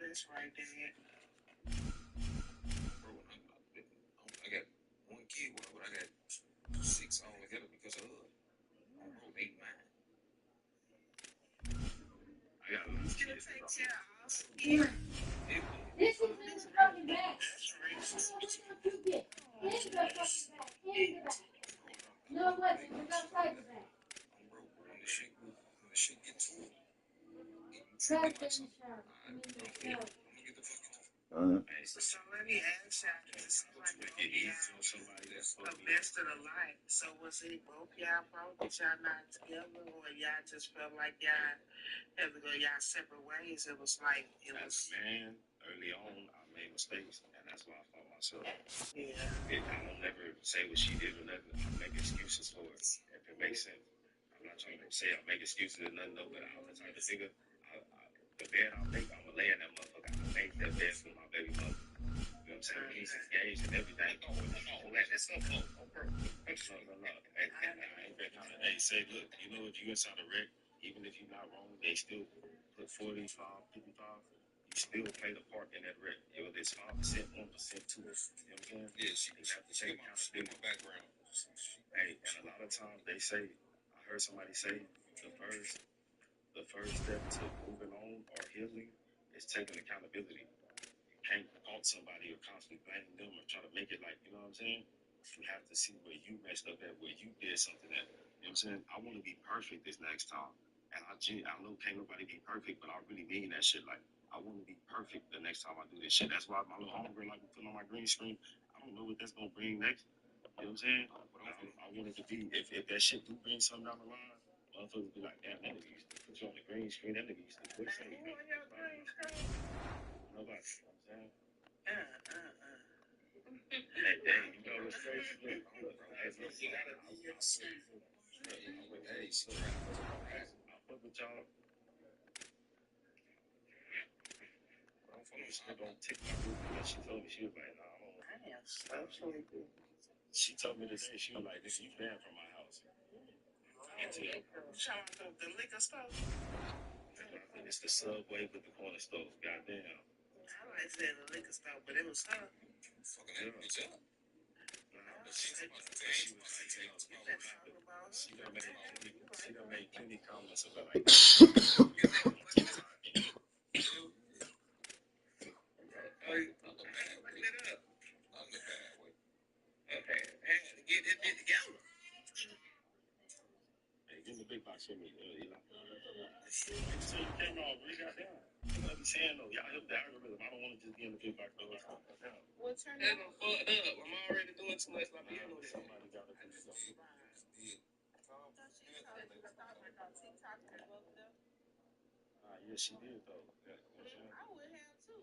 that's right, Dad. Bro, I got one kid, but I got 6 all together because of her. Bro, 8, 9. I got a little kid. Yeah. This was in the fucking bag. No, it wasn't. It was outside the bag. Bro, when the shit get to it, you Trash tripping like in the something. shower. I'm gonna get the fuck into it. So let me ask y'all, because it seems like both y'all the best of the life. So was it both y'all broke? Did y'all not together, or y'all just felt like y'all had to go y'all separate ways? It was like it was. Man, early on, I made mistakes, and that's why I fought myself. Yeah. I don't never say what she did or nothing. I make excuses for it, if it makes sense. I'm not trying to say I make excuses or nothing, no, but I'm the type of nigga. The bed I make, I'ma lay in that motherfucker. I made that bed for my baby mother. You know what I'm saying? He's engaged and everything. Let's go. No. And I ain't that kind of. Hey, say, look, you know, if you inside a wreck, even if you're not wrong, they still put 45, 55. You still play the part in that wreck. Whether it's 5%, 1%, 2%. You know what I'm saying? Yeah, she have to take in my background. Hey, and a lot of times they say, I heard somebody say, the first step to moving on or healing is taking accountability. You can't fault somebody or constantly blaming them or try to make it like, you know what I'm saying? You have to see where you messed up at, where you did something at. You know what I'm saying? I want to be perfect this next time. And I know can't nobody be perfect, but I really mean that shit. Like, I want to be perfect the next time I do this shit. That's why my little homegirl, like, we put on my green screen. I don't know what that's going to bring next. You know what I'm saying? I want it to be, if that shit do bring something down the line, motherfuckers be like, damn, that nigga used to put you on the green screen. That nigga used to quit saying, Who on your green screen? Nobody, you know what I'm saying? Hey, you know what's crazy? Look, you gotta be yourself. I fuck with y'all. I'm from this nigga on TikTok. She told me, she was like, nah, I don't know. Damn, socially good. She told me this, she was like, this, you banned from my house. The liquor store? I think it's the Subway with the corner store. Goddamn. I like saying the liquor store, but it was her. Fucking that bitch up. She done made plenty comments about like Get this bit together. Hey, give me the big box for me, Eli. So you came out, really got down. You know what I'm saying, though? Y'all help the algorithm. I don't want to just be in the big box, though. What turn that on? Fucked up. I'm already doing too much. Like, you know that. Somebody got to do something. Yeah, she did, though. Yeah, I would have too.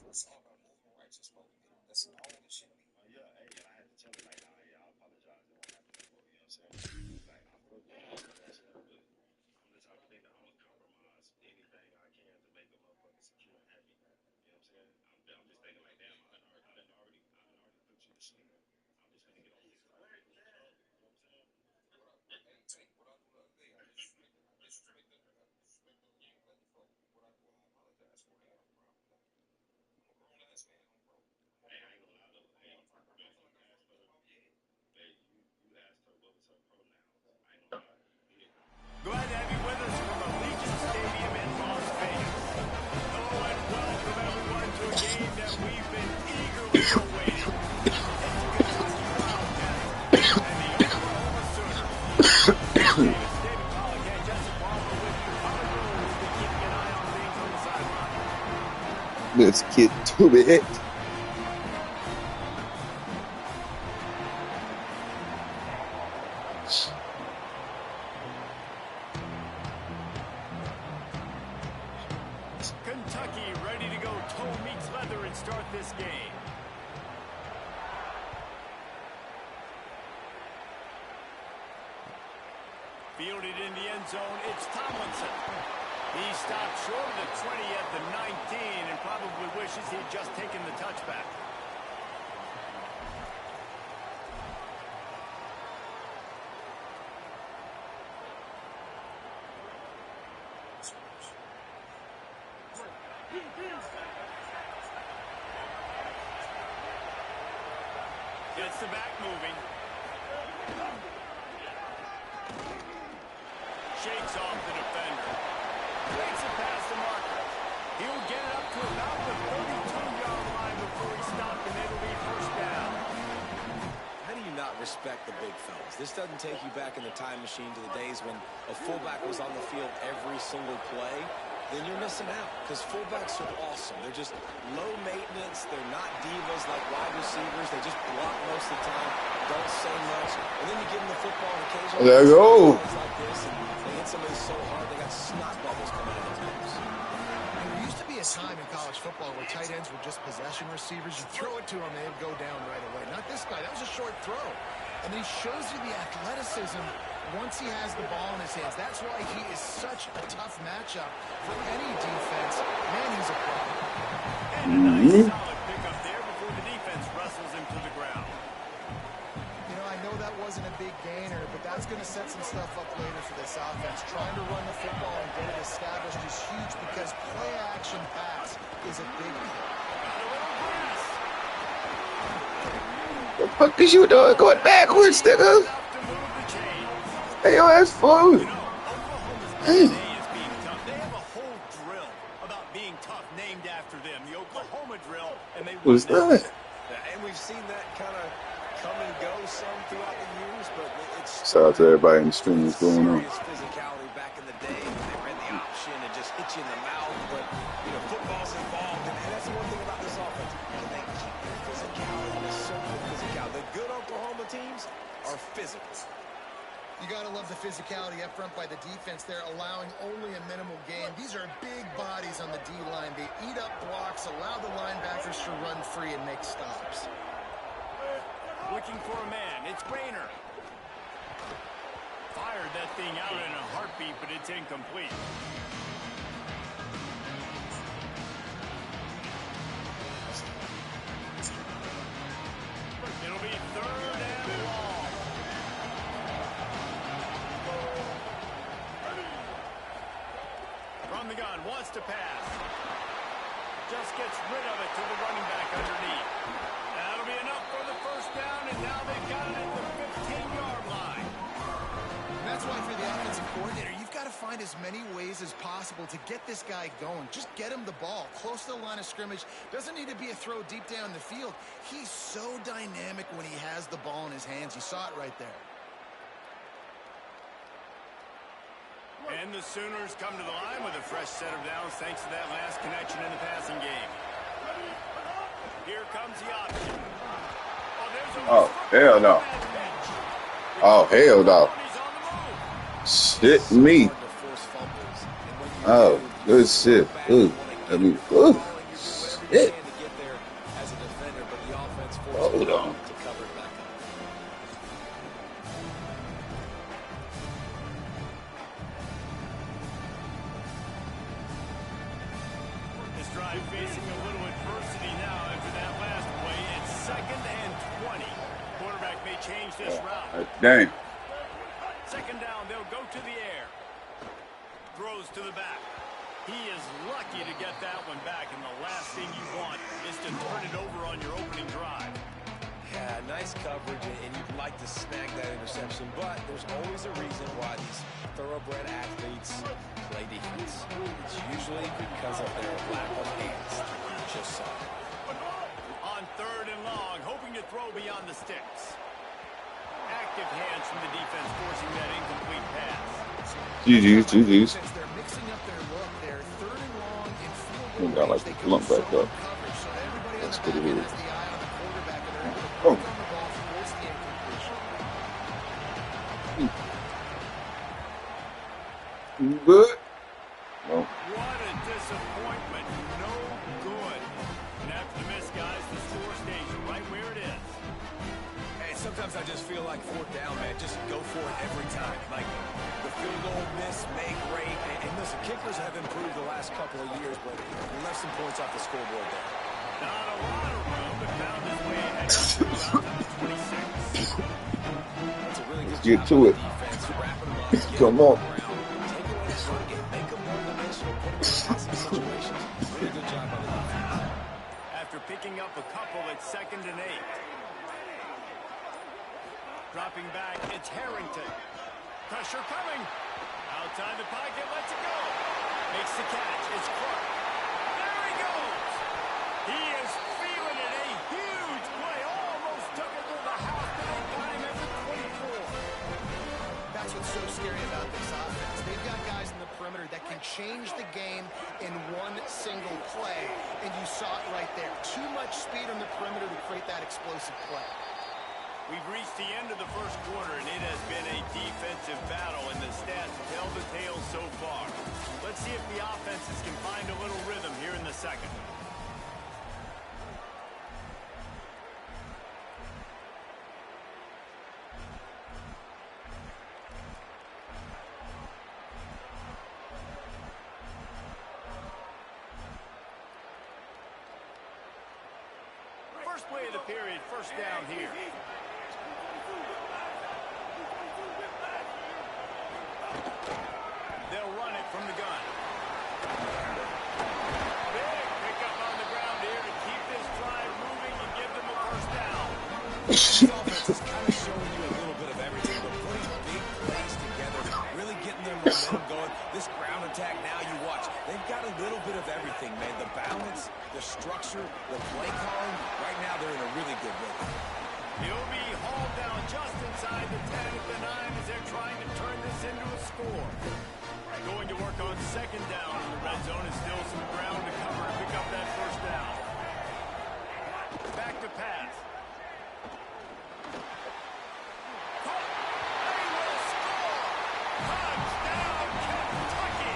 It's all about moving rights and smoking. That's all the shit. Yeah, hey, I had to tell her, like, nah, yeah, I apologize. It won't happen no more. You know what I'm saying? Like, I broke the law and that shit, but I'm the type of nigga, I'm going to compromise anything I can to make a motherfucker secure and happy. You know what I'm saying? I'm just thinking, like, damn, I done already put you to sleep. I'm just going to get on this. You know what I'm saying? What I do the other day, I disrespected them. I disrespected them. You let me fuck. What I do, I apologize for it. I'm a grown ass man. I'm broke. Hey, I ain't gonna lie though. Hey, you asked her what was her pronouns. I ain't gonna lie. Glad to have you with us from Allegiant Stadium in Las Vegas. Oh, and welcome everyone to a game that we've been eagerly awaiting. It's the Kentucky Wildcats and the Oklahoma Sooners. David Pollack and Jesse Palmer with you. Pollack will be keeping an eye on things on the sideline. Let's get to it. Kentucky ready to go toe meets leather and start this game. Fielded in the end zone, it's Tomlinson. He stopped short of the 20 at the 19 and probably wishes he'd just taken the touchback. Gets the back moving. Shakes off the defender. Takes it past the marker. He'll get it up to about the 32-yard line before he's stopped, and it'll be first down. How do you not respect the big fellas? This doesn't take you back in the time machine to the days when a fullback was on the field every single play. Then you're missing out, because fullbacks are awesome. They're just low maintenance. They're not divas like wide receivers. They just block most of the time, don't say much. And then you give them the football and occasionally There you go. like this, and they hit somebody so hard they got snot bubbles coming out of their nose. There used to be a time in college football where tight ends were just possession receivers. You throw it to them, they'd go down right away. Not this guy. That was a short throw. And then he shows you the athleticism once he has the ball in his hands. That's why he is such a tough matchup for any defense. Man, he's a problem. And a nice solid pickup there before the defense wrestles him to the ground. You know, I know that wasn't a big gainer, but that's going to set some stuff up later for this offense. Trying to run the football and get it established is huge because play-action pass is a big deal. The fuck is you doing? Going backwards, nigga. Hey, your ass food. Today is being tough. They have a whole drill about being tough named after them, the Oklahoma drill, and they What's that? And we've seen that kind of come and go some throughout the years, but it's Shout out to everybody in the stream. What's going on? serious physicality back in the day when they ran the option and just hit you in the mouth. But you know, football's involved, and that's the one thing about this offense. And they keep their physicality, the surgical physicality. The good Oklahoma teams are physical. You got to love the physicality up front by the defense there, allowing only a minimal gain. These are big bodies on the D-line. They eat up blocks, allow the linebackers to run free and make stops. looking for a man. It's Grainer. Fired that thing out in a heartbeat, but it's incomplete. It'll be third and long. From the gun, wants to pass. Just gets rid of it to the running back underneath. That'll be enough for the first down, and now they've got it at the 15-yard line. And that's why for the offensive coordinator, you've got to find as many ways as possible to get this guy going. Just get him the ball close to the line of scrimmage. Doesn't need to be a throw deep down the field. He's so dynamic when he has the ball in his hands. You saw it right there. And the Sooners come to the line with a fresh set of downs thanks to that last connection in the passing game. Here comes the option. Oh, hell no. Oh, hell no. Shit me. Oh, good shit. Ooh. I mean, ooh. Shit. Hold on. This drive facing a little adversity now after that last play. It's 2nd and 20. Quarterback may change this route. Dang. Second down, they'll go to the air. Throws to the back. He is lucky to get that one back, and the last thing you want is to turn it over on your opening drive. Yeah, nice coverage, and you'd like to snag that interception, but there's always a reason why these thoroughbred athletes play defense. It's usually because of their lack of hands. Just so. On 3rd and long, hoping to throw beyond the sticks. Active hands from the defense forcing that incomplete pass. GG's. They're mixing up their look there. 3rd and long in field We goal got like range. They the go lump back zone up. coverage, so everybody on That's the what it back end is. has the eye on the quarterback, and they're able to Oh. pick on the ball to force the incompletion. Good. No. What a disappointment. No good. And after the miss, guys, the score stays right where it is. Hey, sometimes I just feel like 4th down, man. Just go for it every time. Like, the field goal miss, make great. And listen, kickers have improved the last couple of years, but we left some points off the scoreboard there. Not a lot of room, but found his way ahead to 26. That's a really good Let's get job to by the it. defense, wrapping them up, getting Come them on. the ground, take away the run game, make them one-dimensional, put them in awesome situations. Really good Dropping back, it's Harrington. Pressure coming. Outside the pocket, lets it go. Makes the catch. It's Clark. There he goes. He is feeling it. A huge play. Almost took it to the house, but they got him at the 24. That's what's so scary about this offense. They've got guys in the perimeter that can change the game in one single play, and you saw it right there. Too much speed on the perimeter to create that explosive play. We've reached the end of the first quarter, and it has been a defensive battle, and the stats tell the tale so far. Let's see if the offenses can find a little rhythm here in the second. First play of the period, first down here. They'll run it from the gun. Big pickup on the ground here to keep this drive moving and give them a first down. This offense is kind of showing you a little bit of everything, but putting big plays together, really getting their momentum going. This ground attack now, you watch, they've got a little bit of everything, man. The balance, the structure, the play calling. Right now, they're in a really good rhythm. He'll be hauled down just inside the 10 at the 9 as they're trying to turn this into a score. Going to work on second down in the red zone. Is still some ground to cover and pick up that first down. Back to pass. Caught. They will score. Touchdown, Kentucky.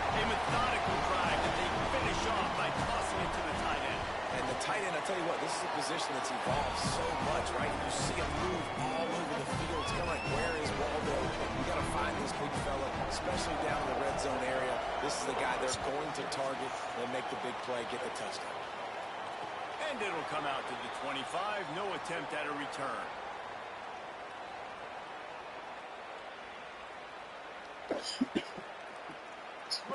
A methodical drive that they finish off by tossing it to the tight end. And the tight end, I tell you what, this is a position that's evolved so much, right? You see him move all over the field. It's kind of like, where is Waldo? You got to find this big fella, especially down in the red zone area. This is the guy they're going to target and make the big play, get the touchdown. And it'll come out to the 25. No attempt at a return.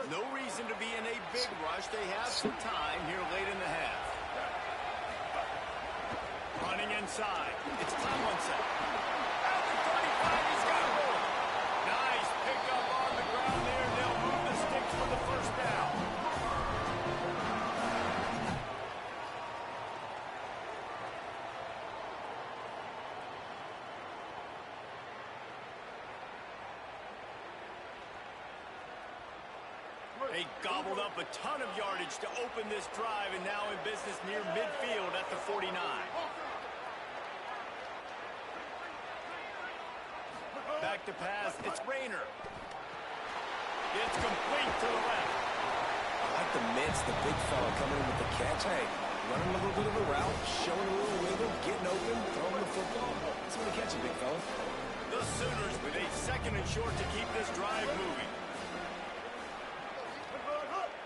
No reason to be in a big rush. They have some time here late in the half. Running inside. It's Tomlinson. At the 35, he's got more. Nice pickup on the ground there. They'll move the sticks for the first down. They gobbled up a ton of yardage to open this drive, and now in business near midfield at the 49. Back to pass, it's Rayner. It's complete to the left. I like the mitts, the big fella coming in with the catch. Hey, running a little bit of a route, showing a little wiggle, getting open, throwing the football. Somebody catch it, big fella. The Sooners with a second and short to keep this drive moving.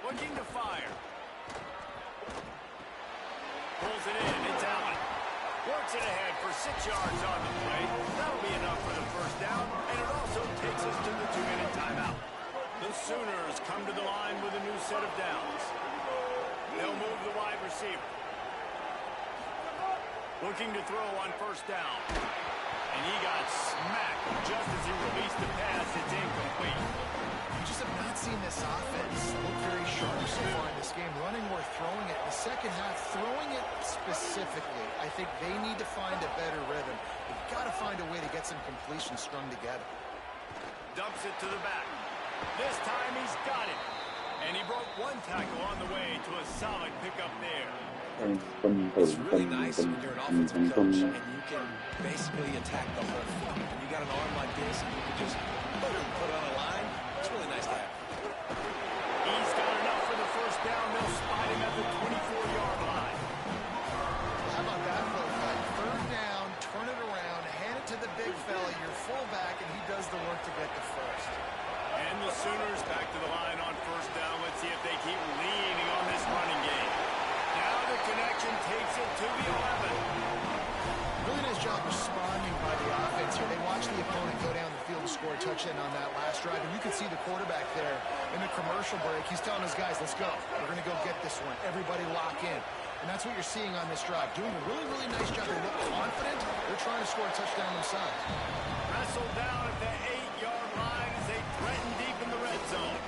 Looking to fire. Pulls it in. It's Allen. Works it ahead for 6 yards on the play. That'll be enough for the first down, and it also takes us to the 2-minute timeout. The Sooners come to the line with a new set of downs. They'll move the wide receiver. Looking to throw on first down. And he got smacked just as he released the pass. It's incomplete. You just have not seen this offense look very sharp so far in this game. Running or throwing it. In the second half, throwing it specifically, I think they need to find a better rhythm. They've got to find a way to get some completions strung together. Dumps it to the back. This time he's got it. And he broke one tackle on the way to a solid pickup there. It's really nice when you're an offensive coach and you can basically attack the whole field. And you got an arm like this and you can just put it on a line. It's really nice to have. He's got enough for the first down. They'll spot him at the 24-yard line. How about that, folks? Third down, turn it around, hand it to the big fella, your fullback, and he does the work to get the first. And the Sooners back to the line on first down. Let's see if they keep leaning on this running game. Now the connection takes it to the 11. Really nice job responding by the offense here. They watched the opponent go down the field and score a touchdown on that last drive. And you can see the quarterback there in the commercial break. He's telling his guys, let's go. We're going to go get this one. Everybody lock in. And that's what you're seeing on this drive. Doing a really, really nice job. They look confident. They're they're trying to score a touchdown themselves. Wrestled down at the 8-yard line as they threaten deep in the red zone.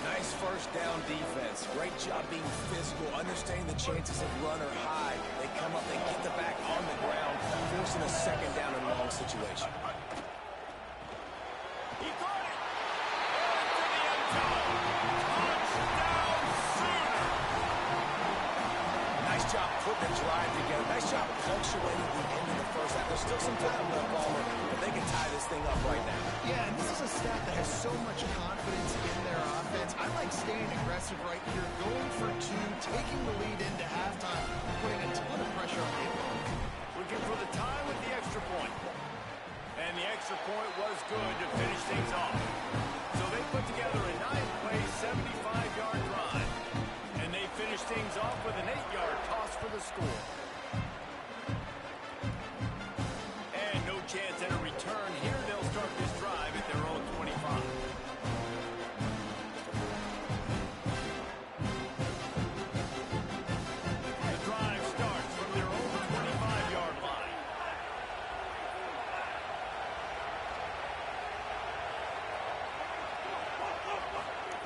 Nice first down defense. Great job being physical, understanding the chances of run or high. They come up, they get the back on the ground, forcing a second down and long situation. He caught it. Into the end zone. Touchdown Sooner. Nice job putting the drive together. Nice job punctuating the end of the first half. There's still some time left, Palmer, but they can tie this thing up right now. Yeah, and this is a staff that has so much confidence in their offense. I like staying aggressive right here, going for two, taking the lead into halftime, putting a ton of pressure on the opponent. Looking for the tie with the extra point. And the extra point was good to finish things off. So they put together a 9-play, 75-yard drive. And they finish things off with an 8-yard toss for the score. And no chance at a return here. They'll start this drive at their own 25. The drive starts from their own 25-yard line.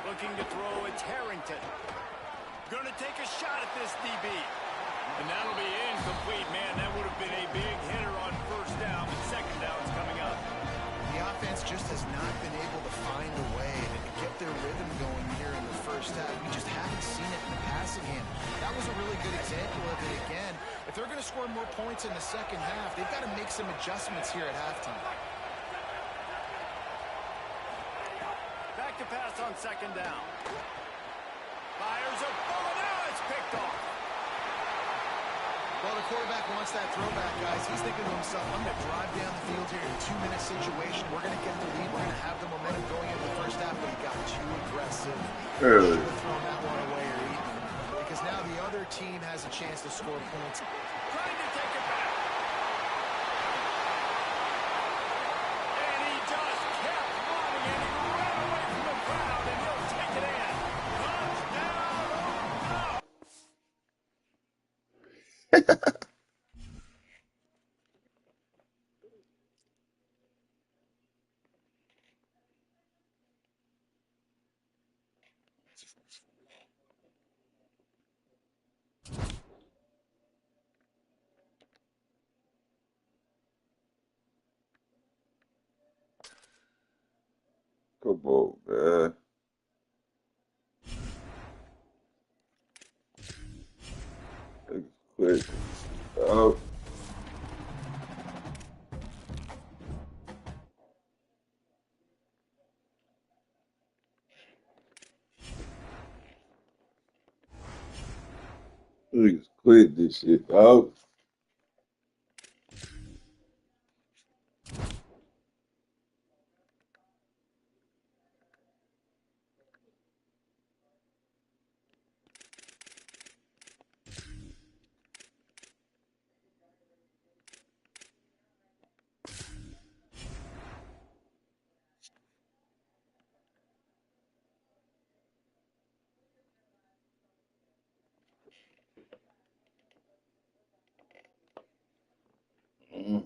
Looking to throw, it's Harrington. Going to take a shot at this DB. And that'll be incomplete, man. That would have been a big hitter on first down, but second down's coming up. The offense just has not been able to find a way to get their rhythm going here in the first half. We just haven't seen it in the passing game. That was a really good example of it again. If they're going to score more points in the second half, they've got to make some adjustments here at halftime. Back to pass on second down. Fires a bullet. Now it's picked off. Well, the quarterback wants that throwback, guys. He's thinking to himself, I'm going to drive down the field here in a 2-minute situation. We're going to get the lead. We're going to have the momentum going into the first half, but he got too aggressive. Early. Should have thrown that one away or eaten it, because now the other team has a chance to score points. Trying to take it back. And he just kept running, and he ran away from the crowd, and he'll take it in. Touchdown. Come on, man. Niggas quit. Oh. Niggas quit this shit. Oh. Mm.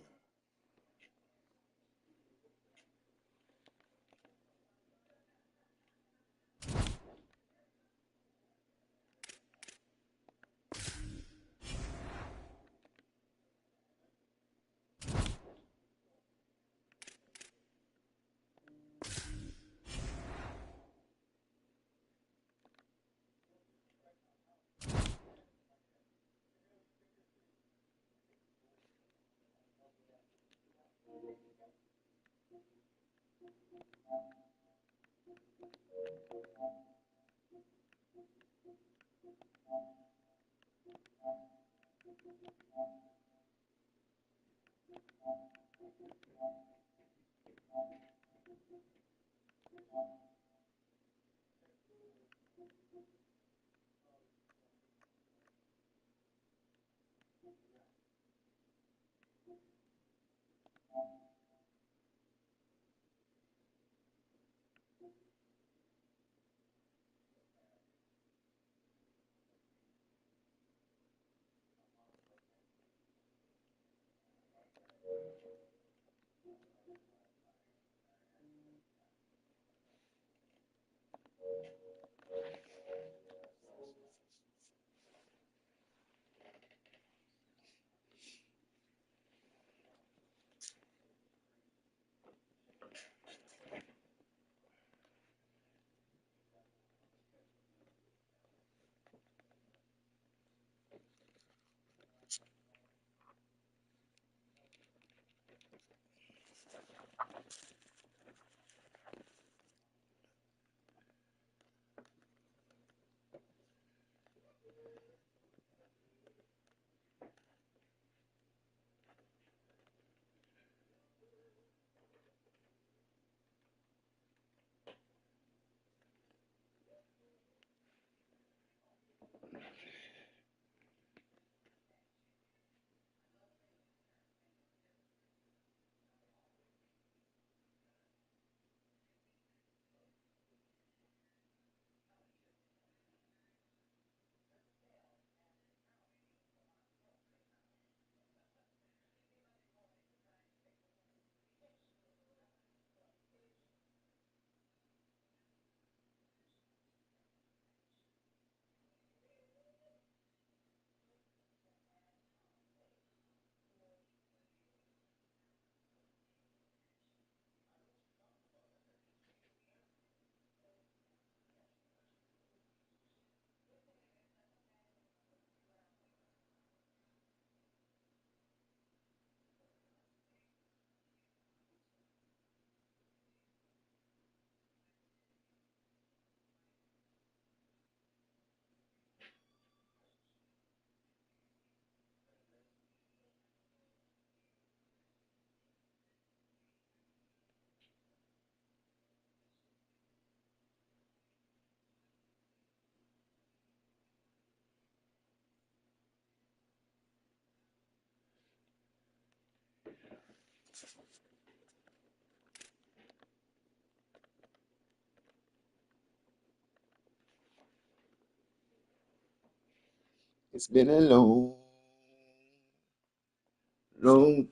It's been a long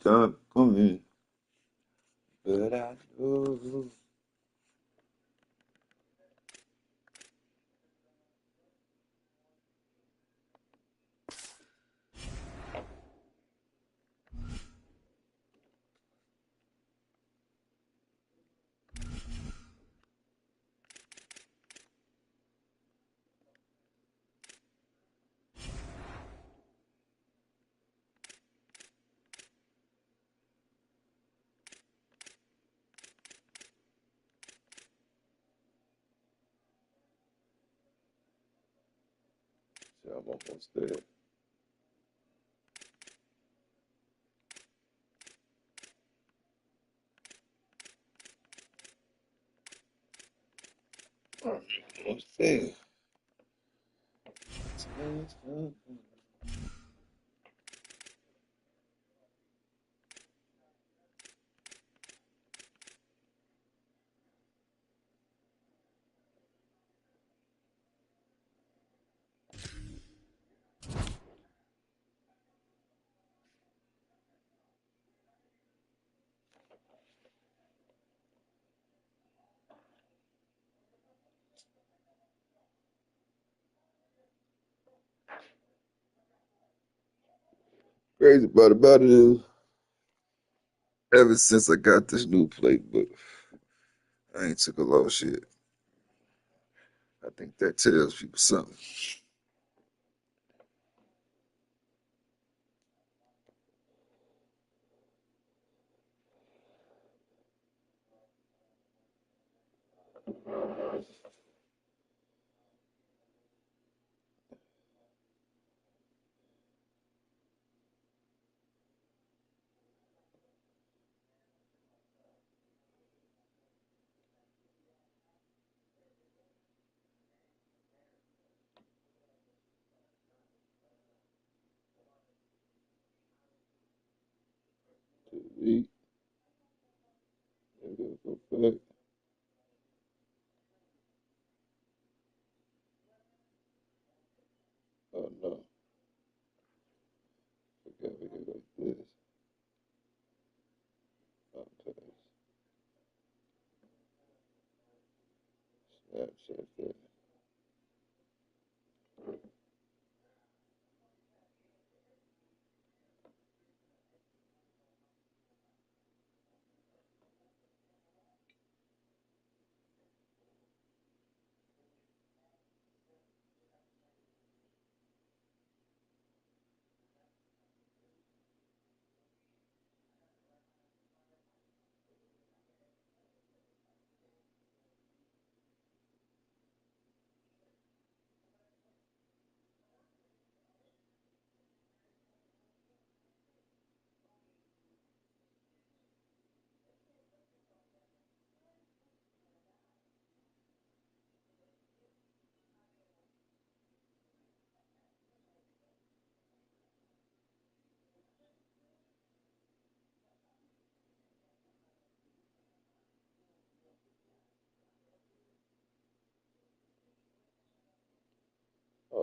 time coming, but I know. So I'm almost there. Almost there. Crazy part about it is, ever since I got this new playbook, I ain't took a loss yet. I think that tells people something. Delete. Maybe I'll go back. Oh no. Forgot we go like this. Okay. Snapchat that.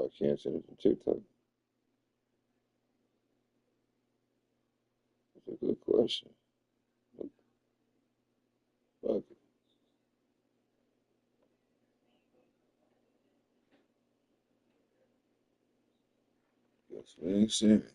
No, I can't send it from TikTok. That's a good question. Fuck it. Guess we ain't seen it.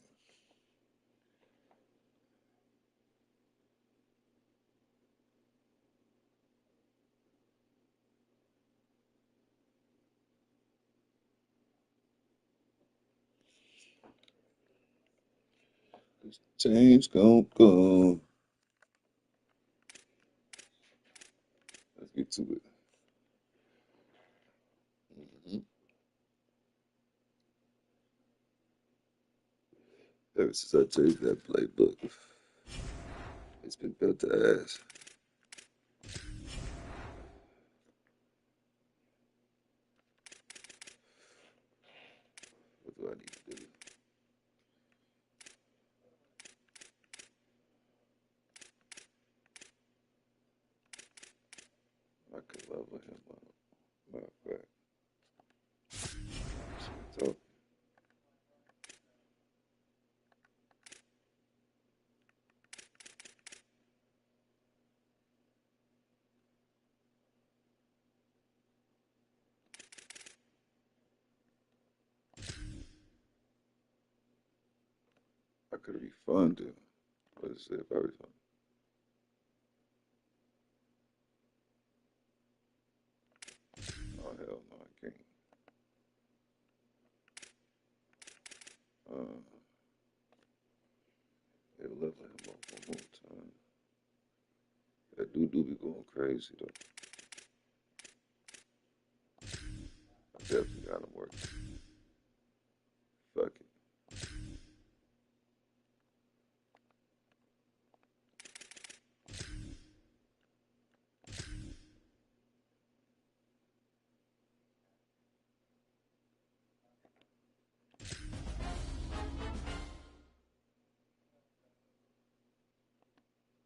This team's gonna come. Let's get to it. Mhm. Ever since I changed that playbook, it's been built to ass. What do I need to do? I could level him up. Matter of fact, so I could refund him. What is it if I refund? Oh hell no, I can't. It'll level him up one more time. That dude do be going crazy though. I definitely got him working. Fuck it.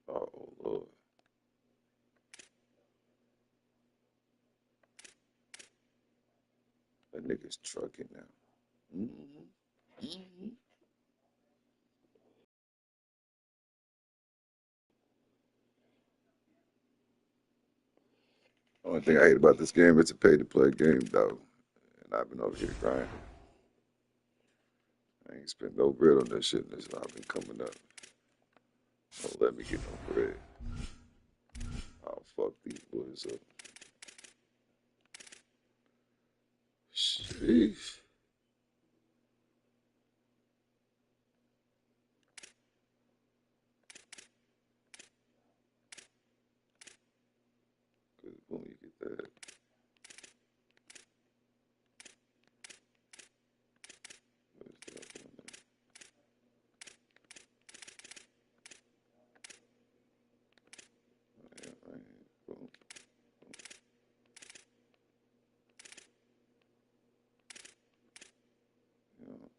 Oh Lord. That nigga's trucking now. Mm-hmm. Mm-hmm. Only thing I hate about this game is a pay to play game though. And I've been over here grinding. I ain't spent no bread on that shit until I've been coming up. Don't let me get no bread. I'll fuck these boys up. Sheesh. Cause boom, you get that. Where's that one at? Right here. Boom. You know,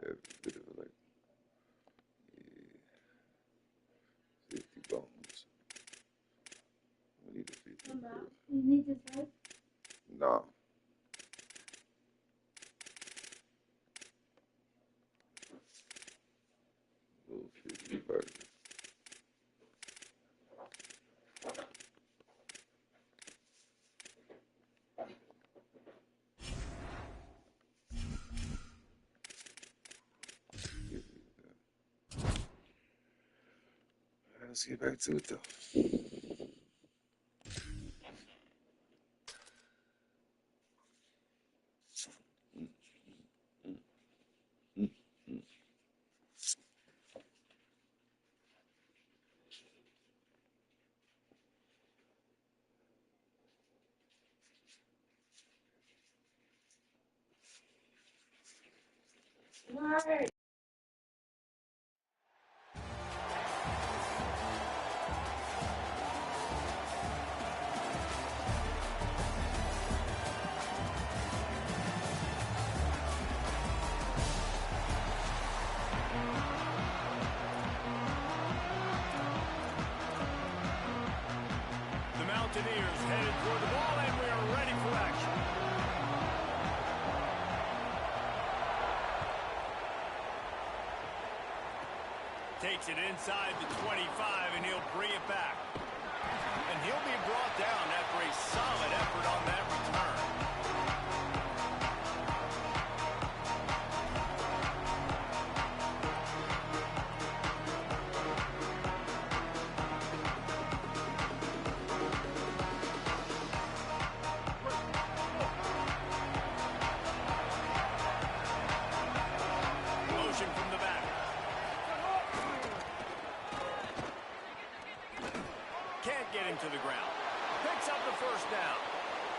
every bit of it like, yeah, 50 bones. We need a 50 Mama, girl. you need this right? Nah. Little 50 burger. Give me that. Let's get back to it though. Mm, mm, mm, mm. Right. Mountaineers headed toward the ball, and we are ready for action. Takes it inside the 25, and he'll bring it back. And he'll be brought down after a solid effort on that return. Motion from the back. Can't get him to the ground. Picks up the first down.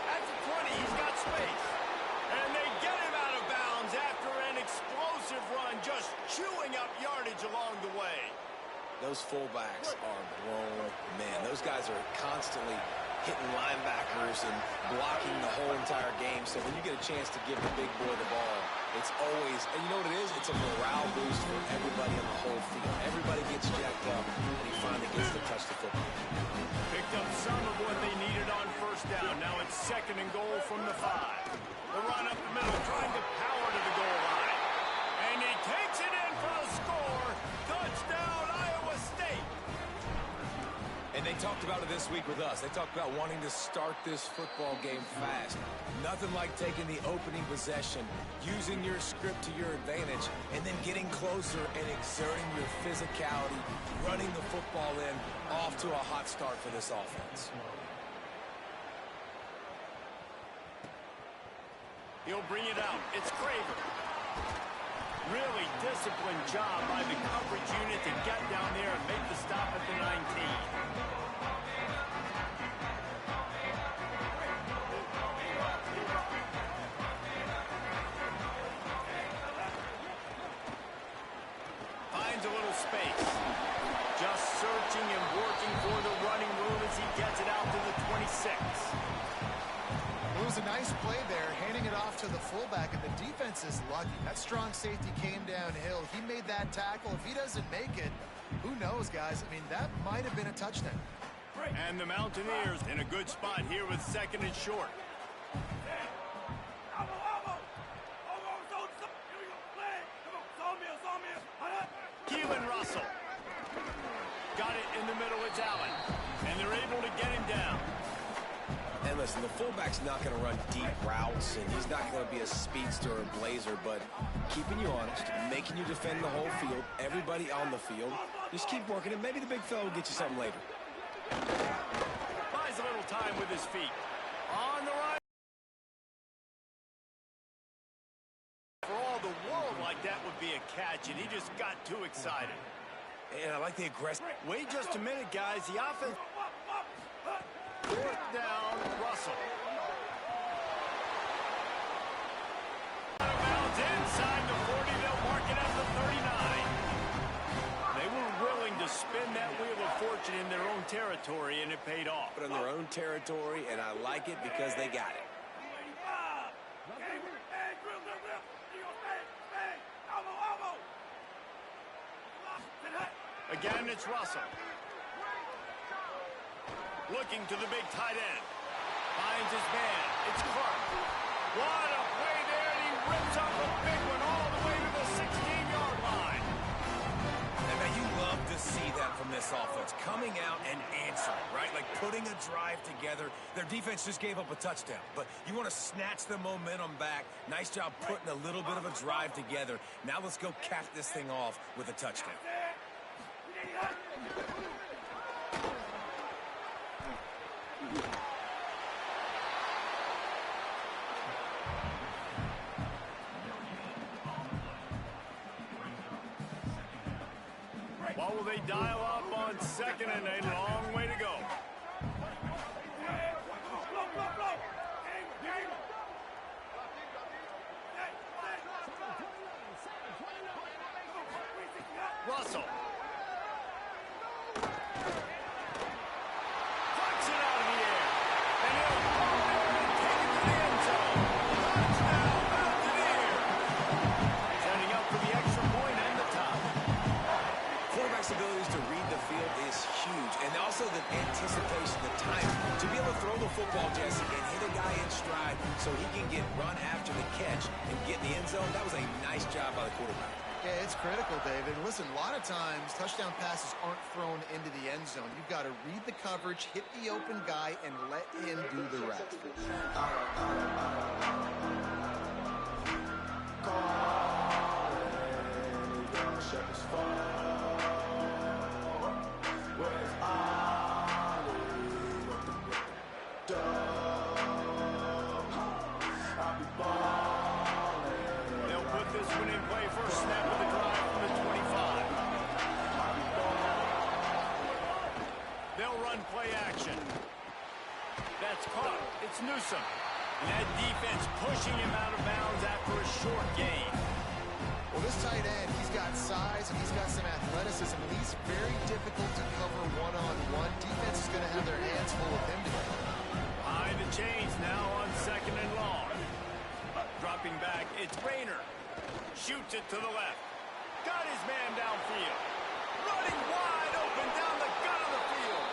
At the 20, he's got space. And they get him out of bounds after an explosive run, just chewing up yardage along the way. Those fullbacks are grown men. Those guys are constantly hitting linebackers and blocking the whole entire game. So when you get a chance to give the big boy the ball, it's always, and you know what it is? It's a morale boost for everybody on the whole field. Everybody gets jacked up, and he finally gets to touch the football. Picked up some of what they needed on first down. Now it's 2nd and goal from the 5. The run up the middle, trying to power to the goal line. And he takes it in for a score. Touchdown, Iowa State. And they talked about it this week with us. They talked about wanting to start this football game fast. Nothing like taking the opening possession, using your script to your advantage, and then getting closer and exerting your physicality, running the football in, off to a hot start for this offense. He'll bring it out. It's Craver. Really disciplined job by the coverage unit to get down there and make the stop at the 19. Finds a little space. Just searching and working for the running room as he gets it out to the 26. It was a nice play there, handing it off to the fullback, and the defense is lucky. That strong safety came downhill. He made that tackle. If he doesn't make it, who knows, guys? I mean, that might have been a touchdown. And the Mountaineers in a good spot here with 2nd and short. Keelan Russell. Got it in the middle. It's Allen. And they're able to get him down. And listen, the fullback's not going to run deep routes, and he's not going to be a speedster or a blazer, but keeping you honest, making you defend the whole field, everybody on the field, just keep working it. Maybe the big fella will get you something later. Buys a little time with his feet. On the right. For all the world like that would be a catch, and he just got too excited. And I like the aggressive. Wait just a minute, guys. The offense. 4th down, Russell. Out of bounds inside the 40. They'll mark it at the 39. They were willing to spin that wheel of fortune in their own territory, and it paid off. But in their own territory, and I like it because they got it. Again, it's Russell. Looking to the big tight end. Finds his man. It's Clark. What a play there, and he rips up a big one all the way to the 16-yard line. And man, you love to see that from this offense. Coming out and answering, right? Like putting a drive together. Their defense just gave up a touchdown, but you want to snatch the momentum back. Nice job putting a little bit of a drive together. Now let's go cap this thing off with a touchdown. What will they dial up on 2nd and a long way to go? Russell. Flicks it out of the air. And he'll throw it and take it to the end zone. Touchdown, Mountaineers. Setting up for the extra point and the top. Quarterback's abilities to read the field is huge, and And also the anticipation, the time to be able to throw the football, Jesse, and hit a guy in stride so he can get run after the catch and get in the end zone. That was a nice job by the quarterback. Yeah, it's critical, David. Listen, a lot of times touchdown passes aren't thrown into the end zone. You've got to read the coverage, hit the open guy, and let him do the rest. They'll put this one in play first snap of the drive from the 25. They'll run play action. That's caught. It's Newsome. And that defense pushing him out of bounds after a short gain. Well, this tight end, he's got size and he's got some athleticism, and he's very difficult to cover one-on-one. Defense is going to have their hands full of him today. Behind the chains now on 2nd and long. Dropping back, it's Rayner. Shoots it to the left. Got his man downfield. Running wide open down the gut of the field.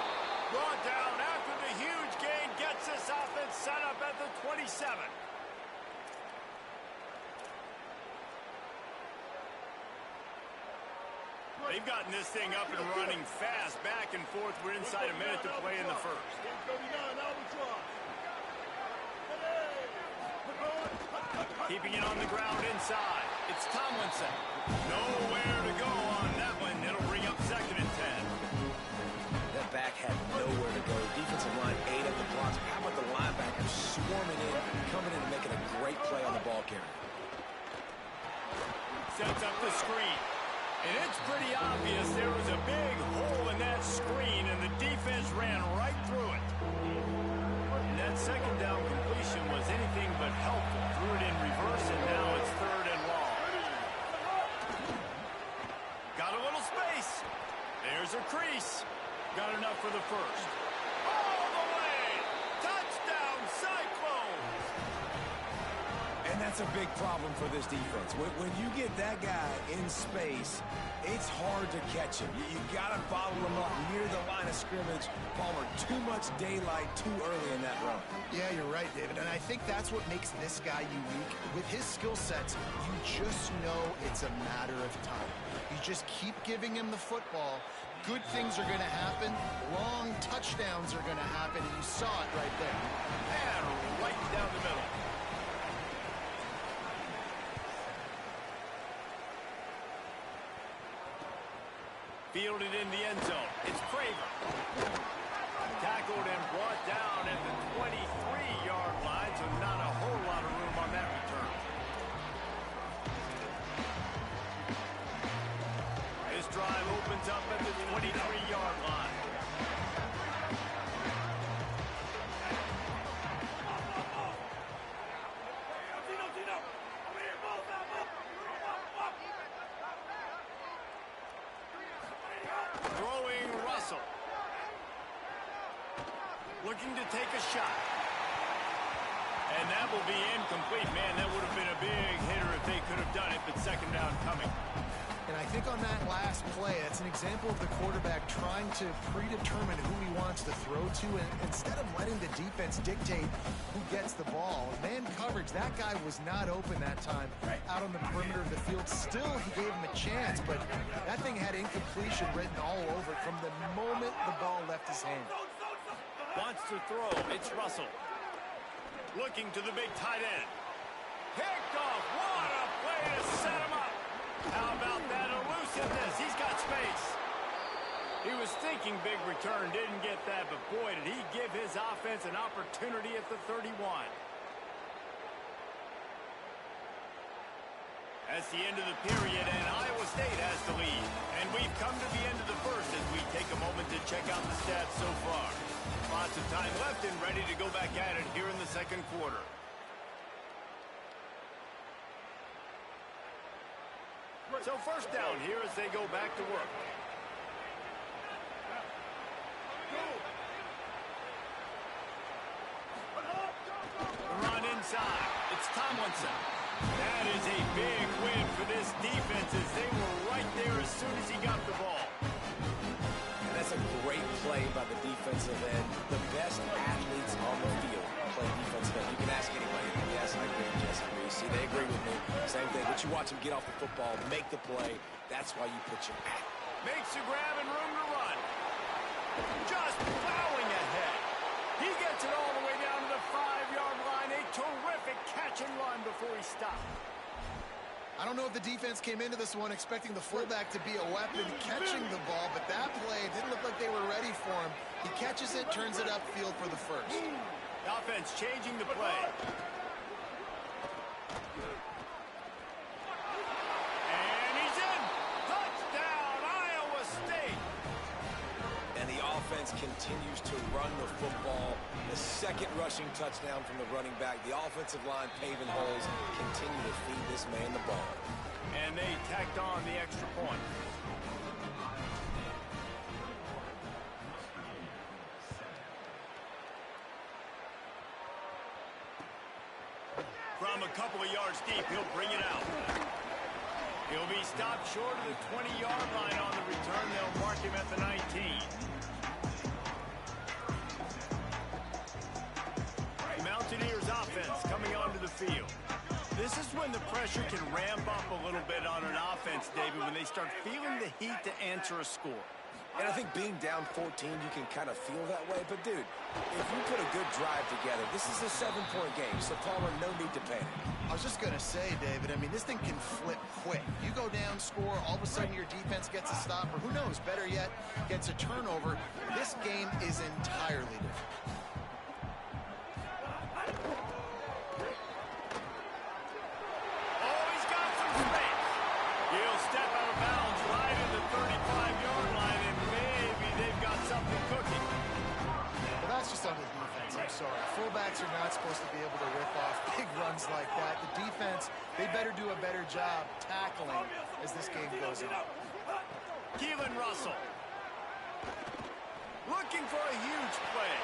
Brought down after the huge gain. Gets this offense set up at the 27. They've gotten this thing up and running fast, back and forth. We're inside a minute to play in the first. Keeping it on the ground inside. It's Tomlinson. Nowhere to go on that one. It'll bring up 2nd and 10. That back had nowhere to go. Defensive line ate up the blocks. How about the linebackers swarming in, coming in and making a great play on the ball carrier? Sets up the screen. And it's pretty obvious there was a big hole in that screen, and the defense ran right through it. And that 2nd down completion was anything but helpful. Threw it in reverse, and now it's 3rd and long. Got a little space. There's a crease. Got enough for the first. All the way! Touchdown, Cyclones! And that's a big problem for this defense. When you get that guy in space, it's hard to catch him. You got to bottle him up near the line of scrimmage. Palmer, too much daylight too early in that run. Yeah, you're right, David. And I think that's what makes this guy unique. With his skill sets, you just know it's a matter of time. You just keep giving him the football. Good things are going to happen. Long touchdowns are going to happen. And you saw it right there. And right down the middle. Fielded in the end zone. It's Craver. Tackled and brought down at the 23-yard line, so not a whole lot of room on that return. This drive opens up at the 23-yard line. Throwing Russell. Looking to take a shot. And that will be incomplete. Man, that would have been a big hitter if they could have done it, but 2nd down coming. And I think on that last play, it's an example of the quarterback trying to predetermine who he wants to throw to, and instead of letting the defense dictate who gets the ball. Man coverage, that guy was not open that time out on the perimeter of the field. Still, he gave him a chance, but that thing had incompletion written all over it from the moment the ball left his hand. Wants to throw. It's Russell. Looking to the big tight end. Picked off. What a play to set him up. How about that elusiveness? He's got space. He was thinking big return, didn't get that, but boy, did he give his offense an opportunity at the 31. That's the end of the period, and Iowa State has the lead. And we've come to the end of the first as we take a moment to check out the stats so far. Lots of time left and ready to go back at it here in the 2nd quarter. So first down here as they go back to work. Run inside. It's Tomlinson. That is a big win for this defense as they were right there as soon as he got the ball. And that's That's a great play by the defensive end. The best athletes on the field play defensive end. You can ask anybody. Yes, I agree, Jesse Reese. See, they agree with me. Same thing. But you watch him get off the football, make the play. That's why you put your back. Makes the grab and room to run. Just plowing ahead. He gets it all the way down to the 5-yard line. A terrific catch and run before he stopped. I don't know if the defense came into this one expecting the fullback to be a weapon catching the ball, but that play didn't look like they were ready for him. He catches it, turns it upfield for the first. The offense changing the play. And he's in. Touchdown, Iowa State. And the offense continues to run the football. The second rushing touchdown from the running back. The offensive line paving holes, continue to feed this man the ball. And they tacked on the extra point. From a couple of yards deep, he'll bring it out. He'll be stopped short of the 20-yard line on the return. They'll mark him at the 19. Mountaineers offense coming onto the field. This is when the pressure can ramp up a little bit on an offense, David, when they start feeling the heat to answer a score. And I think being down 14, you can kind of feel that way. But, dude, if you put a good drive together, this is a 7-point game. So, Palmer, no need to panic. I was just going to say, David, I mean, this thing can flip quick. You go down, score, all of a sudden your defense gets a stop, or who knows, better yet, gets a turnover. This game is entirely different. Oh, he's got some space. He'll step out of bounds right at the 35-yard line, and maybe they've got something cooking. Well, that's just on the defense. I'm sorry. Fullbacks are not supposed to be able to rip off big runs like that. The defense, they better do a better job tackling as this game goes on. Keelan Russell. Looking for a huge play.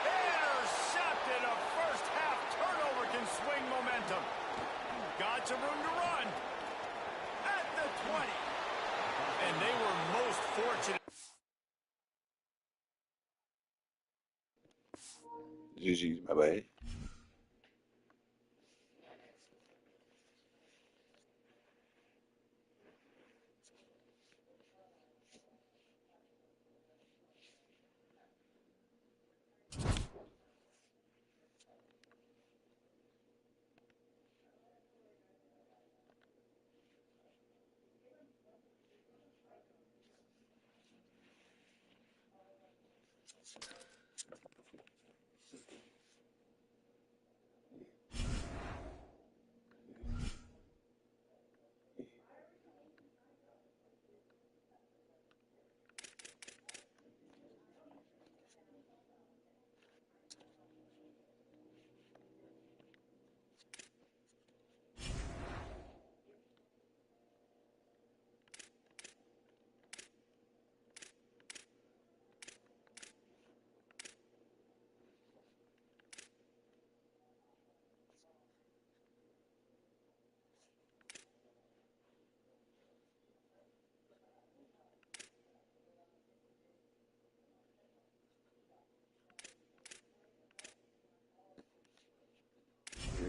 Intercepted. A first-half turnover can swing momentum. Got some room to run. At the 20. And they were most fortunate. GG's, my bad.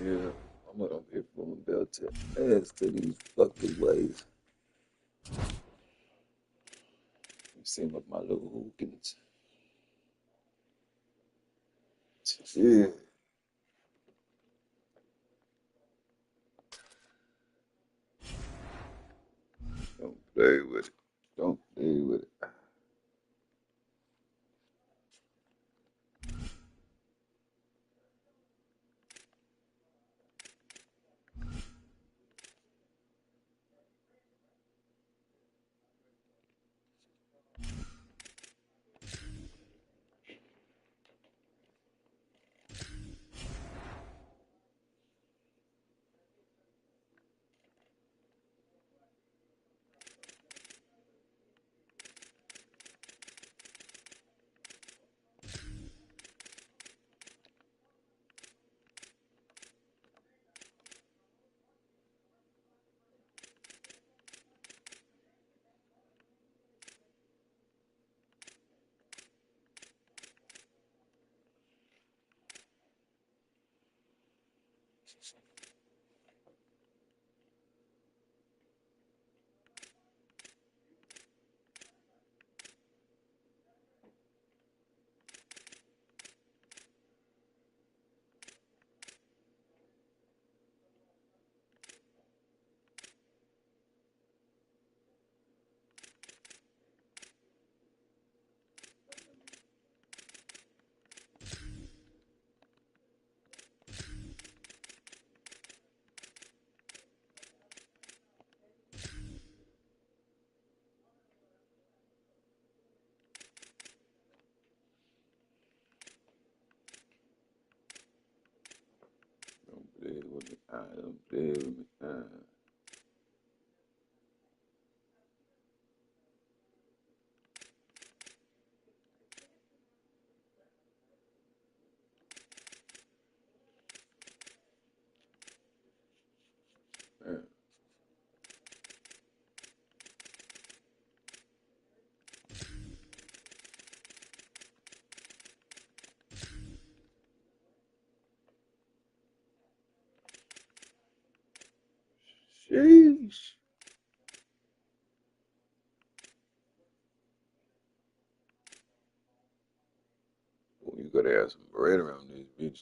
Yeah, I'm up here from about to ass to these fucking ways. You seem like my little hookins. Yeah. Don't play with it. Don't play with it. I'm dead with me. Sheesh. Well, you gotta have some bread around this bitch.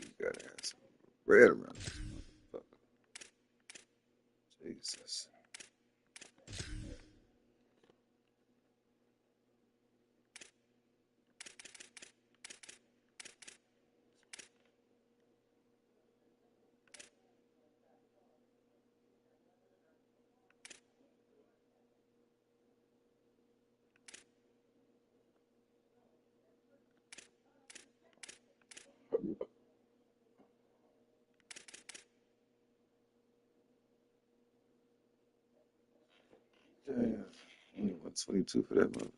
You gotta have some bread around this motherfucker. Jesus. Damn. Only 122 for that motherfucker.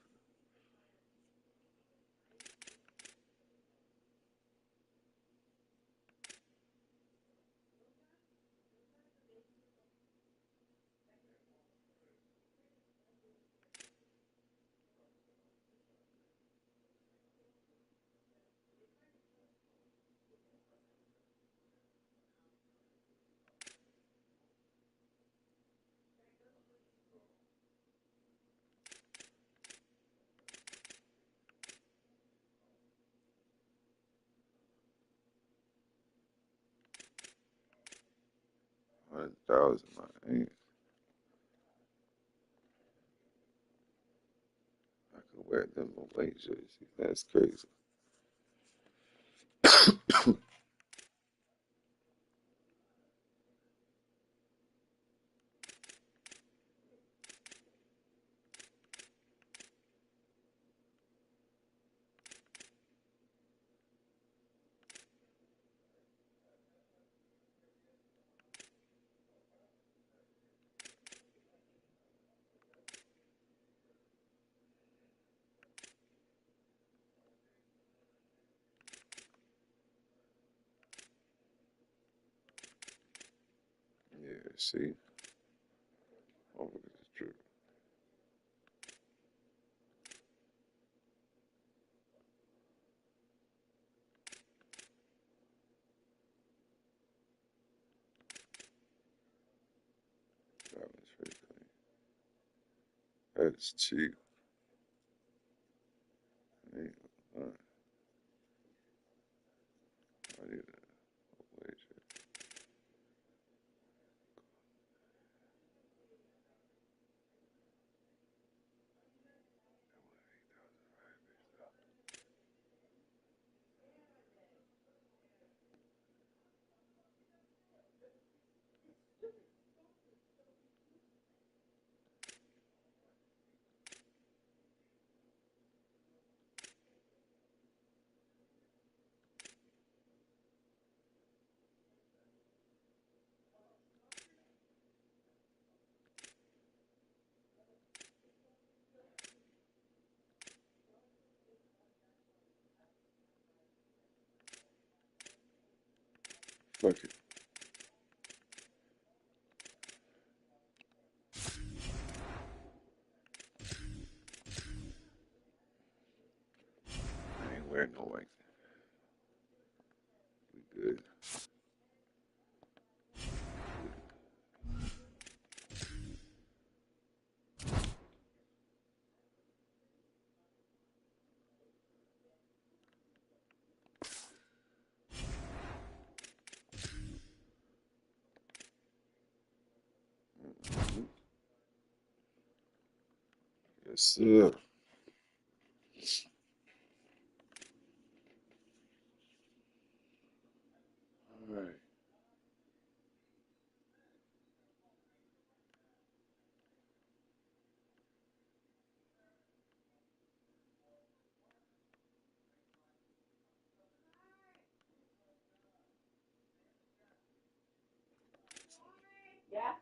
$100,000, man. I could wear them away jerseys. That's crazy. Yeah, see? Oh, look at this drip. That was pretty clean. That is cheap. I ain't gonna lie. I need a wage. Fuck it. I ain't wearing no white. We good. Yes, sir. All right. Yeah.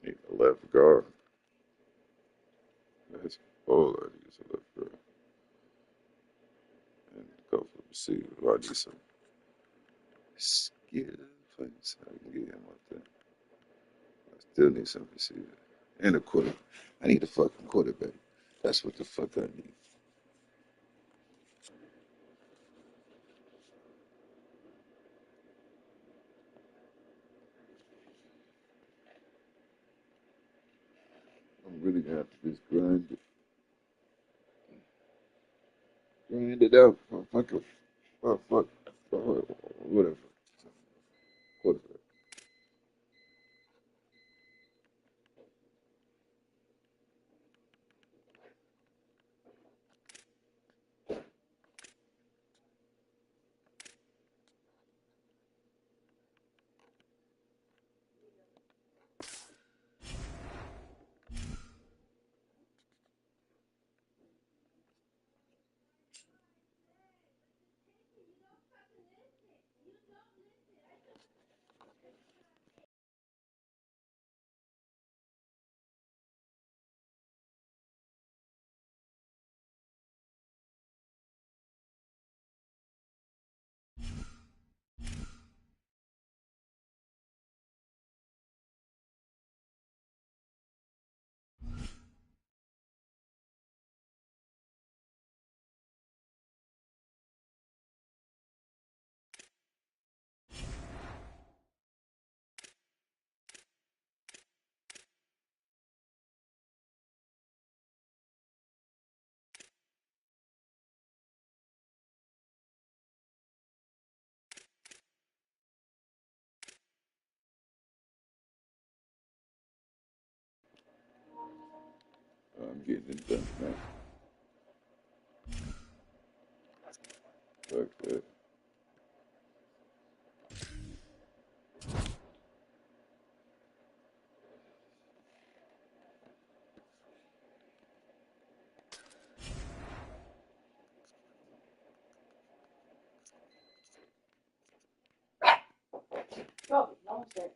Need a left guard. That's all I need is a left guard. And go for receiver. I need some skill. Things I can get him out there. I still need some receiver. And a quarterback. I need a fucking quarterback. That's what the fuck I need. I'm really gonna have to just grind it out. Fuck, whatever. Quarterback. I'm getting it done, man. Fuck that. Go. No one's there.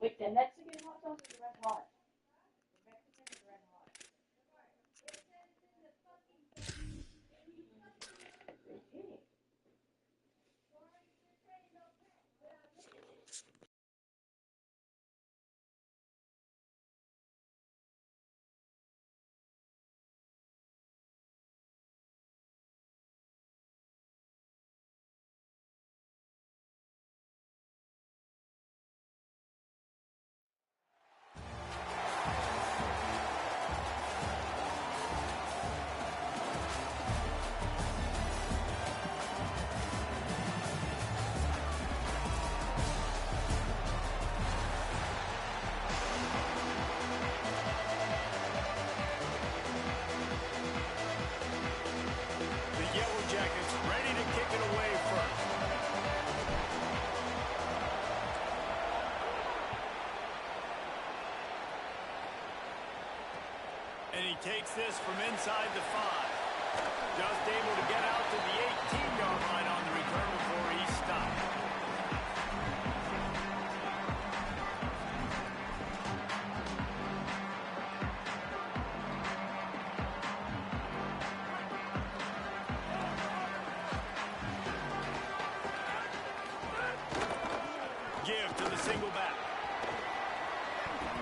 Wait, the Mexican hot dogs are red hot. The Mexican is red hot. this from inside the 5. Just able to get out to the 18-yard line on the return before he's stopped. Give to the single back.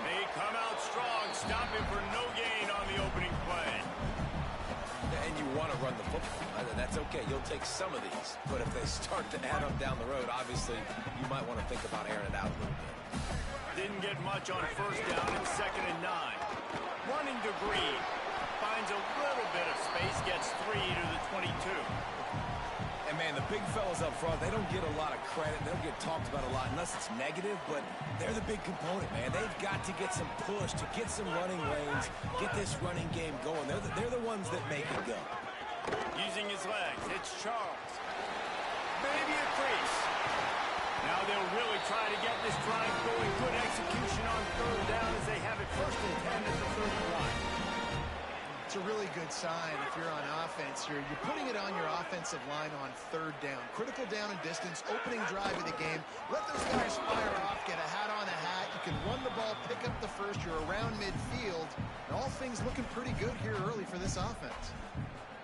They come out strong, stopping for no gain on the opening play. And you want to run the football. That's okay. You'll take some of these. But if they start to add up down the road, obviously, you might want to think about airing it out a little bit. Didn't get much on first down. It's 2nd and 9. Running to Green. Finds a little bit of space. Gets 3 to the 22. And, man, the big fellas up front, they don't get a lot of credit. They don't get talked about a lot unless it's negative, but they're the big component, man. They've got to get some push, to get some running lanes, get this running game going. They're the ones that make it go. Using his legs, it's Charles. Maybe a crease. Now they'll really try to get this drive going. Good execution on 3rd down as they have it 1st and 10 at the 31. It's a really good sign if you're on offense. You're putting it on your offensive line on 3rd down. Critical down and distance, opening drive of the game. Let those guys fire off, get a hat on a hat. You can run the ball, pick up the first. You're around midfield. And all things looking pretty good here early for this offense.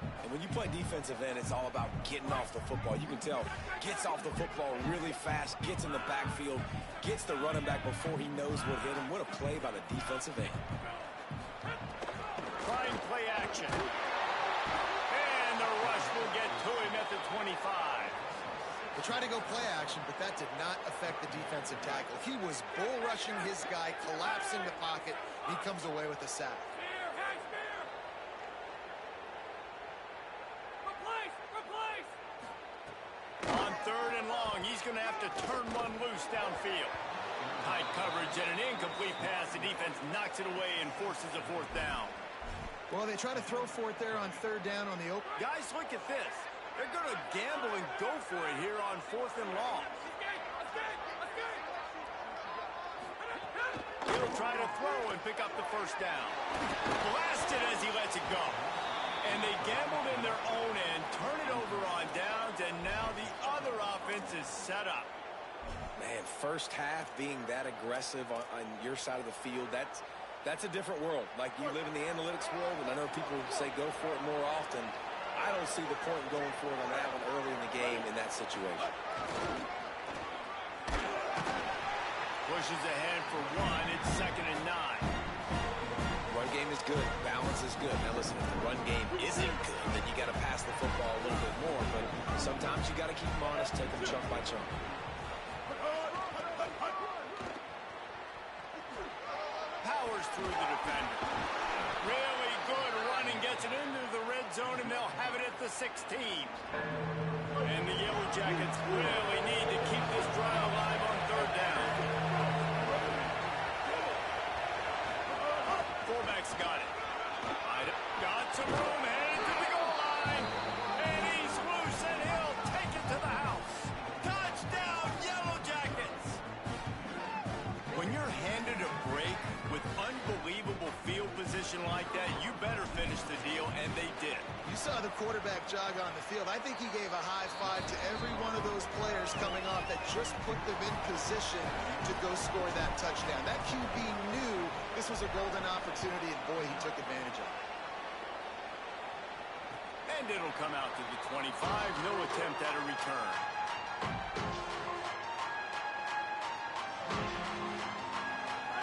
And when you play defensive end, it's all about getting off the football. You can tell, gets off the football really fast, gets in the backfield, gets the running back before he knows what hit him. What a play by the defensive end. Trying play action. And the rush will get to him at the 25. They tried to go play action, but that did not affect the defensive tackle. He was bull rushing his guy, collapsing the pocket. He comes away with a sack. On 3rd and long, he's going to have to turn one loose downfield. Tight coverage and an incomplete pass. The defense knocks it away and forces a 4th down. Well, they try to throw for it there on 3rd down on the open. Guys, look at this. They're going to gamble and go for it here on 4th and long. He'll try to throw and pick up the 1st down. Blasted as he lets it go. And they gambled in their own end, turn it over on downs, and now the other offense is set up. Man, first half being that aggressive on your side of the field, that's a different world. Like, you live in the analytics world, and I know people say go for it more often. I don't see the point in going for it on that one early in the game in that situation. Pushes ahead for 1. It's 2nd and 9. Run game is good. Balance is good. Now, listen, if the run game isn't good, then you got to pass the football a little bit more. But sometimes you got to keep them honest, take them chunk by chunk. Powers through the defender. Really good running, gets it into the red zone, and they'll have it at the 16. And the Yellow Jackets really need to keep this drive alive on 3rd down. Fullback's got it. Got some room, headed to the goal line. And he's loose, and he'll take it to the house. Touchdown, Yellow Jackets! When you're handed a break with unbelievable field position like that, you better finish the deal, and they did. You saw the quarterback jog on the field. I think he gave a high five to every one of those players coming off that just put them in position to go score that touchdown. That QB knew this was a golden opportunity, and boy, he took advantage of it. And it'll come out to the 25. No attempt at a return.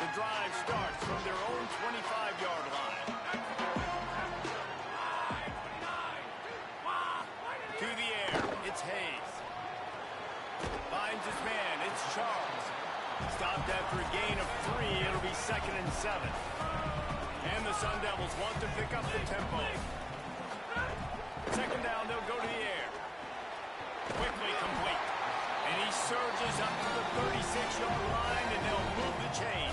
The drive starts from their own 25-yard line. To the air, it's Hayes. Finds his man, it's Charles. Stopped after a gain of 3, it'll be 2nd and 7. And the Sun Devils want to pick up the tempo. 2nd down, they'll go to the air. Quickly complete. And he surges up to the 36-yard line, and they'll move the chain.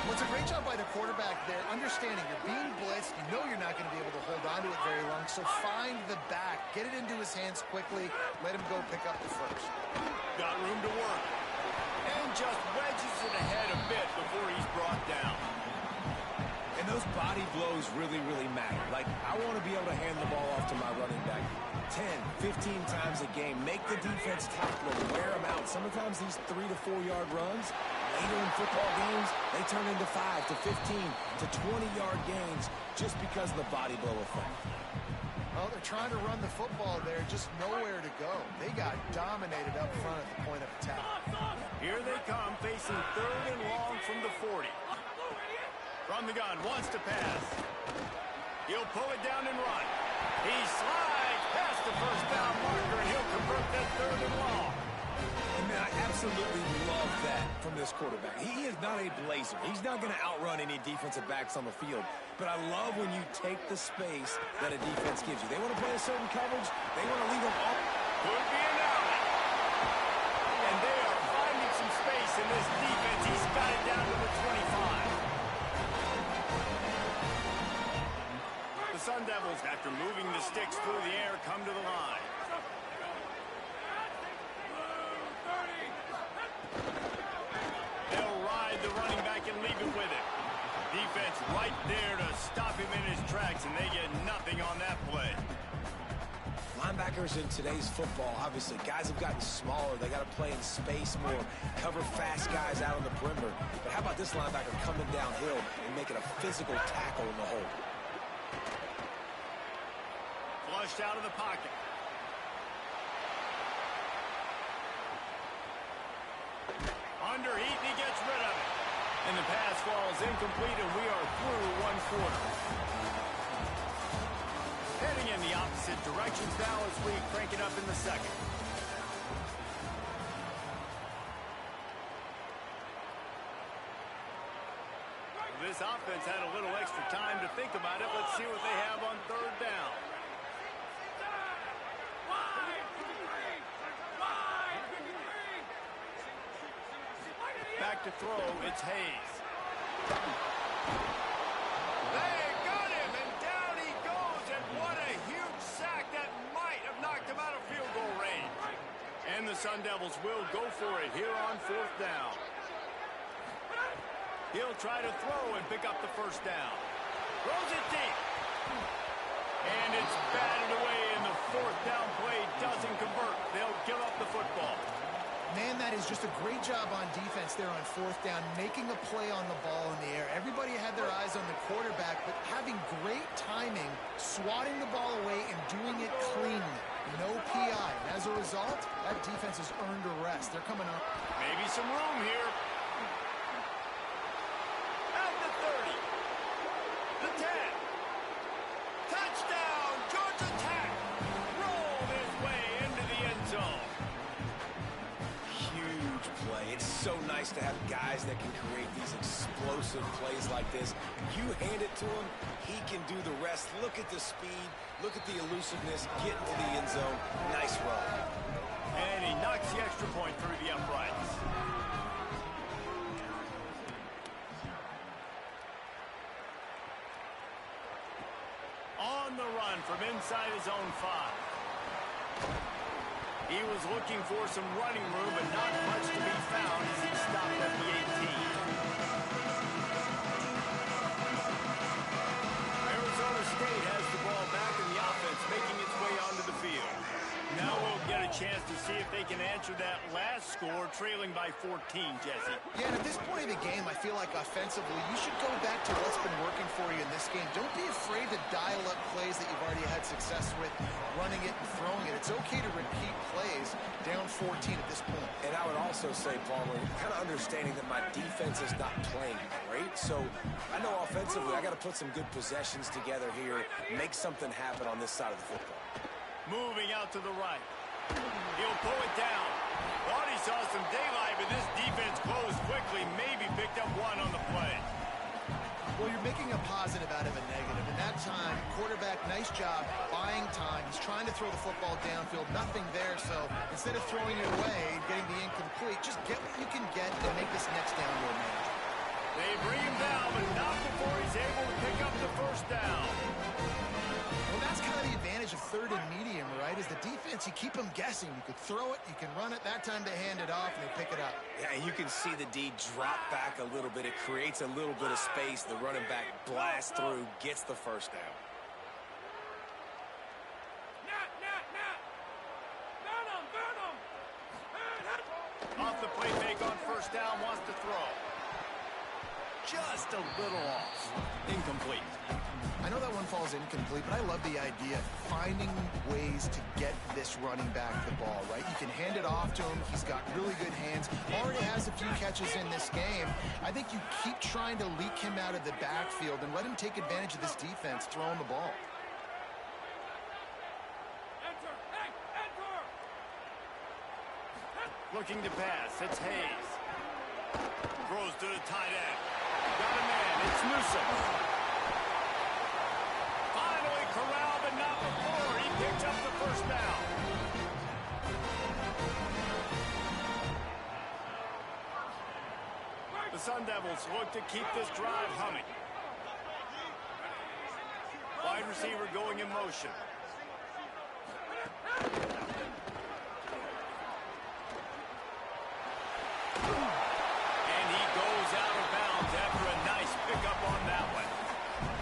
Well, it's a great job by the quarterback there, understanding you're being blitzed, you know you're not going to be able to hold on to it very long, so find the back, get it into his hands quickly, let him go pick up the first. Got room to work. And just wedges it ahead a bit before he's brought down. And those body blows really, really matter. Like, I want to be able to hand the ball off to my running back 10, 15 times a game. Make the defense tackle them, wear them out. Sometimes these 3 to 4 yard runs, later in football games, they turn into 5 to 15 to 20-yard gains just because of the body blow effect. Well, they're trying to run the football there, just nowhere to go. They got dominated up front at the point of attack. Here they come, facing 3rd and long from the 40. From the gun, wants to pass. He'll pull it down and run. He slides past the first down marker, and he'll convert that 3rd and long. And man, I absolutely love that from this quarterback. He is not a blazer. He's not going to outrun any defensive backs on the field. But I love when you take the space that a defense gives you. They want to play a certain coverage. They want to leave them off. Could be an outlet. And they are finding some space in this defense. He's got it down to the 25. The Sun Devils, after moving the sticks through the air, come to the line. They'll ride the running back and leave it with him. Defense right there to stop him in his tracks, and they get nothing on that play. Linebackers in today's football, obviously, guys have gotten smaller. They got to play in space more, cover fast guys out on the perimeter. But how about this linebacker coming downhill and making a physical tackle in the hole? Flushed out of the pocket. Under heat, and he gets rid of it. And the pass falls incomplete, and we are through 1 quarter. Heading in the opposite directions now as we crank it up in the second. This offense had a little extra time to think about it. Let's see what they have on 3rd down. Back to throw, it's Hayes. They got him, and down he goes, and what a huge sack that might have knocked him out of field goal range. And the Sun Devils will go for it here on 4th down. He'll try to throw and pick up the 1st down. Throws it deep. And it's batted away, and the 4th down play doesn't convert. They'll give up the football. Man, that is just a great job on defense there on 4th down, making a play on the ball in the air. Everybody had their eyes on the quarterback, but having great timing, swatting the ball away, and doing it cleanly. No PI. And as a result, that defense has earned a rest. They're coming up. Maybe some room here. At the 30. The 10. Touchdown, Georgia Tech. Rolled his way into the end zone. Huge play. It's so nice to have guys that can create these explosive plays like this. You hand it to him, he can do the rest. Look at the speed. Look at the elusiveness. Get into the end zone. Nice run. And he knocks the extra point through the uprights. On the run from inside his own 5. He was looking for some running room, but not much to be found as he stopped at the 18. Arizona State has the ball back in the offense, making its way onto the field. Now we'll get a chance to see if they can answer that last score, trailing by 14, Jesse. Yeah, and at this point of the game, I feel like offensively, you should go back to what's been working for you in this game. Don't be afraid to dial up plays that you've already had success with, running it and throwing it. It's okay to repeat plays down 14 at this point. And I would also say, Palmer, kind of understanding that my defense is not playing great. So I know offensively I got to put some good possessions together here, make something happen on this side of the football. Moving out to the right. He'll pull it down. Thought he saw some daylight, but this defense closed quickly. Maybe picked up 1 on the play. Well, you're making a positive out of a negative. And that time, quarterback, nice job, buying time. He's trying to throw the football downfield. Nothing there, so instead of throwing it away and getting the incomplete, just get what you can get and make this next down more manageable. They bring him down, but not before he's able to pick up the 1st down. Well, that's kind of the advantage of 3rd and medium, right? is the defense, you keep them guessing. You could throw it, you can run it. That time they hand it off, and they pick it up. Yeah, you can see the D drop back a little bit. It creates a little bit of space. The running back blasts through, gets the first down. Off the play fake on first down, wants to throw. Just a little off. Incomplete. I know that one falls incomplete, but I love the idea of finding ways to get this running back the ball, right? You can hand it off to him. He's got really good hands. Already has a few catches in this game. I think you keep trying to leak him out of the backfield and let him take advantage of this defense throwing the ball. Looking to pass. It's Hayes. Throws to the tight end. Got a man. It's Newsom. Finally corralled, but not before. He picked up the first down. The Sun Devils look to keep this drive humming. Wide receiver going in motion.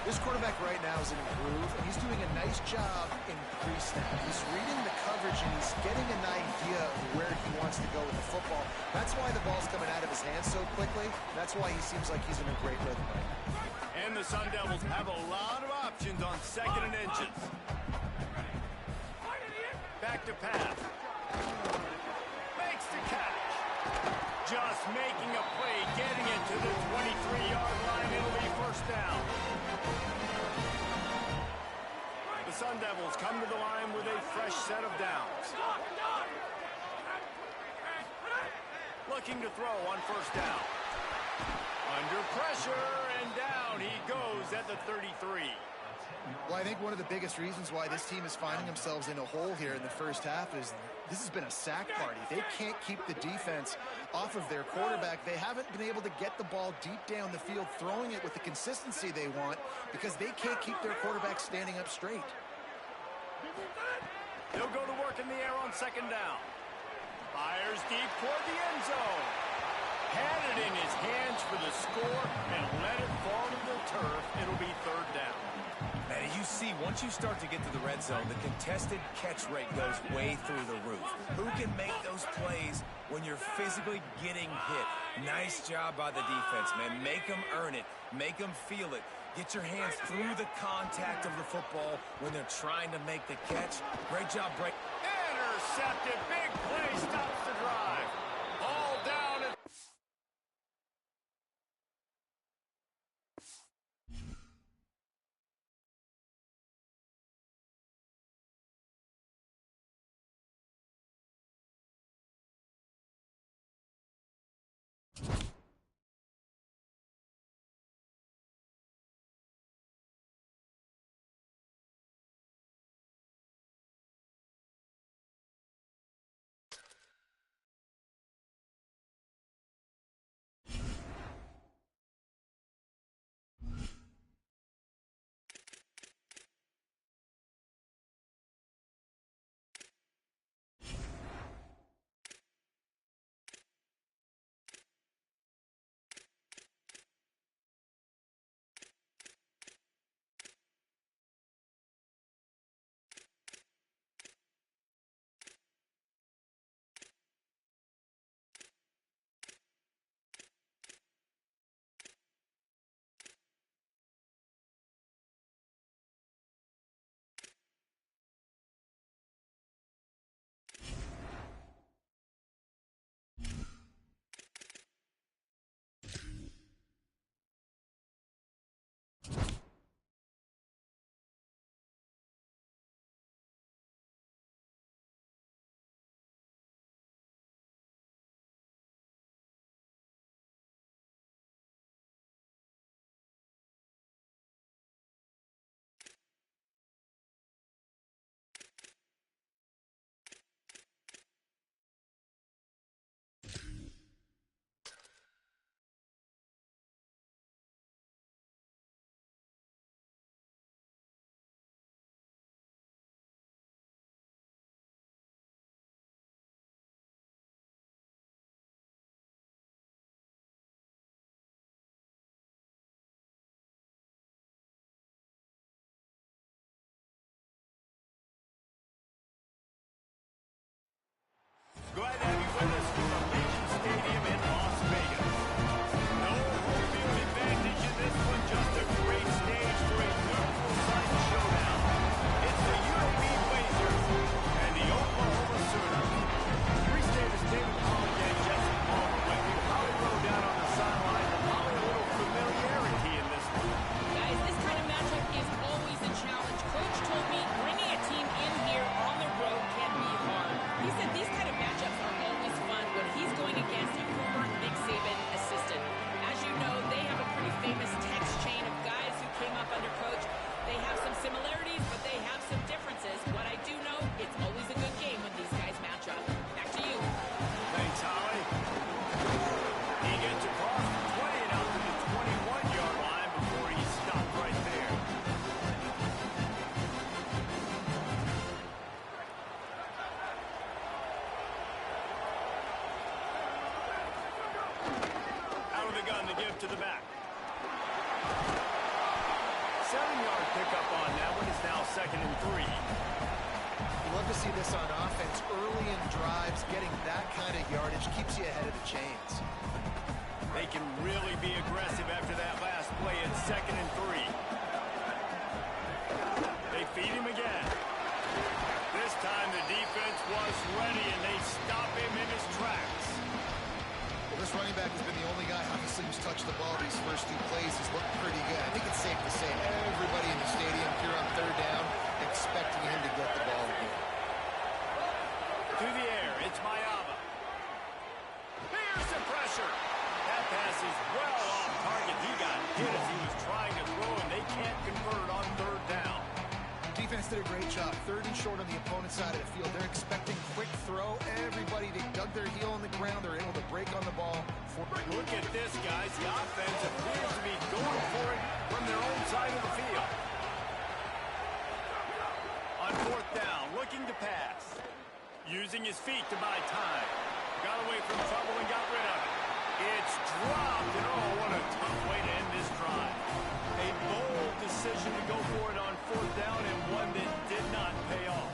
This quarterback right now is in a groove, and he's doing a nice job in pre-snap. He's reading the coverage, and he's getting an idea of where he wants to go with the football. That's why the ball's coming out of his hands so quickly. That's why he seems like he's in a great rhythm right now. And the Sun Devils have a lot of options on second and inches. Back to pass. Makes the catch. Just making a play, getting it to the 23-yard line. It'll be first down. The Sun Devils come to the line with a fresh set of downs. Looking to throw on first down. Under pressure, and down he goes at the 33. Well, I think one of the biggest reasons why this team is finding themselves in a hole here in the first half is this has been a sack party. They can't keep the defense off of their quarterback. They haven't been able to get the ball deep down the field, throwing it with the consistency they want because they can't keep their quarterback standing up straight. He'll go to work in the air on second down. Fires deep toward the end zone. Had it in his hands for the score and let it fall to the turf. It'll be third down. Man, you see, once you start to get to the red zone, the contested catch rate goes way through the roof. Who can make those plays when you're physically getting hit? Nice job by the defense, man. Make them earn it. Make them feel it. Get your hands through the contact of the football when they're trying to make the catch. Great job, break. Intercepted. Big play stops the drive. All down at out to the back. 7-yard pickup on that one. Is now 2nd and 3. You love to see this on offense early in drives. Getting that kind of yardage keeps you ahead of the chains. They can really be aggressive after that last play. It's 2nd and 3. They feed him again. This time the defense was ready and they stop him in his tracks. Well, this running back has been the only guy obviously who's touched the ball these first 2 plays. He's looked pretty good. I think it's safe to say everybody in the stadium here on 3rd down expecting him to get the ball again. Through the air, it's Mayava. Here's the pressure. That pass is well off target. He got hit as he was trying to throw, and they can't convert on 3rd down. Defense did a great job. 3rd and short on the opponent's side of the field. They're expecting quick throw. Everybody, they dug their heel on the ground. They're able to break on the ball. Look at this, guys. The offense appears to be going for it from their own side of the field. On 4th down, looking to pass. Using his feet to buy time. Got away from trouble and got rid of it. It's dropped, and oh, what a tough way to end this drive. A bold decision to go for it on 4th down and one that did not pay off.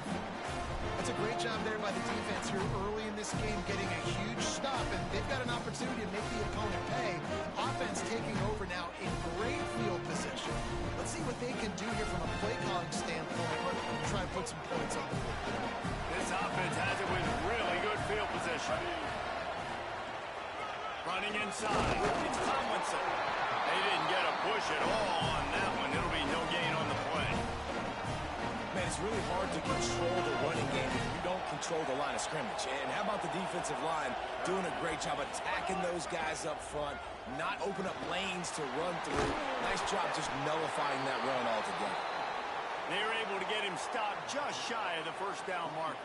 That's a great job there by the defense here early in this game, getting a huge stop, and they've got an opportunity to make the opponent pay. Offense taking over now in great field position. Let's see what they can do here from a play calling standpoint. Try and put some points on the board. This offense has it with really good field position. Running inside, it's Tomlinson. They didn't get a push at all on that one. It'll be no gain on the play. Man, it's really hard to control the running game if you don't control the line of scrimmage. And how about the defensive line doing a great job attacking those guys up front, not open up lanes to run through. Nice job just nullifying that run altogether. They were able to get him stopped just shy of the 1st down marker.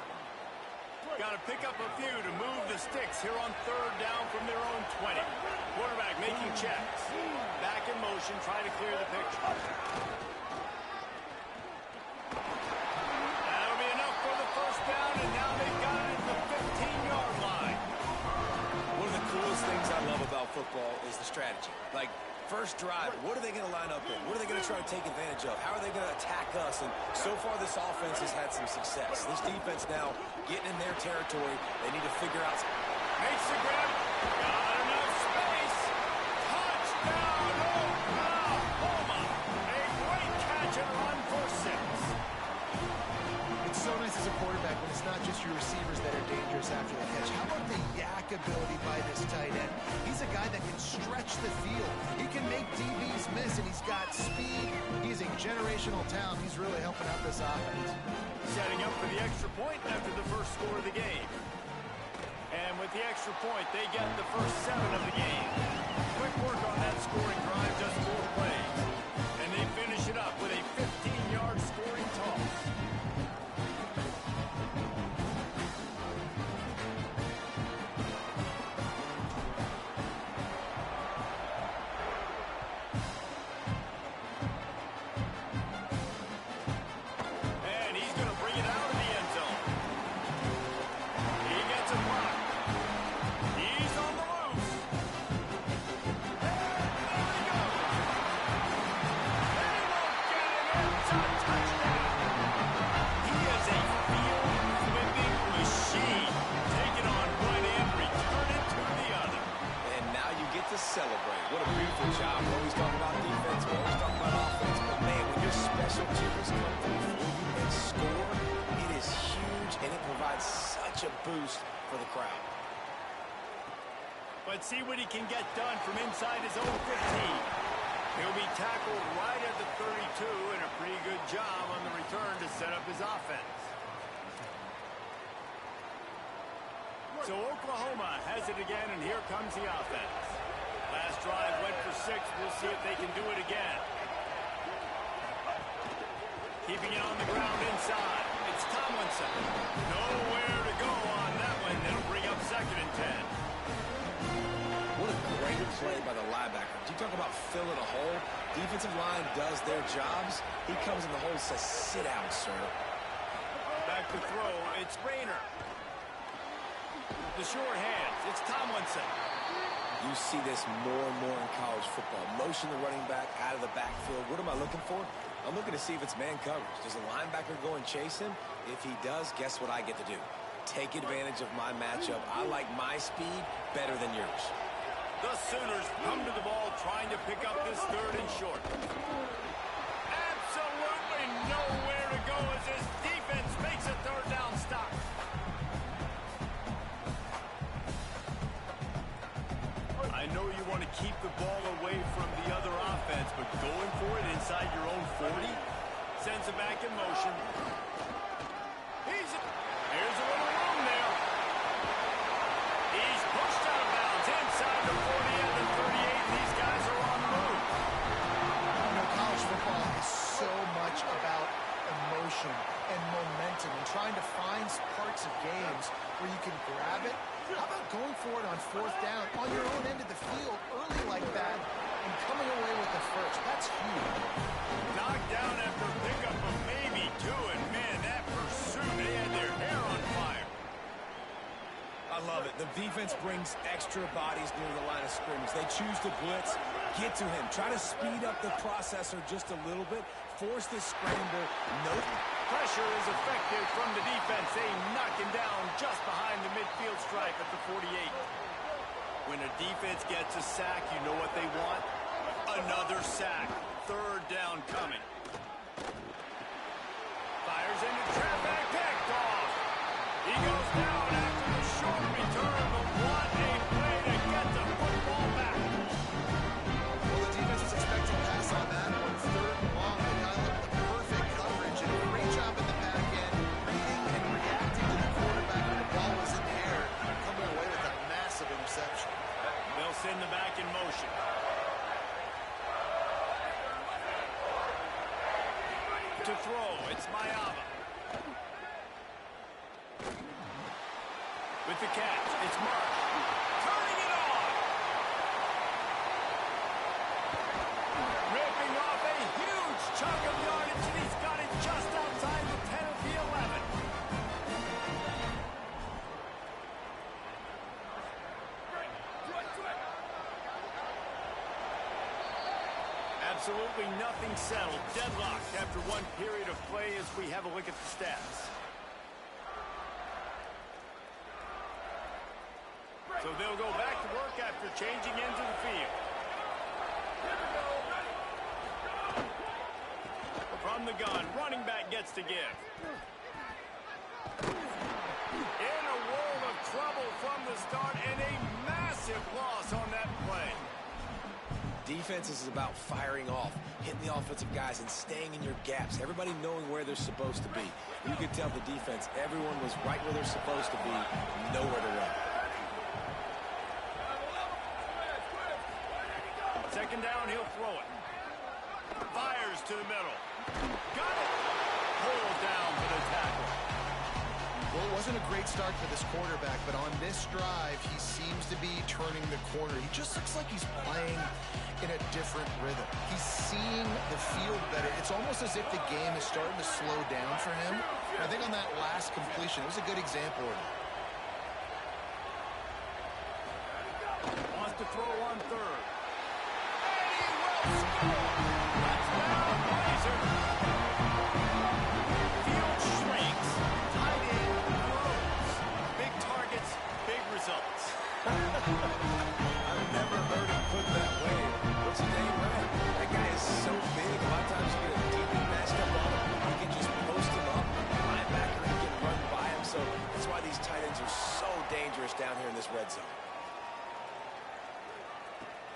Got to pick up a few to move the sticks here on 3rd down from their own 20. Quarterback making checks. Back in motion, trying to clear the picture. That'll be enough for the 1st down, and now they've got it at the 15-yard line. One of the coolest things I love about football is the strategy. Like, first drive, what are they going to line up in? What are they going to try to take advantage of? How are they going to attack us? And so far, this offense has had some success. This defense now getting in their territory. They need to figure out. Makes the grab. Got enough space. Touchdown, Oklahoma. A great catch and run for 6. It's so nice as a quarterback when it's not just your receivers that are dangerous after the catch. How about the yak ability by this tight end? He's a guy that can stretch the field. He can make DBs miss, and he's got speed. He's a generational talent. He's really helping out this offense. Setting up for the extra point after the first score of the game. And with the extra point, they get the first 7 of the game. Quick work on that scoring drive, just 4 plays. And they finish it up with a 15-yard scoring toss. And he's going to bring it out of the end zone. He gets a block. He's on the loose. And there he goes. And he won't get it. It's a touchdown. He is a field-flipping machine. Take it on one end, return it to the other. And now you get to celebrate. What a beautiful job. We're always talking about defense. We're always talking about offense. But, man, when your special teams come through for you and score, it is huge, and it provides such a boost for the crowd. But see what he can get done from inside his own 15. He'll be tackled right at the 32, and a pretty good job on the return to set up his offense. So Oklahoma has it again, and here comes the offense. Last drive went for 6. We'll see if they can do it again. Keeping it on the ground inside. It's Tomlinson. Nowhere to go on that one. It'll bring up 2nd and 10. What a great play by the linebacker. You talk about filling a hole. Defensive line does their jobs. He comes in the hole and says, sit down, sir. Back to throw. It's Rayner. The short hands. It's Tomlinson. You see this more and more in college football. Motion the running back out of the backfield. What am I looking for? I'm looking to see if it's man coverage. Does a linebacker go and chase him? If he does, guess what I get to do? Take advantage of my matchup. I like my speed better than yours. The Sooners come to the ball trying to pick up this 3rd and short. Absolutely nowhere to go as this defense makes a 3rd down stop. I know you want to keep the ball away from the other offense, but going for it inside your own 40 sends it back in motion. Here's a little room there. He's pushed out of bounds inside the 40 and the 38. These guys are on the move. You know, college football is so much about emotion and momentum and trying to find parts of games where you can grab it. How about going for it on 4th down on your own end of the field early like that and coming away with the first? That's huge. Knocked down after pickup of maybe 2, and man, that pursuit, they had their hair on fire. I love it. The defense brings extra bodies near the line of scrimmage. They choose to blitz, get to him, try to speed up the processor just a little bit, force this scramble. Nope. Pressure is effective from the defense. They knock him down just behind the midfield stripe at the 48. When a defense gets a sack, you know what they want? Another sack. 3rd down coming. Fires into traffic, picked off. He goes down after the short return, but what a play to get the football back. Well, the defense is expecting pass on that one. 3rd and long. They dial up the perfect coverage and a great job in the back end, reading and reacting to the quarterback when the ball was in the air, coming away with a massive interception. They'll send the back in motion. To throw, it's Mayava. With the catch, it's Marsh. Turning it on. Ripping off a huge chunk of yardage, and he's got it just outside the 10 of the 11. Absolutely nothing settled. Deadlocked after one period of play as we have a look at the stats. So they'll go back to work after changing into the field. From the gun, running back gets to give. In a world of trouble from the start and a massive loss on that play. Defense is about firing off, hitting the offensive guys, and staying in your gaps. Everybody knowing where they're supposed to be. You could tell the defense, everyone was right where they're supposed to be, nowhere to run. 2nd down, he'll throw it. Fires to the middle. Got it. Pulled down for the tackle. Well, it wasn't a great start for this quarterback, but on this drive, he seems to be turning the corner. He just looks like he's playing in a different rhythm. He's seeing the field better. It's almost as if the game is starting to slow down for him. And I think on that last completion, it was a good example of it. Wants to throw on 3rd. And he will score. Touchdown, Blazers. Field shrinks. Tight end grows. Big targets, big results. I've never heard it put that way. What's his name, right? That guy is so big. A lot of times you get a DB matched up on him. You can just post him up. Linebacker, he can run by him. So that's why these tight ends are so dangerous down here in this red zone.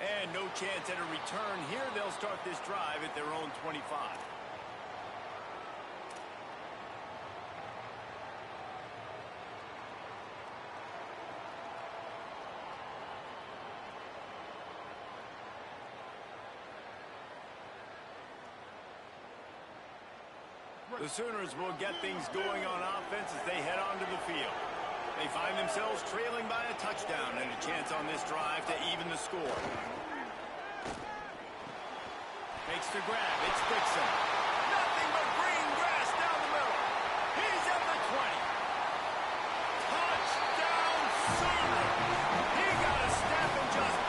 And no chance at a return here. They'll start this drive at their own 25. The Sooners will get things going on offense as they head onto the field. They find themselves trailing by a touchdown and a chance on this drive to even the score. Makes the grab. It's Dixon. Nothing but green grass down the middle. He's at the 20. Touchdown, Sooners. He got a step and just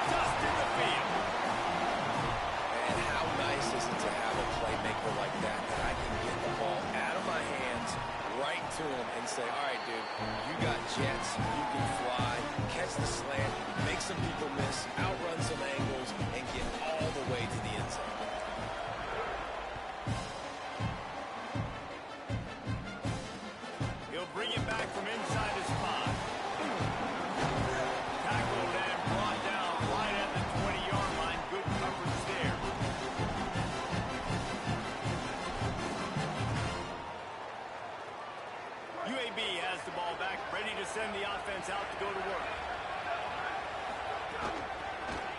to him and say, all right, dude, you got jets, you can fly, catch the slant, make some people miss, outrun some angles, and get all the way to the end zone. He'll bring it back from inside his 5. Tackled and brought down right at the 20-yard line. Good coverage there. UAB has the ball back, ready to send the offense out to go to work.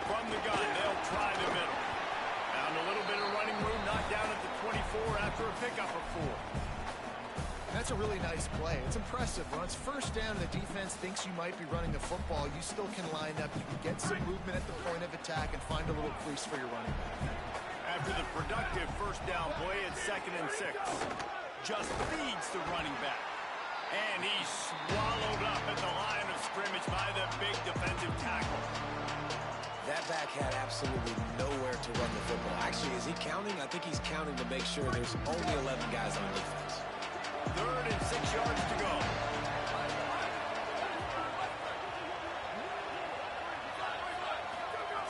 From the gun, they'll try the middle. Found a little bit of running room, knocked down at the 24 after a pickup of 4. That's a really nice play. It's impressive. When it's first down and the defense thinks you might be running the football, you still can line up. You can get some movement at the point of attack and find a little crease for your running back. After the productive first down play, it's 2nd and 6. Just feeds the running back. And he's swallowed up at the line of scrimmage by the big defensive tackle. That back had absolutely nowhere to run the football. Actually, is he counting? I think he's counting to make sure there's only 11 guys on defense. 3rd and 6 yards to go.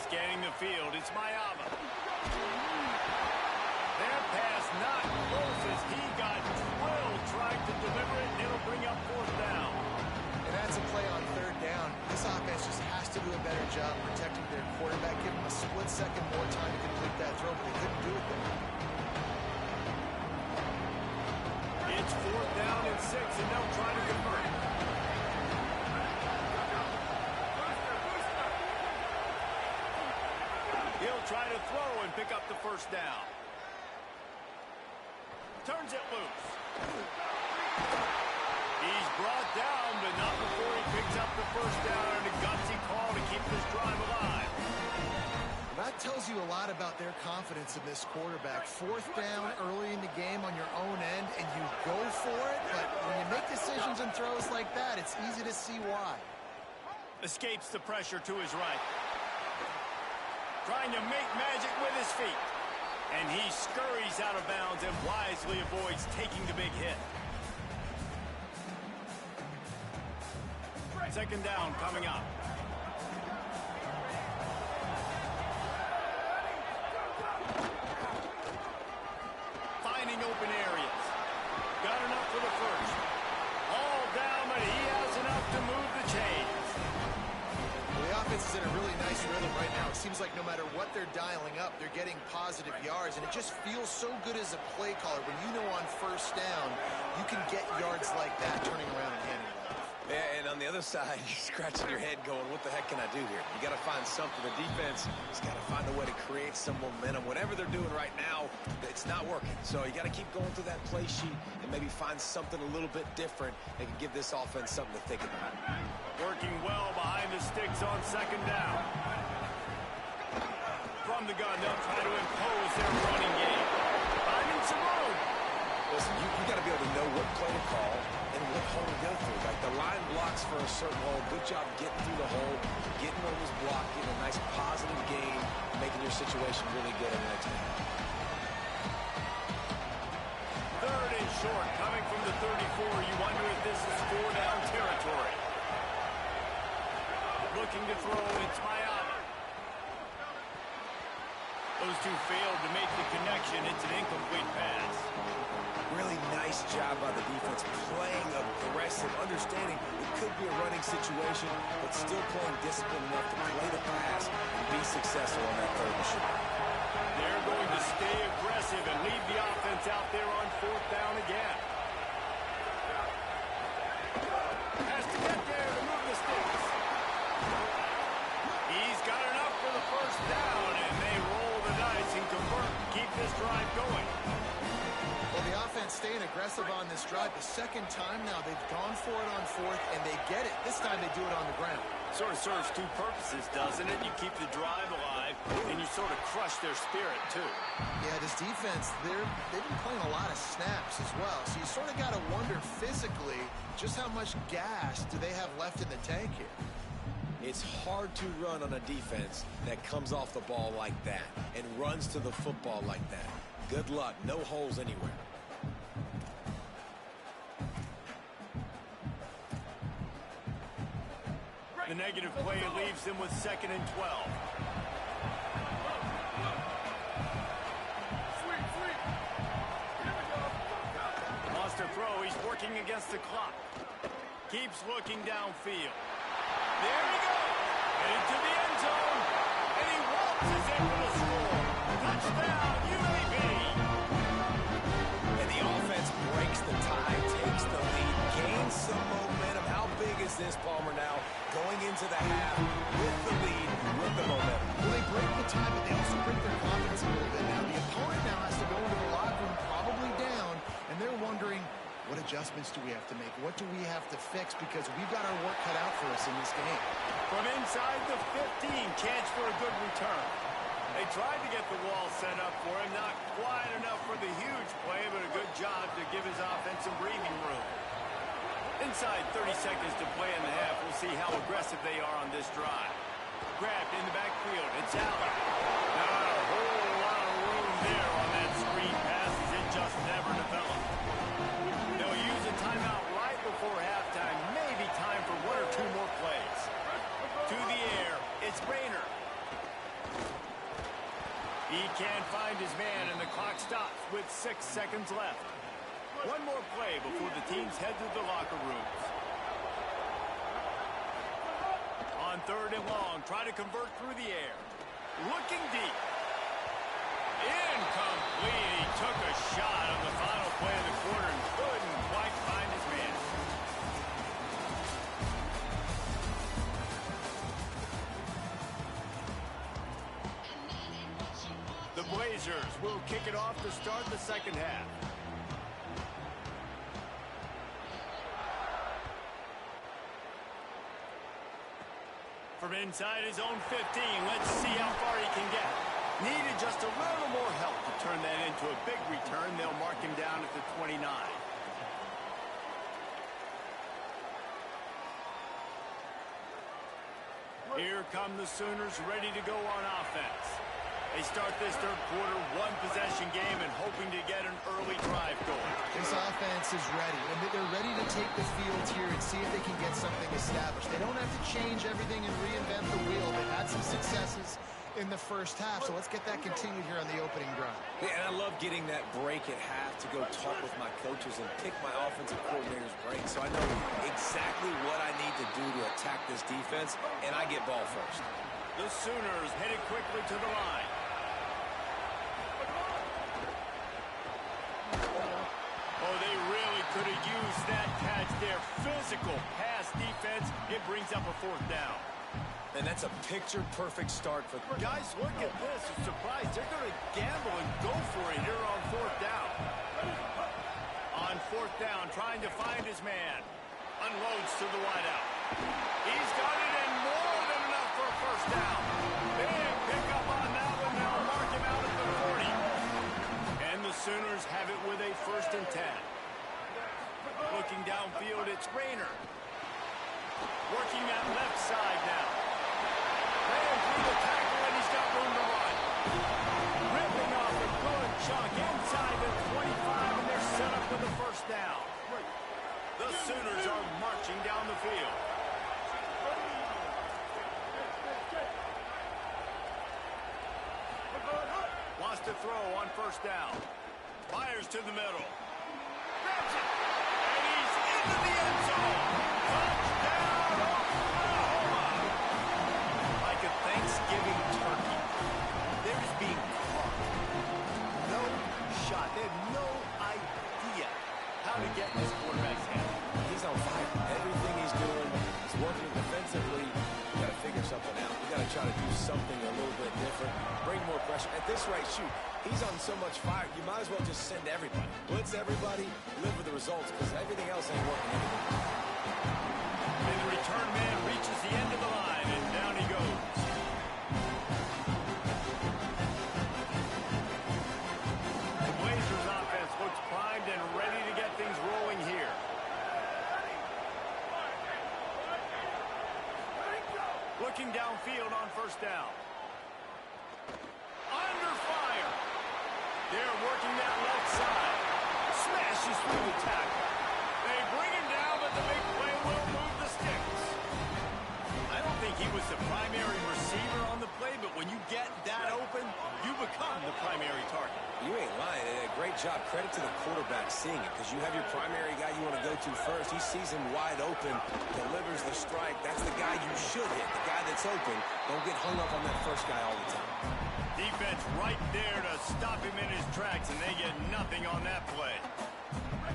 Scanning the field, it's Mayama. That pass not close as he got drilled trying to deliver it, and it'll bring up 4th down. And that's a play on 3rd down. This offense just has to do a better job protecting their quarterback. Give him a split second more time to complete that throw, but they couldn't do it there. It's 4th down and 6, and they'll try to convert. He'll try to throw and pick up the 1st down. Turns it loose. He's brought down, but not before he picks up the 1st down and a gutsy call to keep this drive alive. That tells you a lot about their confidence in this quarterback. 4th down early in the game on your own end, and you go for it, but when you make decisions and throws like that, it's easy to see why. Escapes the pressure to his right. Trying to make magic with his feet. And he scurries out of bounds and wisely avoids taking the big hit. 2nd down coming up. Finding open areas. Got enough for the 1st. All down, but he has enough to move the chains. Well, the offense is in a really nice rhythm right now. It seems like no matter what they're dialing up, they're getting positive yards, and it just feels so good as a play caller when you know on 1st down you can get yards like that turning around and handing it off. Yeah, and on the other side, you're scratching your head going, what the heck can I do here? You got to find something. The defense has got to find a way to create some momentum. Whatever they're doing right now, it's not working. So you got to keep going through that play sheet and maybe find something a little bit different that can give this offense something to think about. Working well behind the sticks on 2nd down. From the gun, they'll try to impose their running game. Finding some room. Listen, you got to be able to know what play to call and what hole to go through. Like the line blocks for a certain hole. Good job getting through the hole, getting what was blocked, getting a nice positive gain, making your situation really good on the next game. 3rd and short, coming from the 34. You wonder if this is 4-down territory. Looking to throw, it's Mayama. Those two failed to make the connection. It's an incomplete pass. Really nice job by the defense, playing aggressive, understanding it could be a running situation, but still playing disciplined enough to play the pass and be successful on that 3rd and short. They're going to stay aggressive and leave the offense out there on 4th down again. Has to get there to move the sticks. He's got enough for the 1st down, and they roll the dice and convert to keep this drive going. Well, the offense staying aggressive on this drive. The 2nd time now they've gone for it on 4th, and they get it. This time they do it on the ground. Sort of serves 2 purposes, doesn't it? You keep the drive alive, and you sort of crush their spirit, too. Yeah, this defense, they've been playing a lot of snaps as well. So you sort of got to wonder physically just how much gas do they have left in the tank here. It's hard to run on a defense that comes off the ball like that and runs to the football like that. Good luck. No holes anywhere. The negative play leaves them with 2nd and 12. Lost a throw. He's working against the clock. Keeps looking downfield. There he goes. Into the end zone. And he waltzes in for the score. Touchdown, UAB. And the offense breaks the tie, takes the lead, gains some momentum. How big is this, Palmer, now? Going into the half with the lead, with the momentum. Well, they break the tie, but they also break their confidence a little bit. Now, the opponent now has to go into the locker room probably down, and they're wondering, what adjustments do we have to make? What do we have to fix? Because we've got our work cut out for us in this game. From inside the 15, chance for a good return. They tried to get the wall set up for him. Not quite enough for the huge play, but a good job to give his offense some breathing room. Inside 30 seconds to play in the half. We'll see how aggressive they are on this drive. Grabbed in the backfield. It's Allen. Not a whole lot of room there on that screen pass as it just never developed. They'll use a timeout right before halftime. Maybe time for 1 or 2 more plays. To the air. It's Rayner. He can't find his man, and the clock stops with 6 seconds left. 1 more play before the teams head to the locker rooms. On 3rd and long, try to convert through the air. Looking deep. Incomplete. He took a shot on the final play of the quarter and couldn't quite find his man. The Blazers will kick it off to start the 2nd half. From inside his own 15, let's see how far he can get. Needed just a little more help to turn that into a big return. They'll mark him down at the 29. Here come the Sooners ready to go on offense. They start this 3rd quarter, 1-possession game and hoping to get an early drive going. This offense is ready, and they're ready to take the field here and see if they can get something established. They don't have to change everything and reinvent the wheel. They've had some successes in the first half, so let's get that continued here on the opening drive. Yeah, and I love getting that break at half to go talk with my coaches and pick my offensive coordinator's brain so I know exactly what I need to do to attack this defense, and I get ball first. The Sooners headed quickly to the line. Oh, they really could have used that catch there. Physical pass defense. It brings up a 4th down. And that's a picture-perfect start for... Guys, look at this. I'm surprised. They're going to gamble and go for it here on 4th down. On 4th down, trying to find his man. Unloads to the wideout. He's got it in more than enough for a 1st down. Big pickup on that one. Now mark him out at the 40. And the Sooners have it with a 1st and 10. Looking downfield, it's Rayner. Working that left side now. Ran through the tackle, and he's got room to run. Ripping off a good chunk inside the 25, and they're set up for the 1st down. The Sooners are marching down the field. Wants to throw on 1st down. Fires to the middle. Grabs it. And he's into the end zone. Touchdown, Oklahoma. Like a Thanksgiving turkey. They're just being caught. No shot. They have no idea how to get in this quarterback's head. He's on fire. Everything he's doing is working defensively. We got to figure something out. We got to try to do something a little bit different. Bring more pressure. At this rate, shoot, he's on so much fire, you might as well just send everybody. Blitz everybody, live with the results, because everything else ain't working anymore. And the return man reaches the end of the line, and down he goes. The Blazers offense looks primed and ready to get things rolling here. Looking downfield on 1st down. Under fire. They're working that left side. Smashes through the tackle. They bring him down, but the big play will move the sticks. I the primary receiver on the play, but when you get that open, you become the primary target. You ain't lying. A great job. Credit to the quarterback seeing it, because you have your primary guy you want to go to first. He sees him wide open, delivers the strike. That's the guy you should hit, the guy that's open. Don't get hung up on that first guy all the time. Defense right there to stop him in his tracks, and they get nothing on that play.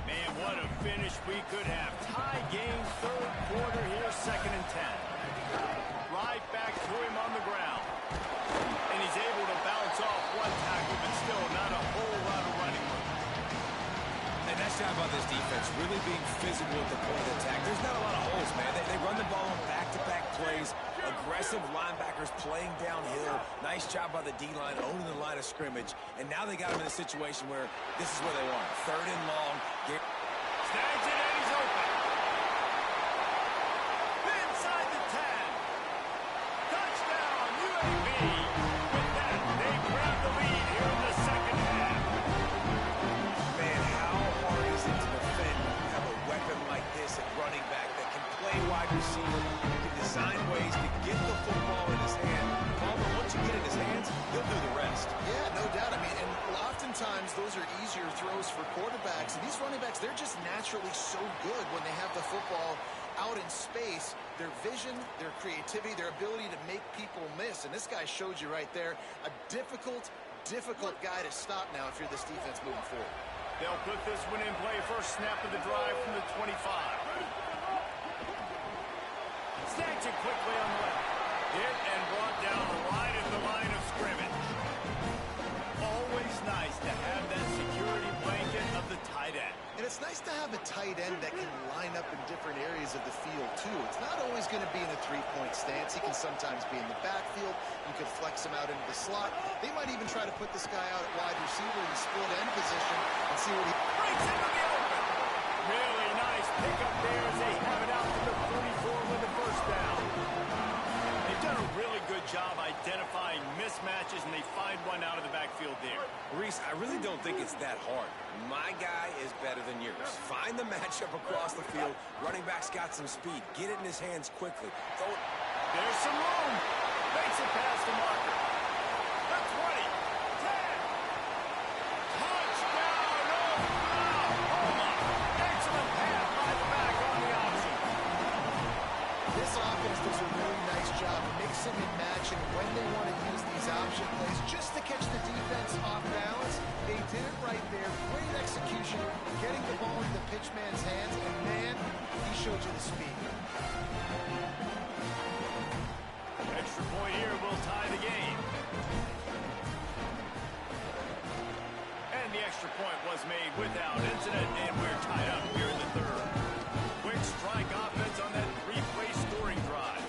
Man, what a finish we could have. Tie game, third quarter here, 2nd and 10. Right back to him on the ground. And he's able to bounce off one tackle, but still not a whole lot of running room. And that's the job about this defense, really being physical at the point of attack. There's not a lot of holes, man. They run the ball on back-to-back plays. Aggressive linebackers playing downhill. Nice job by the D-line, owning the line of scrimmage. And now they got him in a situation where this is where they want him. 3rd and long. Snags it, and he's open. Inside the 10. Touchdown, UAB. With that, they grab the lead here in the 2nd half. Man, how hard is it to defend when you have a weapon like this at running back that can play wide receiver, can design ways to get the football in his hand. Palmer, once you get it in his hands, he'll do the rest. Yeah, no doubt. I mean, and oftentimes those are easier throws for quarterbacks. And these running backs, they're just naturally so good when they have the football out in space. Their vision, their creativity, their ability to make people miss. And this guy showed you right there, a difficult guy to stop now if you're this defense moving forward. They'll put this one in play. First snap of the drive from the 25. Snags it quickly on the left. Hit and brought down right at the line of scrimmage. Always nice to have that security blanket of the tight end. And it's nice to have a tight end that can line up in different areas of the field, too. It's not always going to be in a three-point stance. He can sometimes be in the backfield. You could flex him out into the slot. They might even try to put this guy out at wide receiver in the split end position and see what he... Breaks into the open. Really nice pickup there as they have it out to the 44 with the first down. They've done a really good job identifying mismatches, and they find one out of the backfield there. Reese, I really don't think it's that hard. My guy is better than yours. Find the matchup across the field. Running back's got some speed. Get it in his hands quickly. Throw it. There's some room. Makes it past the marker. The 20. 10. Touchdown. Oklahoma. Excellent pass by the back on the option. This offense does a really nice job mixing and matching when they want to use these option plays just to catch the defense off balance. They did it right there. Great execution, getting the ball into the pitchman's hands, and man, he showed you the speed. Extra point here will tie the game. And the extra point was made without incident, and we're tied up here in the 3rd. Quick strike offense on that 3-play scoring drive.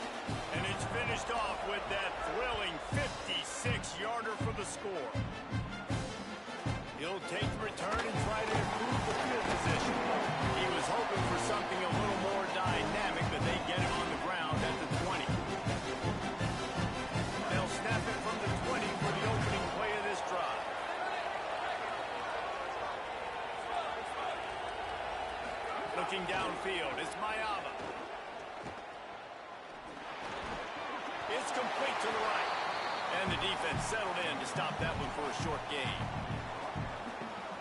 And it's finished off with that thrilling 56-yarder for the score. He'll take the return and try to improve the field position. He was hoping for something a little more dynamic, but they get him on the ground at the 20. They'll snap it from the 20 for the opening play of this drive. Looking downfield, it's Mayava. It's complete to the right. And the defense settled in to stop that one for a short gain.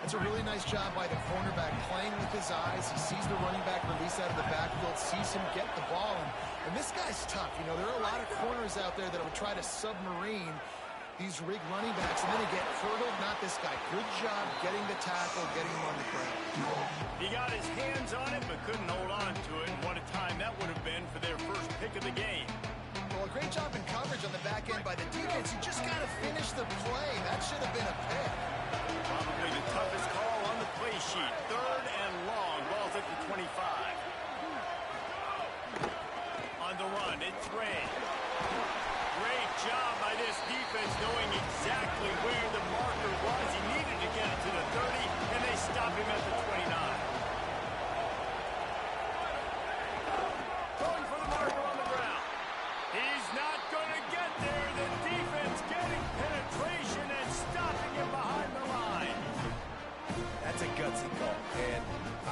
That's a really nice job by the cornerback, playing with his eyes. He sees the running back release out of the backfield, sees him get the ball. And this guy's tough. You know, there are a lot of corners out there that will try to submarine these rigged running backs, and then they get hurdled. Not this guy. Good job getting the tackle, getting him on the ground. He got his hands on it, but couldn't hold on to it. And what a time that would have been for their first pick of the game. Well, a great job in coverage on the back end by the defense. You just got to finish the play. That should have been a pick. Probably the toughest call on the play sheet. 3rd and long. Ball's at the 25. On the run, it's Ray. Great job by this defense knowing exactly where the marker was. He needed to get it to the 30, and they stop him at the 29. Going for the marker on the ground. He's not going to get there. The defense getting penetration and stopping him behind the line. That's a gutsy call. And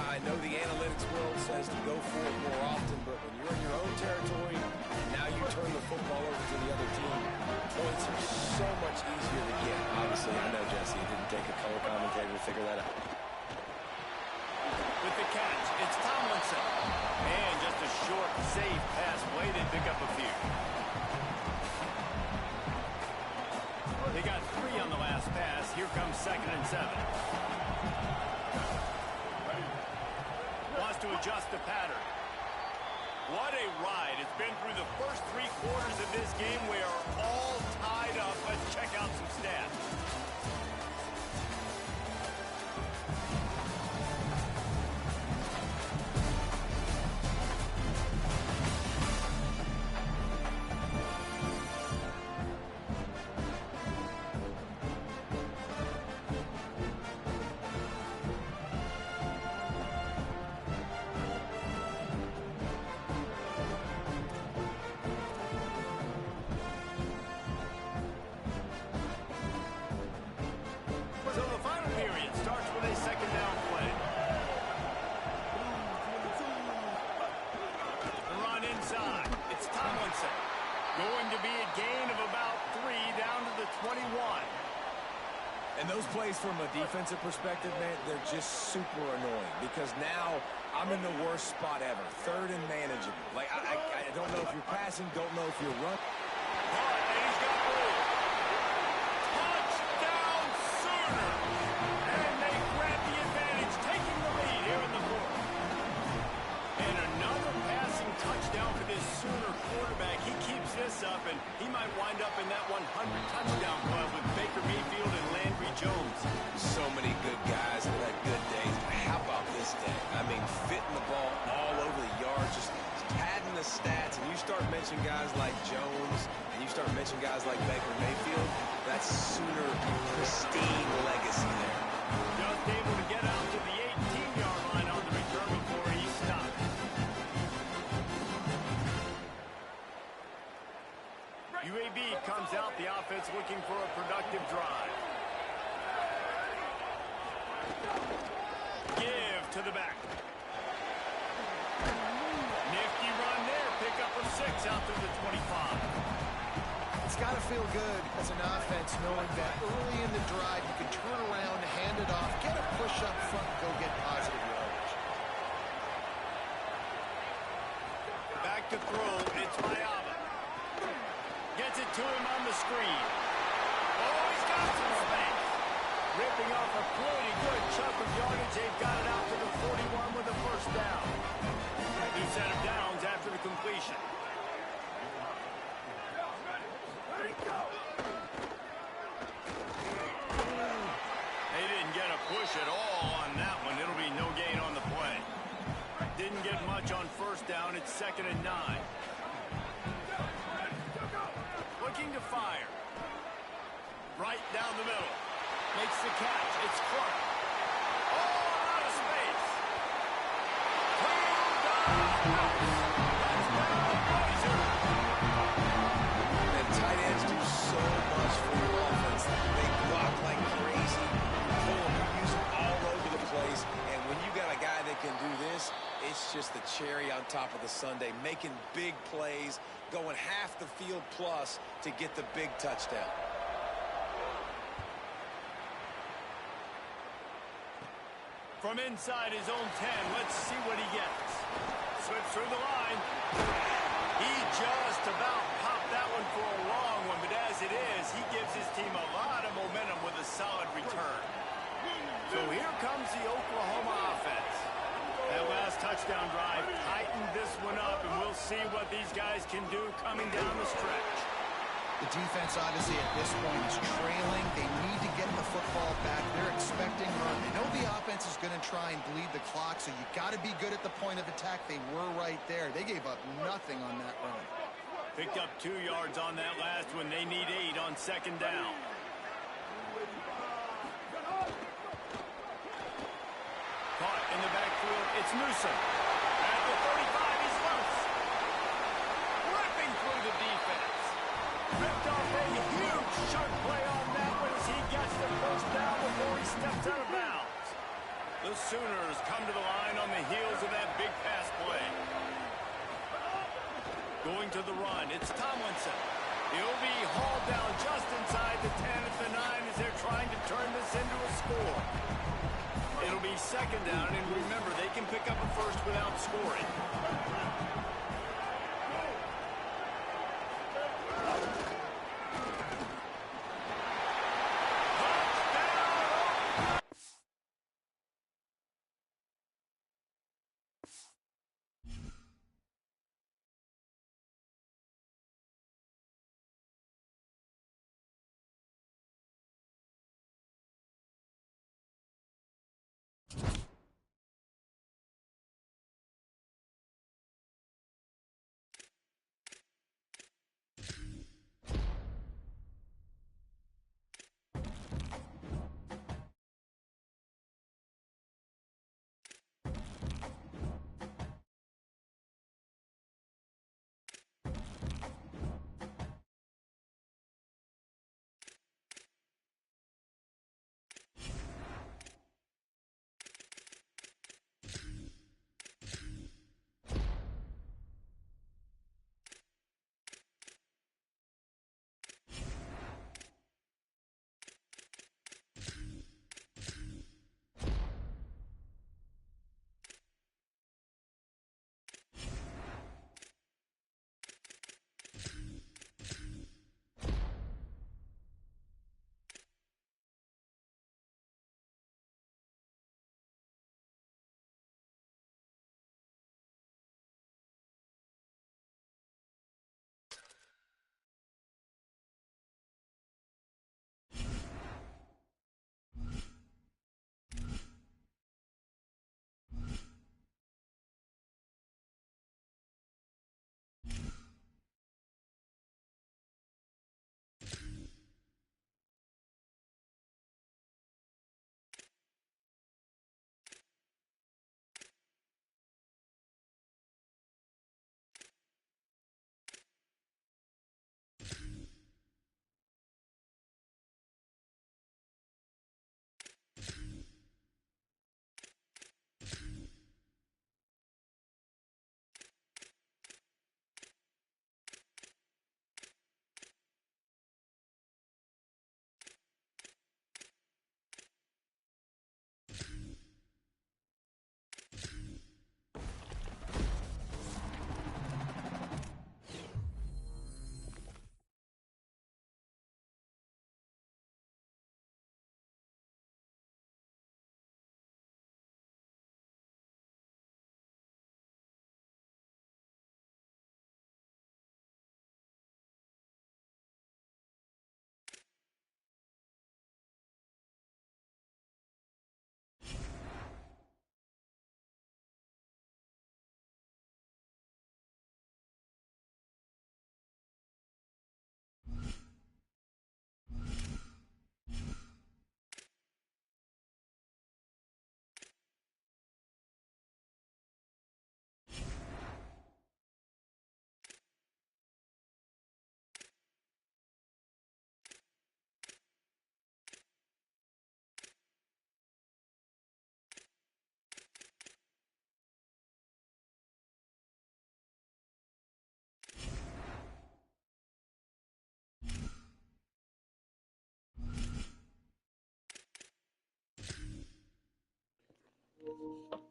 I know the analytics world says to go for it more often, but when you're in your own territory, and now you turn the football over points are so much easier to get. Obviously, I know, Jesse, it didn't take a color commentator to figure that out. With the catch, it's Tomlinson. And just a short, safe pass way to pick up a few. They got 3 on the last pass. Here comes 2nd and 7. Wants to adjust the pattern. What a ride. It's been through the first 3 quarters of this game. We are all tied up. Let's check out some stats. So the final period starts with a 2nd down play. The run inside. It's Tomlinson. Going to be a gain of about 3 down to the 21. And those plays from a defensive perspective, man, they're just super annoying because now I'm in the worst spot ever. 3rd and manageable. Like, I don't know if you're passing, don't know if you're running. And he's got room. Touchdown Sooners! And they grab the advantage, taking the lead here in the 4th. And another passing touchdown for this Sooner quarterback. He keeps this up, and he might wind up in that 100 touchdown club with Baker Mayfield and Landry Jones. So many good guys that had good days. But how about this day? I mean, fitting the ball all over the yard, just padding the stats, and you start mentioning guys like Jones, and you start mentioning guys like Baker Mayfield, that's Sooner pristine legacy there. Just able to get out to the 18-yard line on the return before he stopped. UAB comes out, the offense looking for a productive drive. Give to the back. Nifty run there, pick up a 6 out to the 25. It's got to feel good as an offense knowing that early in the drive you can turn around, hand it off, get a push up front, and go get positive yardage. Back to throw, it's Mayava. Gets it to him on the screen. Oh, he's got some space. Ripping off a pretty good chunk of yardage. They've got it out to the 41 with a 1st down. New set of downs after the completion. They didn't get a push at all on that one. It'll be no gain on the play. Didn't get much on 1st down. It's 2nd and 9. Looking to fire. Right down the middle. Makes the catch. It's Clark. Oh, out of space. Cleared out. Touchdown, Blazer. And tight ends do so much for your offense. They block like crazy. Pull them, use them all over the place. And when you got a guy that can do this, it's just the cherry on top of the sundae, making big plays, going half the field plus to get the big touchdown. From inside his own 10, let's see what he gets. Slips through the line. He just about popped that one for a long one, but as it is, he gives his team a lot of momentum with a solid return. So here comes the Oklahoma offense. That last touchdown drive tightened this one up, and we'll see what these guys can do coming down the stretch. The defense, obviously, at this point is trailing. They need to get the football back. They're expecting run. They know the offense is going to try and bleed the clock, so you got to be good at the point of attack. They were right there. They gave up nothing on that run. Picked up 2 yards on that last one. They need 8 on 2nd down. Caught in the backfield. It's Newsom. At the 35, he's loose. Ripping through the defense. Ripped off a huge sharp play on that one as he gets the 1st down before he steps out of bounds. The Sooners come to the line on the heels of that big pass play. Going to the run, it's Tomlinson. He'll be hauled down just inside the 10 at the 9 as they're trying to turn this into a score. It'll be second down, and remember, they can pick up a first without scoring.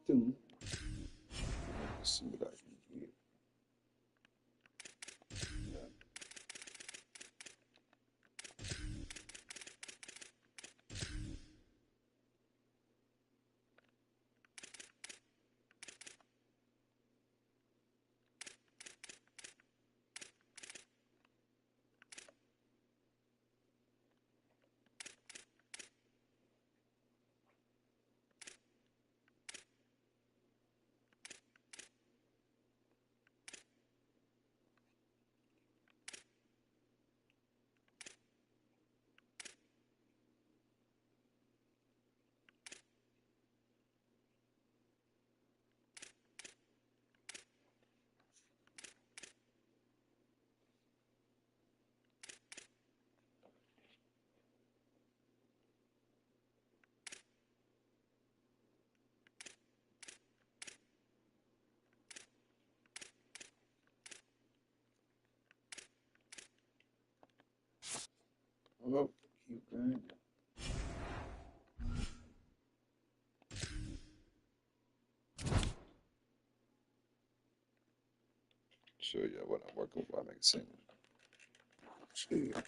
Two. Let's see what I can get. Oh, keep going. Show you what I'm working with. I make it seem. Shit. All right.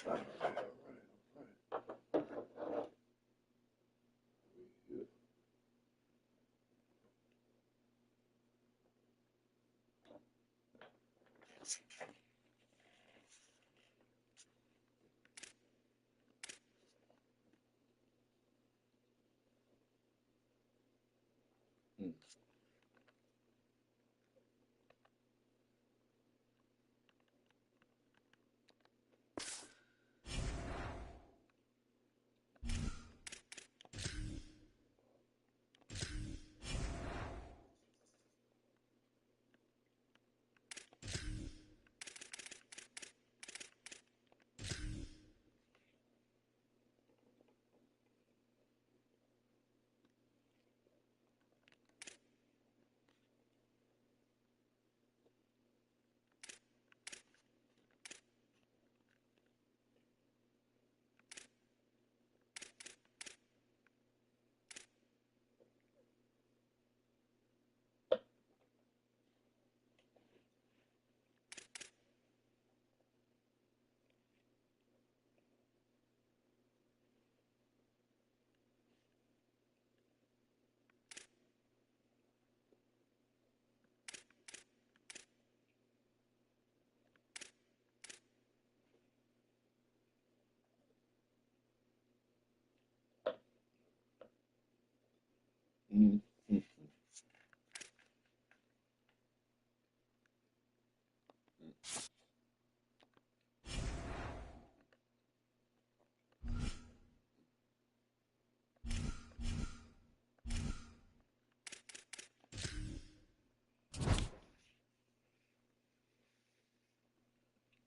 All right. All right.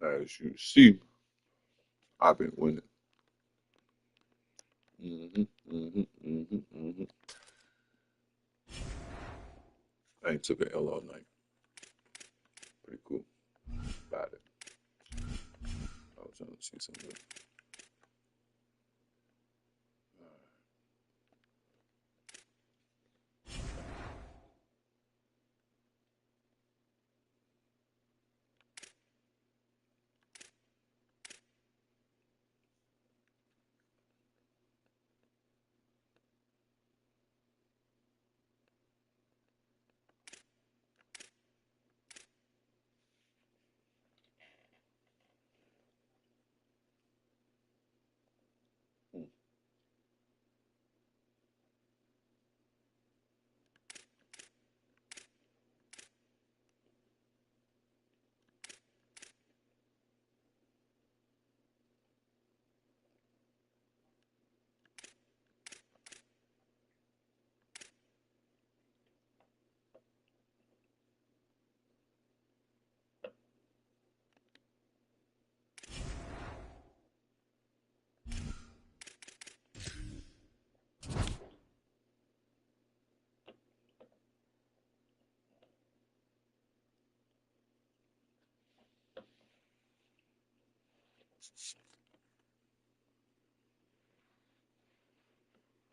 As you see, I've been winning. I ain't took an L all night. Pretty cool about it. I was trying to see something.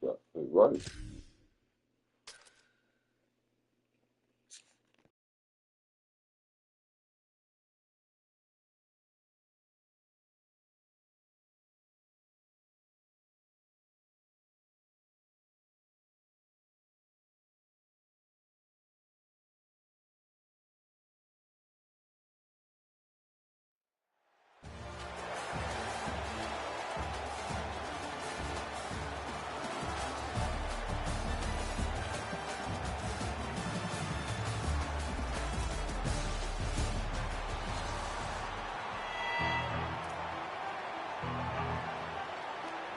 Yeah, right.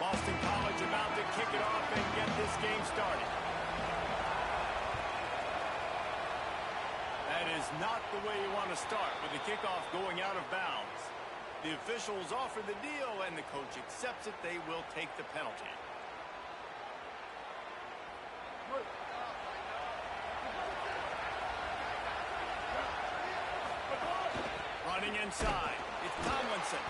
Boston College about to kick it off and get this game started. That is not the way you want to start with the kickoff going out of bounds. The officials offer the deal and the coach accepts it. They will take the penalty. Running inside, it's Tomlinson.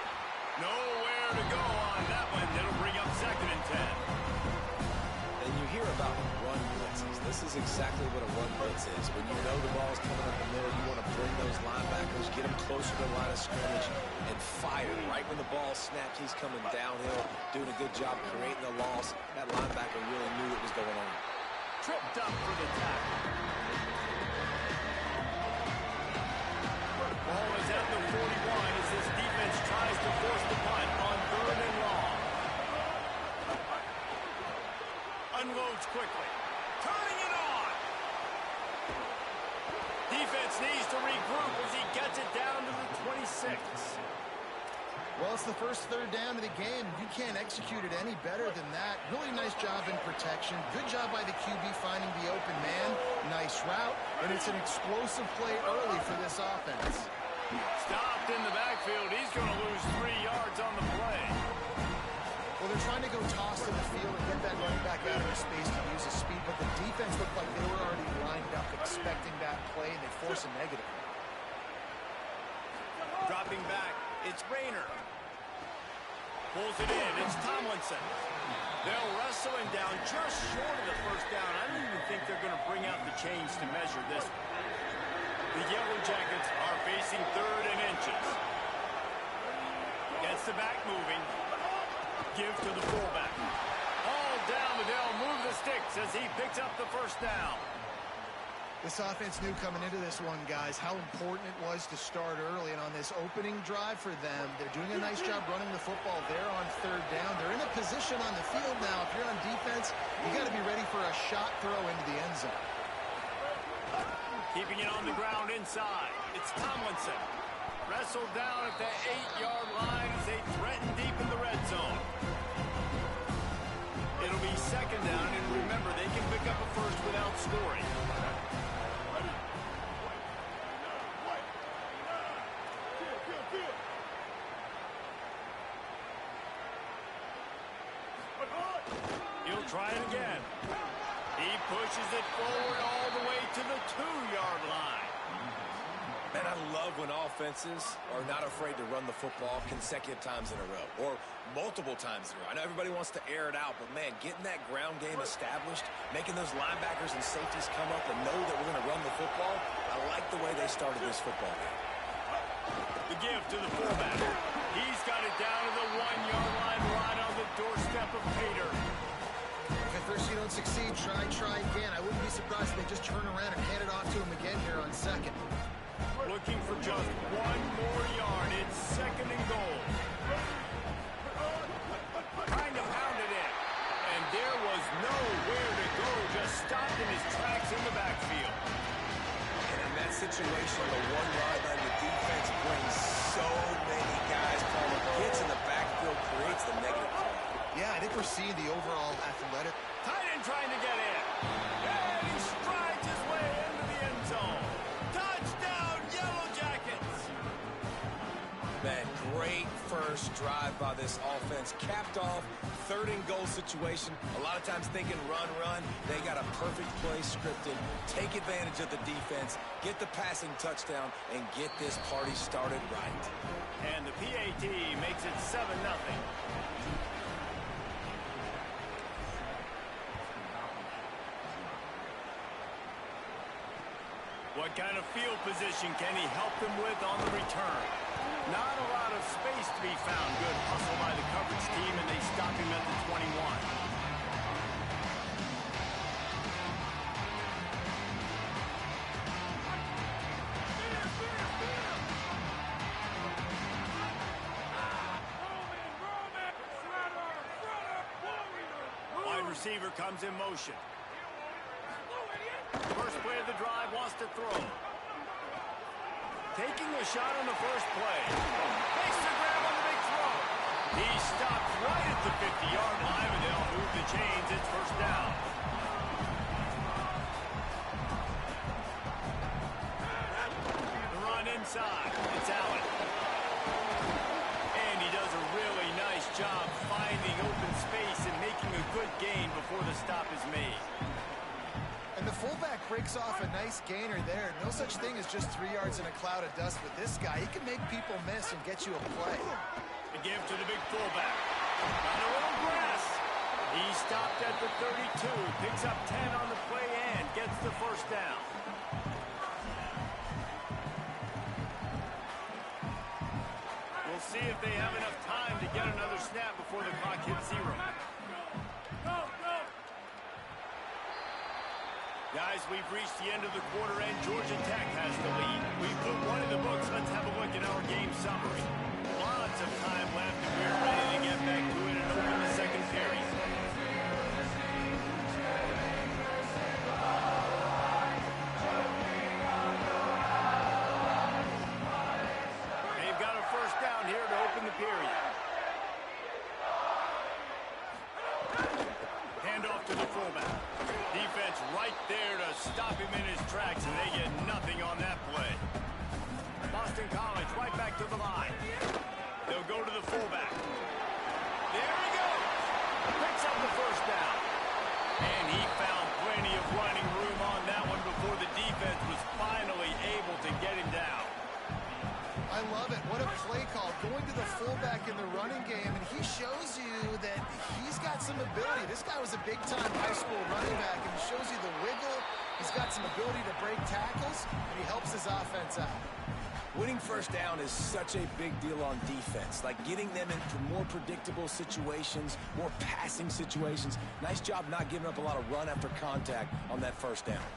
Nowhere to go on that one. It'll bring up 2nd and 10. And you hear about run blitzes. This is exactly what a run blitz is. When you know the ball's coming up the middle, you want to bring those linebackers, get them closer to the line of scrimmage, and fire. Right when the ball snaps, he's coming downhill, doing a good job creating the loss. That linebacker really knew what was going on. Tripped up for the tackle. Ball is at the 41 as this defense tries to force the punt on 3rd and long. Unloads quickly. Turning it on. Defense needs to regroup as he gets it down to the 26. Well, it's the first 3rd down of the game. You can't execute it any better than that. Really nice job in protection. Good job by the QB finding the open man. Nice route. And it's an explosive play early for this offense. Stopped in the backfield. He's going to lose 3 yards on the play. Well, they're trying to go toss to the field and get that running back out of his space to use his speed, but the defense looked like they were already lined up expecting that play, and they force a negative. Dropping back, it's Rayner. Pulls it in, it's Tomlinson. They'll wrestle him down just short of the 1st down. I don't even think they're going to bring out the chains to measure this. The Yellow Jackets are facing 3rd and inches. Gets the back moving. Give to the fullback. All down, but they'll move the sticks as he picks up the 1st down. This offense knew coming into this one, guys, how important it was to start early. And on this opening drive for them, they're doing a nice job running the football there on 3rd down. They're in a position on the field now. If you're on defense, you got to be ready for a shot throw into the end zone. Keeping it on the ground inside. It's Tomlinson. Wrestled down at the 8-yard line as they threaten deep in the red zone. It'll be second down, and remember, they can pick up a first without scoring. He'll try it again. He pushes it forward all the way to the 2-yard line. Man, I love when offenses are not afraid to run the football consecutive times in a row or multiple times in a row. I know everybody wants to air it out, but, man, getting that ground game established, making those linebackers and safeties come up and know that we're going to run the football, I like the way they started this football game. The give to the fullback. He's got it down to the 1-yard line right on the doorstep of Pater. If at first you don't succeed, try again. I wouldn't be surprised if they just turn around and hand it off to him again here on second. Looking for just 1 more yard. It's second and goal. Trying to pound it in. And there was nowhere to go. Just stopped in his tracks in the backfield. And in that situation, the 1-yard line, the defense brings so many guys. Palmer gets in the backfield, creates the negative play. Yeah, I think we're seeing the overall athletic. Tight end trying to get in. And he strides his way into the end zone. Touchdown, Yellow Jackets. Man, great first drive by this offense. Capped off, 3rd and goal situation. A lot of times thinking run. They got a perfect play scripted. Take advantage of the defense, get the passing touchdown, and get this party started right. And the PAT makes it 7-0. What kind of field position can he help them with on the return? Not a lot of space to be found. Good hustle by the coverage team, and they stop him at the 21. Wide receiver comes in motion. First play of the drive, wants to throw. Taking a shot on the first play. Makes the grab on the big throw. He stopped right at the 50-yard line, and they'll move the chains. It's first down. The run inside. It's Allen. And he does a really nice job finding open space and making a good gain before the stop is made. And the fullback breaks off a nice gainer there. No such thing as just 3 yards in a cloud of dust with this guy. He can make people miss and get you a play. The give to the big fullback. Got a little grass. He stopped at the 32. Picks up 10 on the play and gets the first down. We'll see if they have enough time to get another snap before the clock hits 0. Guys, we've reached the end of the quarter, and Georgia Tech has the lead. We've put one in the books. Let's have a look at our game summary. Lots of time left, and we're ready to get back to it and open the second period. They've got a first down here to open the period. Handoff to the fullback. Defense right there to stop him in his tracks, and they get nothing on that play. Boston College right back to the line. They'll go to the fullback. There he goes. Picks up the first down. And he found plenty of running room on that one before the defense was finally able to get him down. I love it. What a play call. Going to the fullback in the running game, and he shows you that he's got some ability. This guy was a big-time high school running back, and he shows you the wiggle. He's got some ability to break tackles, and he helps his offense out. Winning first down is such a big deal on defense, like getting them into more predictable situations, more passing situations. Nice job not giving up a lot of run after contact on that first down.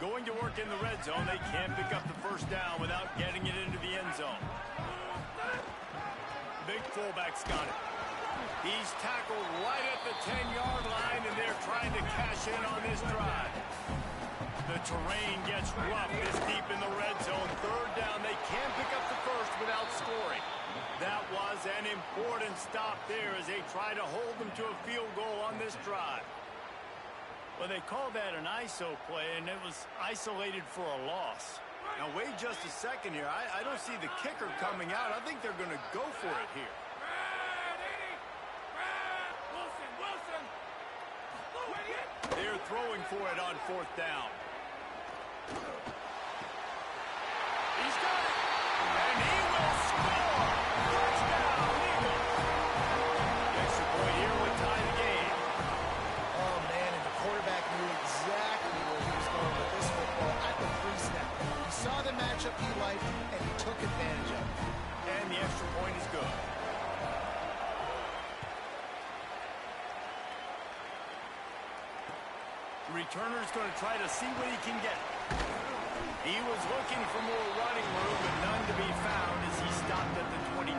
Going to work in the red zone, they can't pick up the first down without getting it into the end zone. Big fullback's got it. He's tackled right at the 10-yard line, and they're trying to cash in on this drive. terrain gets rough this deep in the red zone. Third down, they can pick up the first without scoring. That was an important stop there as they try to hold them to a field goal on this drive. Well, they called that an ISO play, and it was isolated for a loss. Now, wait just a second here. I don't see the kicker coming out. I think they're going to go for it here. They're throwing for it on fourth down. He's got it, and he will score. Touchdown, Eagles. The extra point here would tie the game. Oh, man, and the quarterback knew exactly where he was going with this football at the pre-snap. He saw the matchup he liked, and he took advantage of it. And the extra point is good. The returner's going to try to see what he can get. He was looking for more running room, but none to be found as he stopped at the 23.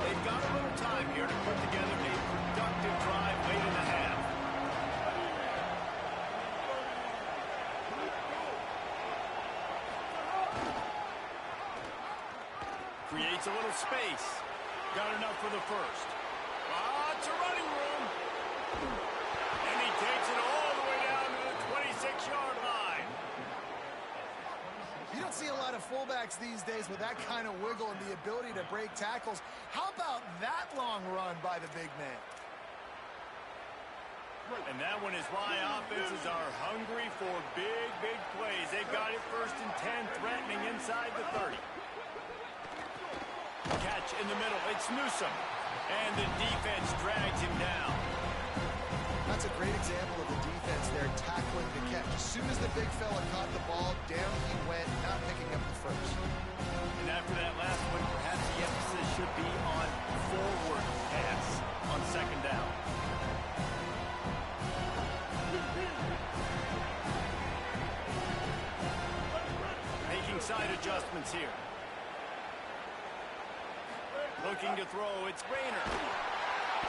They've got a little time here to put together a productive drive late in the half. Creates a little space. Got enough for the first. Lots of running room. And he takes it all the way down to the 26-yard line. You don't see a lot of fullbacks these days with that kind of wiggle and the ability to break tackles. How about that long run by the big man? And that one is why offenses are hungry for big, big plays. They've got it 1st and 10, threatening inside the 30. Catch in the middle. It's Newsome. And the defense drags him down. That's a great example of the defense there tackling the catch. As soon as the big fella caught the ball, down he went, not picking up the first. And after that last one, perhaps the emphasis should be on forward pass on 2nd down. Making side adjustments here. Looking to throw, it's Rayner.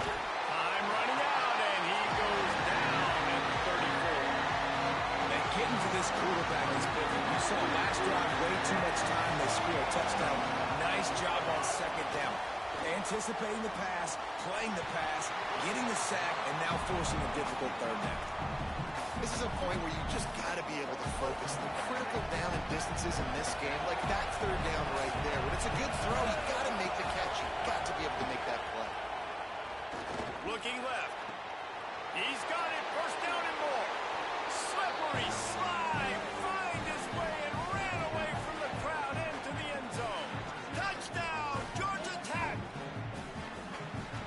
Time running out, and he goes down at the 34. And getting to this quarterback is big. You saw last drive way too much time. They score a touchdown. Nice job on 2nd down. Anticipating the pass, playing the pass, getting the sack, and now forcing a difficult 3rd down. This is a point where you just got to be able to focus. The critical down and distances in this game, like that 3rd down right there. When it's a good throw, you got to make the catch. You got to be able to make that play. Looking left. He's got it. 1st down and more. Slippery slide. Find his way and ran away from the crowd into the end zone. Touchdown, Georgia Tech.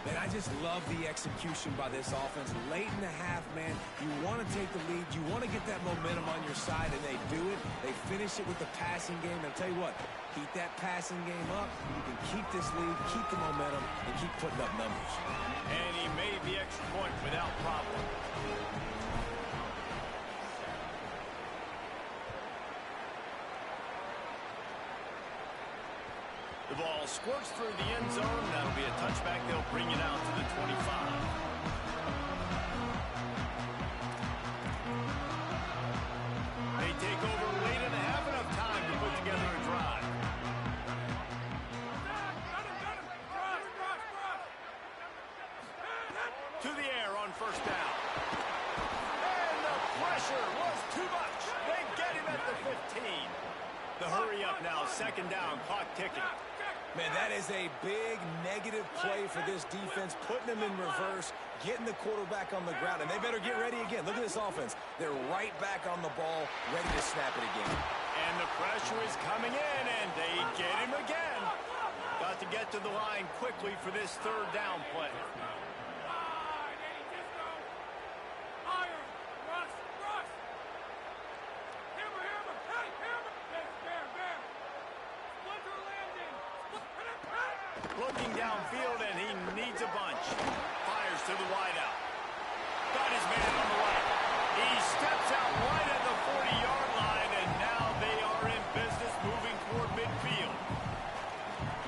Man, I just love the execution by this offense. Late in the half, man, you want to take the lead. You want to get that momentum on your side, and they do it. They finish it with the passing game. And I'll tell you what, keep that passing game up. You can keep this lead, keep the momentum, and keep putting up numbers. And he made the extra point without problem. The ball squirts through the end zone. That'll be a touchback. They'll bring it out to the 25. They take over late in the half, enough time to put together a drive. To the air on 1st down. And the pressure was too much. They get him at the 15. The hurry up now, 2nd down, clock ticking. Man, that is a big negative play for this defense, putting them in reverse, getting the quarterback on the ground, and they better get ready again. Look at this offense. They're right back on the ball, ready to snap it again. And the pressure is coming in, and they get him again. Got to get to the line quickly for this 3rd down play. Looking downfield, and he needs a bunch. Fires to the wideout. Got his man on the right. He steps out right at the 40-yard line, and now they are in business moving toward midfield.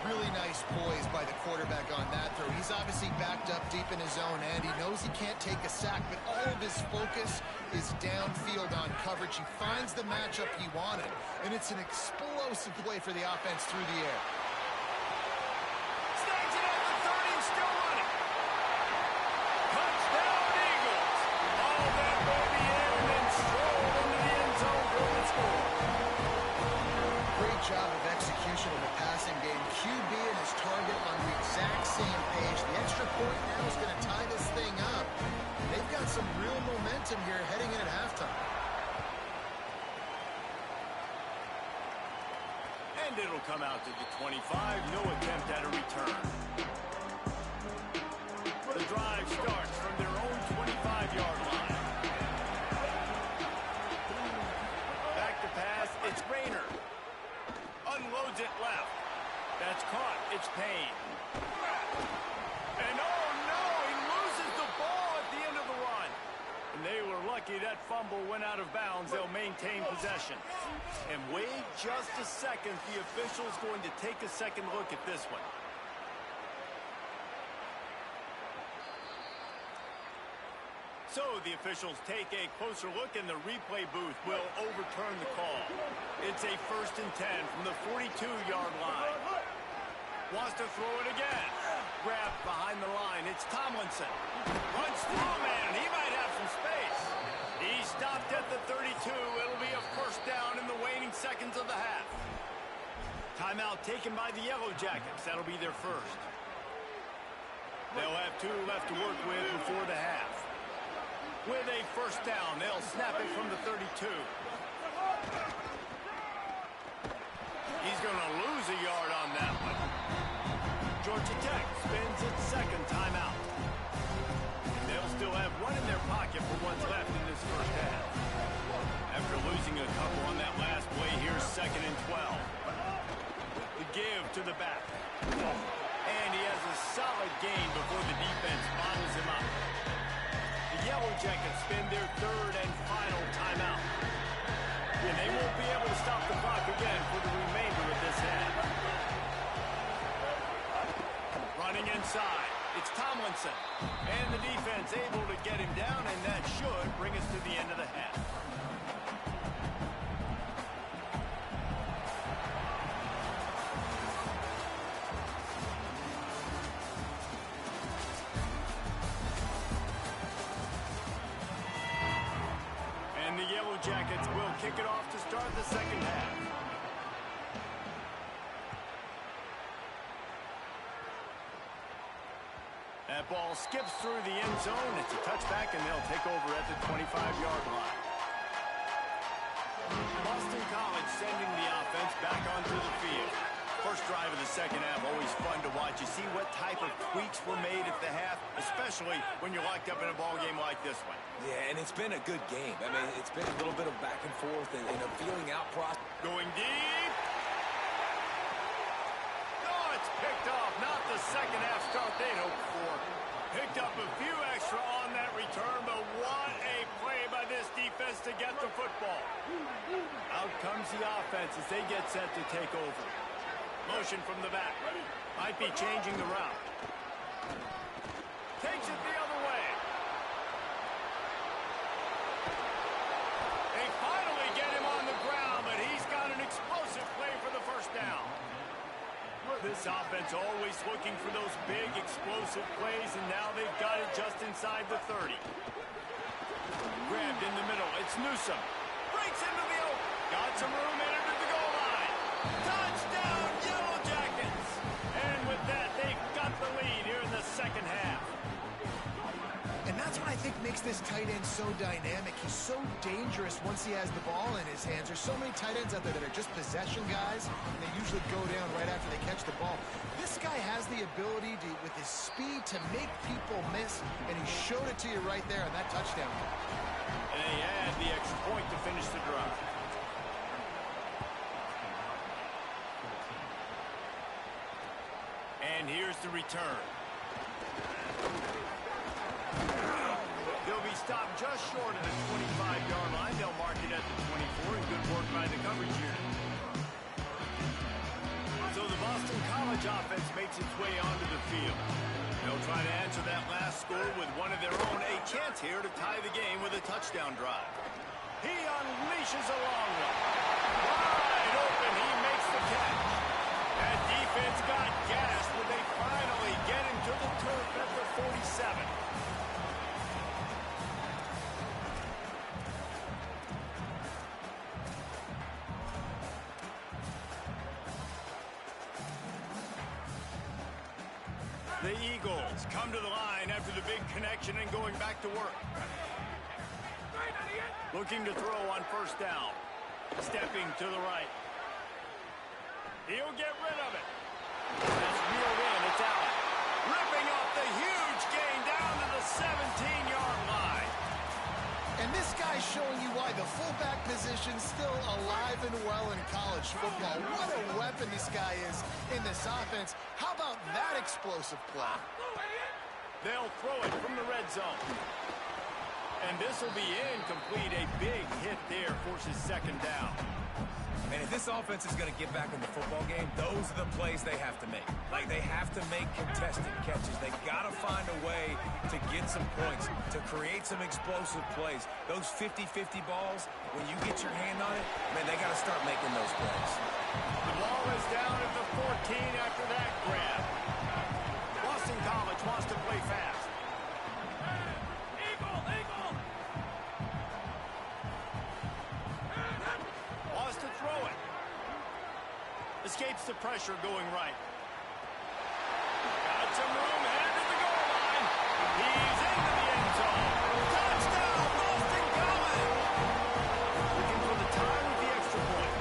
Really nice poise by the quarterback on that throw. He's obviously backed up deep in his own end. He knows he can't take a sack, but all of his focus is downfield on coverage. He finds the matchup he wanted, and it's an explosive play for the offense through the air. Snags it at the 30 and still running. Touchdown, Eagles. All that baby in and then strolled into the end zone for the score. Great job of execution in the passing game. QB and his target on the exact same page. The extra point now is going to tie this thing up. They've got some real momentum here heading in at halftime. And it'll come out to the 25. No attempt at a return. The drive starts from their own 25-yard line. Back to pass. It's Rayner. Unloads it left. That's caught. It's Payne. And oh no, he loses the ball at the end of the run. And they were lucky that fumble went out of bounds. They'll maintain possession. And wait just a second. The official's going to take a second look at this one. So the officials take a closer look, and the replay booth will overturn the call. It's a 1st and 10 from the 42-yard line. Wants to throw it again. Grabbed behind the line. It's Tomlinson. Runs through, man. He might have some space. He stopped at the 32. It'll be a 1st down in the waning seconds of the half. Timeout taken by the Yellow Jackets. That'll be their 1st. They'll have 2 left to work with before the half. With a 1st down, they'll snap it from the 32. He's going to lose a yard on that one. Georgia Tech spins its 2nd timeout. They'll still have 1 in their pocket for what's left in this 1st half. After losing a couple on that last play, here's 2nd and 12. The give to the back. And he has a solid gain before the defense bottles him up. The Yellow Jackets spend their 3rd and final timeout. And they won't be able to stop the clock again for the remainder of this half. Running inside, it's Tomlinson. And the defense able to get him down, and that should bring us to the end of the half. And the Yellow Jackets will kick it off to start the 2nd half. That ball skips through the end zone. It's a touchback, and they'll take over at the 25-yard line. Boston College sending the offense back onto the field. First drive of the 2nd half, always fun to watch. You see what type of tweaks were made at the half, especially when you're locked up in a ball game like this one. Yeah, and it's been a good game. I mean, it's been a little bit of back and forth and a feeling out process. Going deep. Oh, it's picked off. Not the 2nd half start they'd hoped for. Picked up a few extra on that return, but what a play by this defense to get the football. Out comes the offense as they get set to take over. Motion from the back. Might be changing the route. Takes it the other way. They finally get him on the ground, but he's got an explosive play for the 1st down. This offense always looking for those big explosive plays, and now they've got it just inside the 30. Grabbed in the middle. It's Newsome. Breaks into the open. Got some room in under the goal line. Touchdown, Yellow Jackets! And with that, they've got the lead here in the 2nd half. And that's what I think makes this tight end so dynamic. He's so dangerous once he has the ball in his hands. There's so many tight ends out there that are just possession guys, and they usually go down right after they catch the ball. This guy has the ability to, with his speed, to make people miss, and he showed it to you right there on that touchdown. And they add the extra point to finish the drive. And here's the return. They'll be stopped just short of the 25-yard line. They'll mark it at the 24, and good work by the coverage unit. So the Boston College offense makes its way onto the field. They'll try to answer that last score with one of their own, a chance here to tie the game with a touchdown drive. He unleashes a long one. Wide open, he makes the catch. That defense got gassed when they finally get him to the turf at the 47. The Eagles come to the line after the big connection and going back to work. Looking to throw on first down. Stepping to the right. He'll get rid of it. That's reeled in. It's out. Ripping off the huge gain down to the 17-yard line. And this guy's showing you why the fullback position's still alive and well in college football. What a weapon this guy is in this offense. How about that explosive play? They'll throw it from the red zone. And this will be incomplete. A big hit there forces second down. And if this offense is going to get back in the football game, those are the plays they have to make. Like, they have to make contested catches. They got to find a way to get some points, to create some explosive plays. Those 50-50 balls, when you get your hand on it, man, they got to start making those plays. The ball is down at the 14 after that grab. Boston College wants to play fast. Escapes the pressure going right. Got some room, headed to the goal line. He's into the end zone. Touchdown, Boston College! Looking for the tie with the extra point.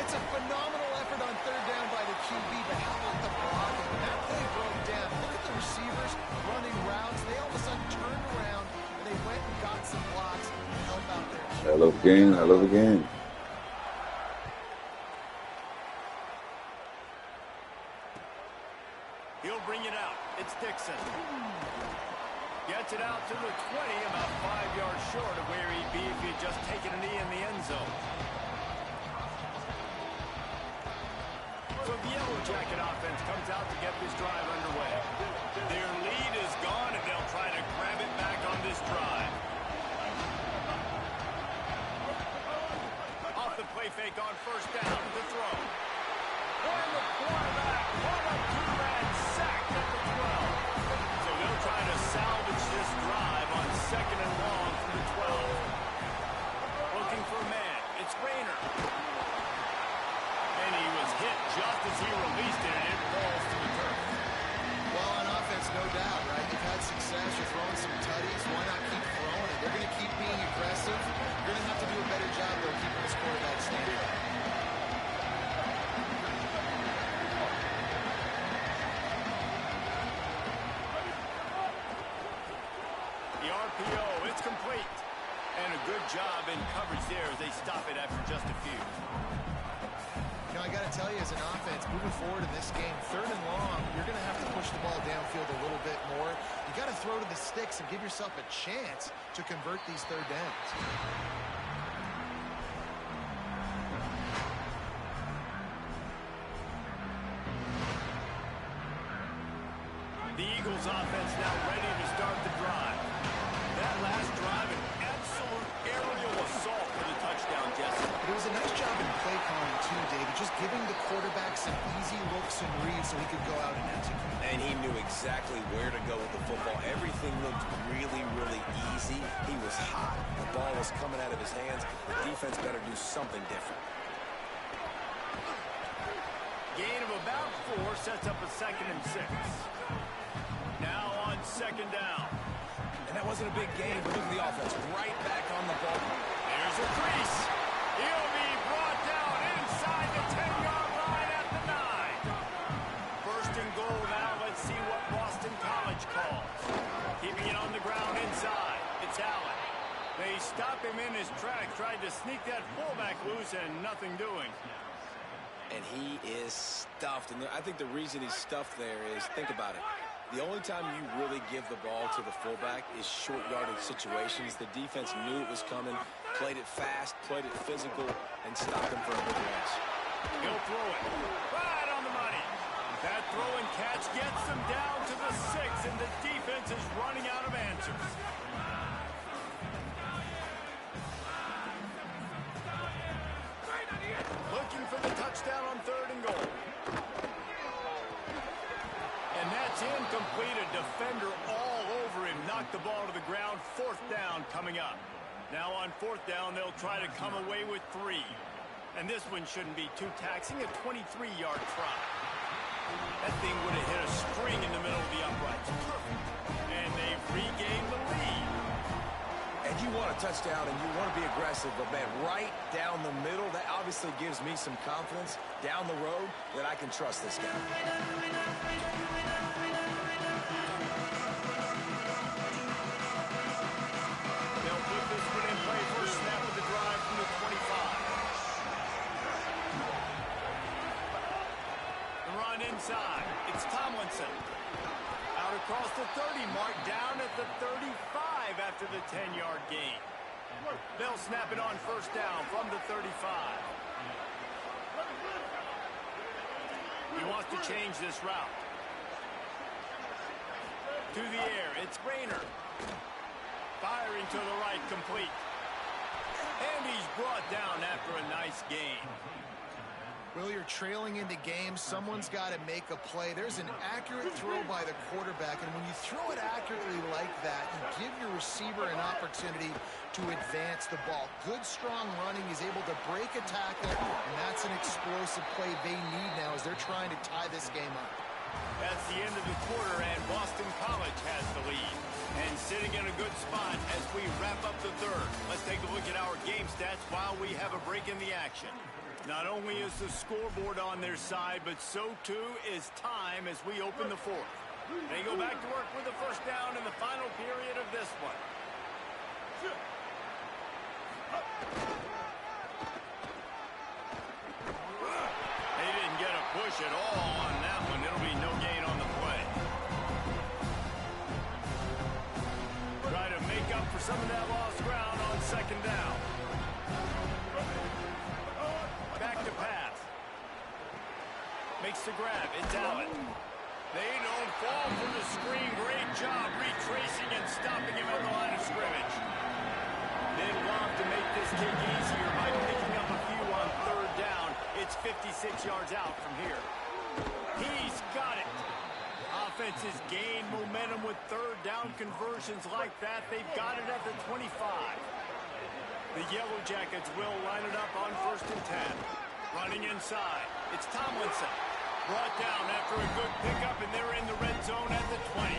It's a phenomenal effort on third down by the QB, but how about the blocking? When that play broke down, look at the receivers running routes. They all of a sudden turned around, and they went and got some blocks to help out there. I love the game. I love the game. He'll bring it out. It's Dixon. Gets it out to the 20, about 5 yards short of where he'd be if he had just taken a knee in the end zone. So the Yellow Jacket offense comes out to get this drive underway. Their lead is gone, and they'll try to grab it back on this drive. Off the play fake on first down to throw. And the quarterback on a two-man sack at the 12. So they'll try to salvage this drive on second and long from the 12. Looking for a man. It's Rayner. And he was hit just as he released it, and it falls to the turf. Well, on offense, no doubt, right? You've had success. You're throwing some tutties. Why not keep throwing it? They're going to keep being aggressive. You're going to have to do a better job, though, keeping this quarterback standing up. It's complete. And a good job in coverage there as they stop it after just a few. You know, I got to tell you, as an offense, moving forward in this game, third and long, you're going to have to push the ball downfield a little bit more. You got to throw to the sticks and give yourself a chance to convert these third downs. The Eagles offense now ready to start the drive. That last drive, an absolute aerial assault for the touchdown, Jesse. But it was a nice job in play calling, too, David, just giving the quarterback some easy looks and reads so he could go out and execute. And he knew exactly where to go with the football. Everything looked really, really easy. He was hot. The ball was coming out of his hands. The defense better do something different. Gain of about 4 sets up a 2nd and 6. Now on second down. And that wasn't a big gain, but look at the offense. Right back on the ball. There's a crease. He'll be brought down inside the 10-yard line at the 9. First and goal now. Let's see what Boston College calls. Keeping it on the ground inside. It's Allen. They stop him in his tracks. Tried to sneak that fullback loose and nothing doing. And he is stuffed. And I think the reason he's stuffed there is, think about it. The only time you really give the ball to the fullback is short yardage situations. The defense knew it was coming, played it fast, played it physical, and stopped him for a big loss. He'll throw it right on the money. That throw and catch gets them down to the 6, and the defense is running out of answers. Looking for the touchdown on 3rd and goal. And that's incomplete. A defender all over him. Knocked the ball to the ground. 4th down coming up. Now on 4th down, they'll try to come away with 3. And this one shouldn't be too taxing. A 23-yard try. That thing would have hit a string in the middle of the uprights. Perfect. And they've regained the lead. And you want a touchdown and you want to be aggressive, but man, right down the middle, that obviously gives me some confidence down the road that I can trust this guy. They'll put this one in play. First snap of the drive from the 25. The run inside. It's Tomlinson. Out across the 30 mark, down at the 35 after the 10-yard gain. They'll snap it on 1st down from the 35. He wants to change this route. To the air, it's Rayner. Firing to the right, complete. And he's brought down after a nice gain. Well, you're trailing into games. Someone's got to make a play. There's an accurate throw by the quarterback, and when you throw it accurately like that, you give your receiver an opportunity to advance the ball. Good, strong running. He's able to break a tackle, and that's an explosive play they need now as they're trying to tie this game up. That's the end of the quarter, and Boston College has the lead. And sitting in a good spot as we wrap up the 3rd. Let's take a look at our game stats while we have a break in the action. Not only is the scoreboard on their side, but so too is time as we open the 4th. They go back to work with the 1st down in the final period of this one. They didn't get a push at all on that one. It'll be no gain on the play. Try to make up for some of that lost ground on 2nd down. Back to pass. Makes the grab. It's Allen. They don't fall for the screen. Great job retracing and stopping him at the line of scrimmage. Then want to make this kick easier by picking up a few on 3rd down. It's 56 yards out from here. He's got it. Offense has gained momentum with 3rd down conversions like that. They've got it at the 25. The Yellow Jackets will line it up on 1st and 10. Running inside. It's Tomlinson. Brought down after a good pickup, and they're in the red zone at the 20.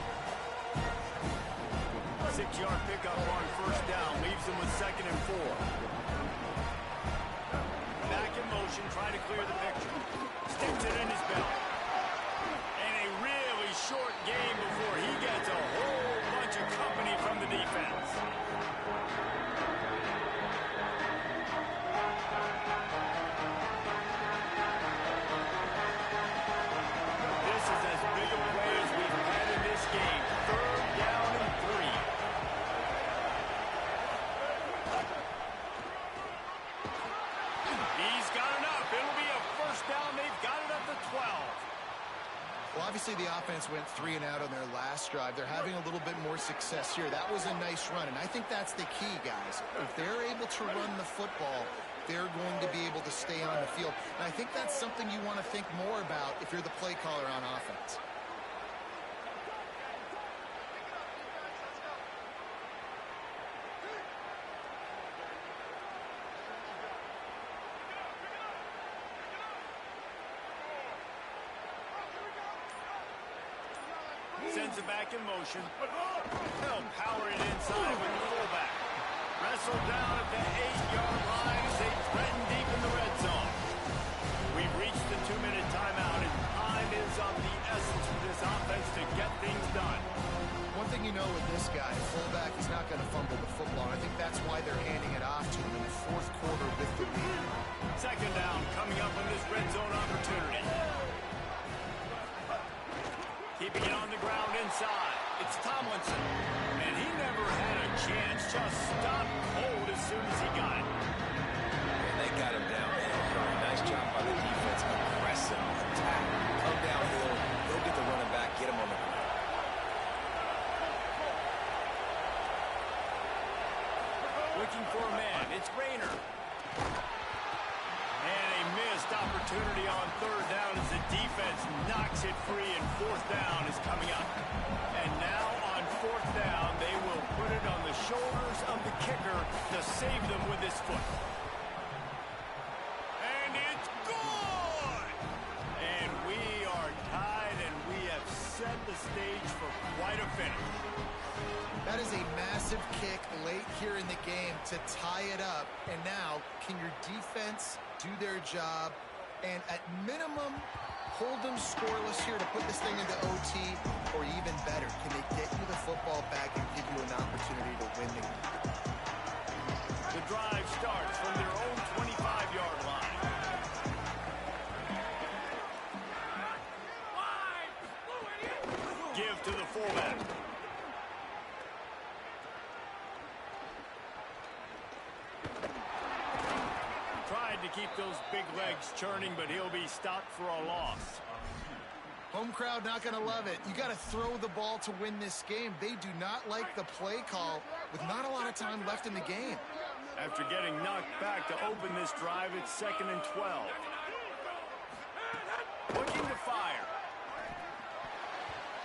6-yard pickup on 1st down. Leaves them with 2nd and 4. Back in motion, trying to clear the picture. Sticks it in his belt. And a really short game before he gets a whole bunch of company from the defense. This is as big a play as we've had in this game. 3rd down and 3. He's got enough. It'll be a 1st down. They've got it at the 12. Well, obviously the offense went 3 and out on their last drive. They're having a little bit more success here. That was a nice run, and I think that's the key, guys. If they're able to run the football, they're going to be able to stay on the field. And I think that's something you want to think more about if you're the play caller on offense. Sends it back in motion. They'll power it inside with the fullback. Wrestled down at the 8-yard line as they threaten deep in the red zone. We've reached the 2-minute timeout, and time is of the essence for this offense to get things done. One thing you know with this guy, fullback, he's not going to fumble the football. And I think that's why they're handing it off to him in the 4th quarter with the lead. 2nd down coming up on this red zone opportunity. Keeping it on the ground inside. It's Tomlinson. And he never had a chance. Just stopped cold as soon as he got it. And they got him down. Nice job by the defense. Aggressive attack. Come downhill. opportunity on third down as the defense knocks it free, and fourth down is coming up. And now on fourth down, they will put it on the shoulders of the kicker to save them with his foot. And it's good! And we are tied, and we have set the stage for quite a finish. That is a massive kick late here in the game to tie it up. And now, can your defense do their job and at minimum hold them scoreless here to put this thing into OT, or even better, can they get you the football back and give you an opportunity to win the game? The drive starts from their own 25-yard line. Give to the fullback. Tried to keep those big legs churning, but he'll be stopped for a loss. Home crowd not going to love it. You got to throw the ball to win this game. They do not like the play call with not a lot of time left in the game. After getting knocked back to open this drive, it's 2nd and 12. Looking to fire.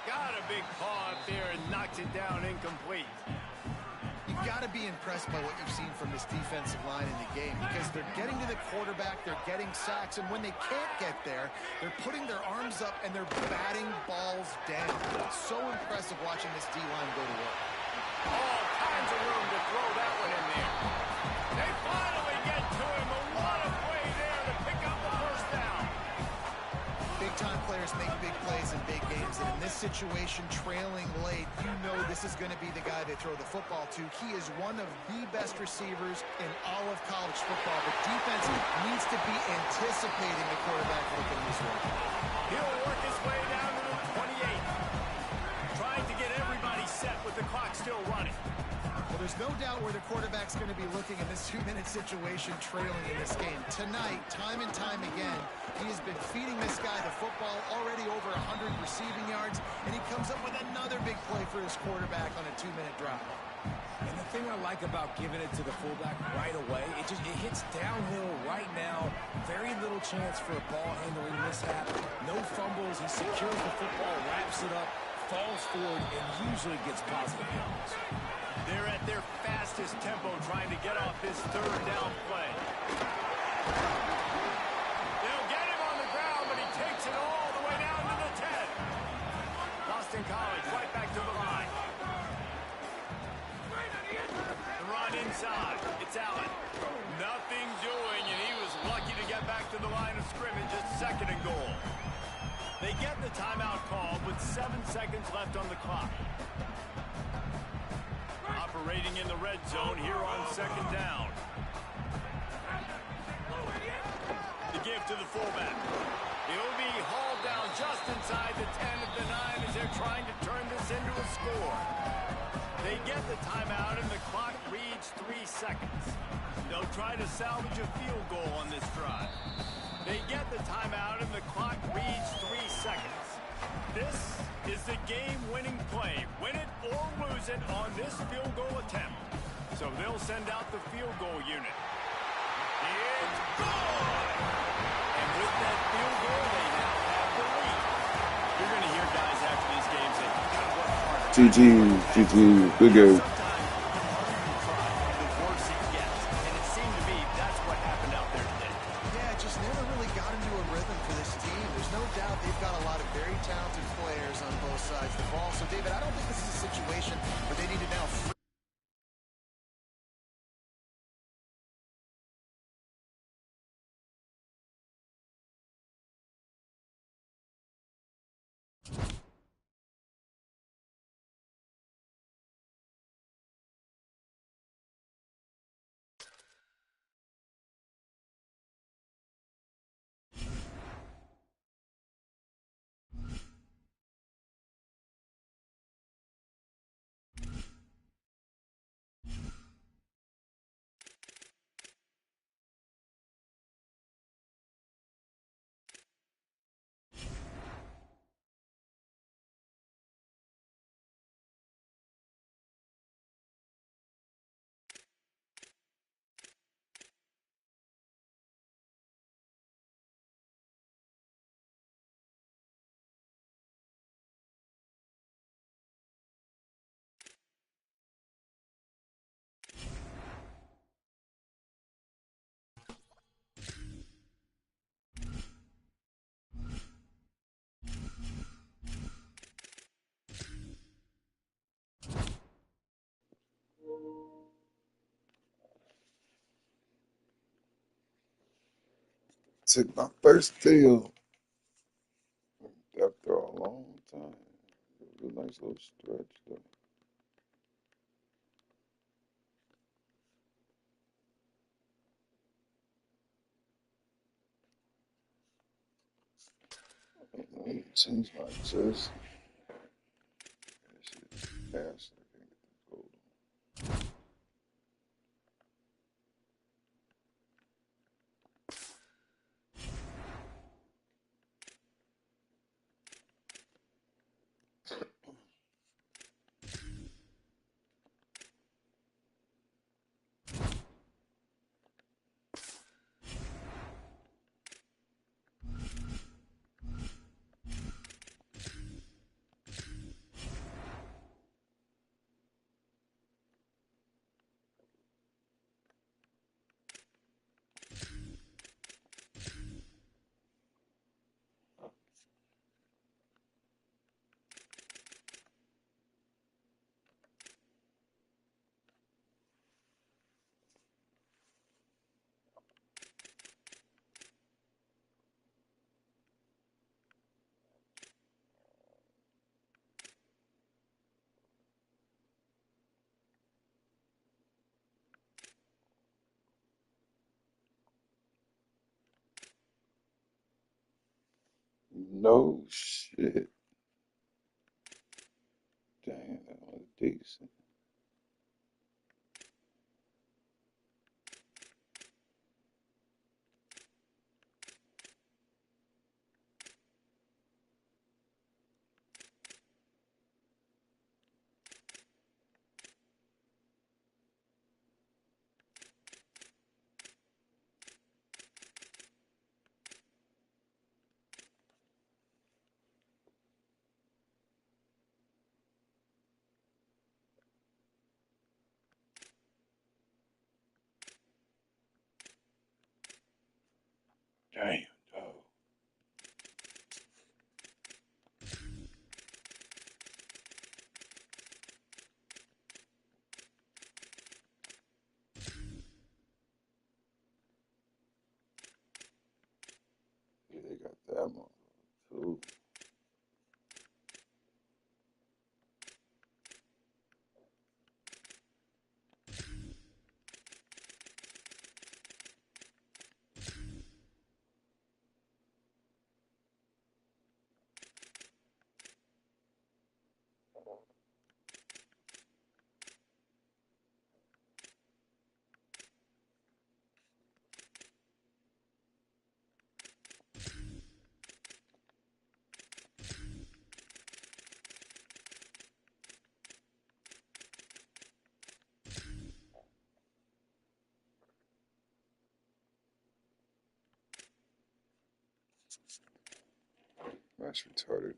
Got a big paw up there and knocks it down incomplete. You've got to be impressed by what you've seen from this defensive line in the game, because they're getting to the quarterback, they're getting sacks, and when they can't get there, they're putting their arms up and they're batting balls down. It's so impressive watching this D-line go to work. All kinds of room to throw that one in there. They finally get to him. A lot of play there to pick up the first down. Big-time players make big plays in big games, and in this situation, trailing late, you know this is going to be the guy they throw the football to. He is one of the best receivers in all of college football. The defense needs to be anticipating the quarterback looking this way. He'll work his way down to the 28. Trying to get everybody set with the clock still running. Well, there's no doubt where the quarterback's going to be looking in this 2-minute situation trailing in this game. Tonight, time and time again, he has been feeding this guy the football, already over 100 receiving yards, and he comes up with another big play for his quarterback on a 2-minute drive. And the thing I like about giving it to the fullback right away, it hits downhill right now. Very little chance for a ball handling mishap. No fumbles. He secures the football, wraps it up, falls forward, and usually gets positive yards. They're at their fastest tempo trying to get off this third down play. They'll get him on the ground, but he takes it all the way down to the 10. Boston College right back to the line. The run inside. It's Allen. Nothing doing, and he was lucky to get back to the line of scrimmage at 2nd and goal. They get the timeout called with 7 seconds left on the clock. Operating in the red zone here on 2nd down. The give to the fullback. He'll be hauled down just inside the 10 of the 9 as they're trying to turn this into a score. They get the timeout and the clock reads 3 seconds. They'll try to salvage a field goal on this drive. They get the timeout and the clock reads 3 seconds. This is the game-winning play. Win it or lose it on this field goal attempt. So they'll send out the field goal unit. It's good! And with that field goal, they now have the lead. You're going to hear guys after these games say, you got to work harder. GG, good game. The worse it gets. And it seemed to me that's what happened out there today. Yeah, just never really got into a rhythm for this team. There's no doubt they've got a lot of very talented players on both sides of the ball. So, David, I don't think this is a situation where they need to now Took my first deal after a long time. It was a nice little stretch though. Change my jersey. That shit ass. I can't get this gold. No shit. Damn, that was decent. Damn, dog. Yeah, they got that one too. That's retarded.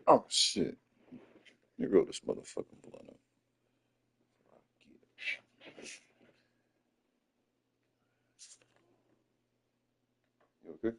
Oh shit. Let me roll this motherfucking blunt up. You okay?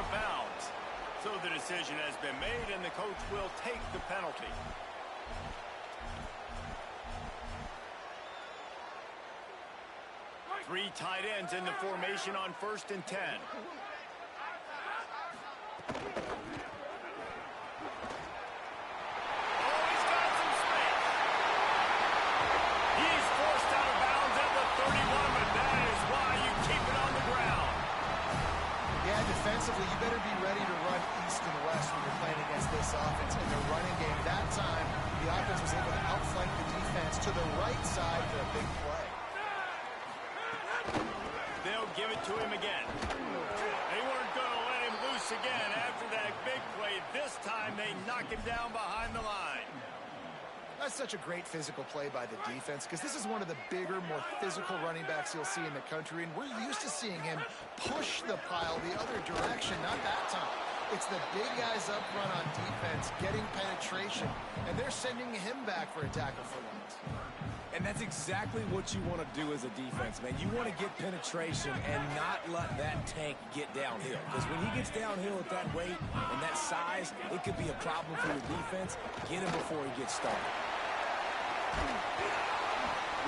of bounds. So the decision has been made, and the coach will take the penalty. Three tight ends in the formation on 1st and 10. Defensively, you better be ready to run east and west when you're playing against this offense. In the running game that time, the offense was able to outflank the defense to the right side for a big play. They'll give it to him again. They weren't going to let him loose again after that big play. This time they knock him down behind the line. That's such a great physical play by the defense because this is one of the bigger, more physical running backs you'll see in the country, and we're used to seeing him push the pile the other direction, not that time. It's the big guys up front on defense getting penetration, and they're sending him back for a tackle for loss. And that's exactly what you want to do as a defense, man. You want to get penetration and not let that tank get downhill. Because when he gets downhill at that weight and that size, it could be a problem for your defense. Get him before he gets started.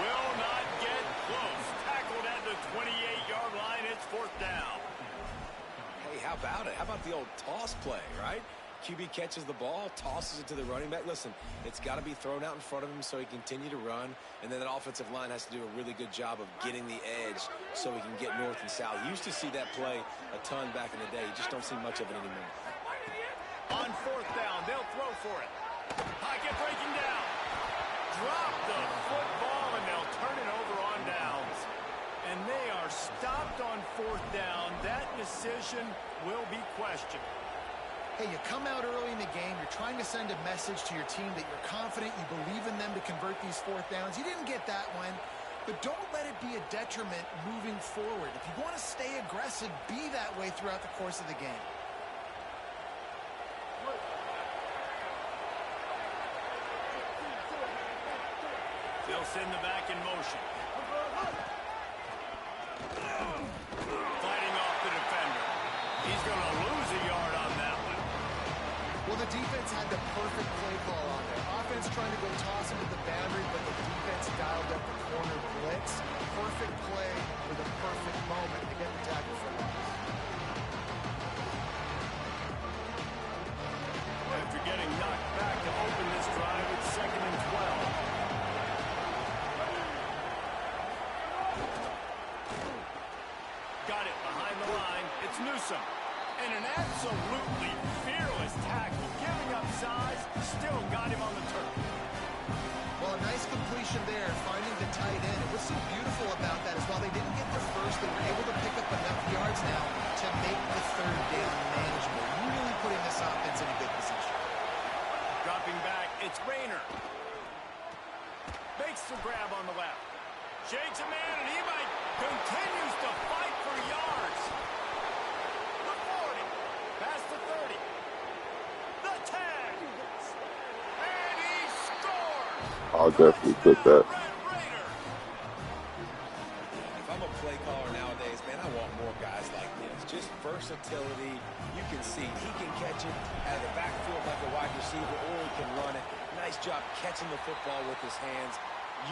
Will not get close. Tackled at the 28-yard line. It's 4th down. Hey, how about it? How about the old toss play, right? QB catches the ball, tosses it to the running back. Listen, it's got to be thrown out in front of him so he can continue to run. And then that offensive line has to do a really good job of getting the edge so he can get north and south. You used to see that play a ton back in the day. You just don't see much of it anymore. On 4th down, they'll throw for it. Pocket breaking down. Drop the football, and they'll turn it over on downs. And they are stopped on 4th down. That decision will be questioned. Hey, you come out early in the game, you're trying to send a message to your team that you're confident, you believe in them to convert these 4th downs. You didn't get that one, but don't let it be a detriment moving forward. If you want to stay aggressive, be that way throughout the course of the game. They'll send the back in motion. Fighting off the defender. He's going to lose a yard on that one. Well, the defense had the perfect play call on there. Offense trying to go toss him to the boundary, but the defense dialed up the corner blitz. Perfect play with a perfect moment to get the tackle for loss. After getting knocked back to open this drive, it's 2nd and 12. Got it behind the line. It's Newsome. And an absolutely fearless tackle. Giving up size, still got him on the turf. Well, a nice completion there, finding the tight end. And what's so beautiful about that is while they didn't get the first, they were able to pick up enough yards now to make the 3rd down manageable. Really putting this offense in a good position. Dropping back, it's Rayner. Makes the grab on the left. Shakes a man, and he might continues to fight for yards. The 40, past the 30, the 10, and he scores. I'll definitely put that. If I'm a play caller nowadays, man, I want more guys like this. Just versatility. You can see he can catch it out of the backfield like a wide receiver, or he can run it. Nice job catching the football with his hands,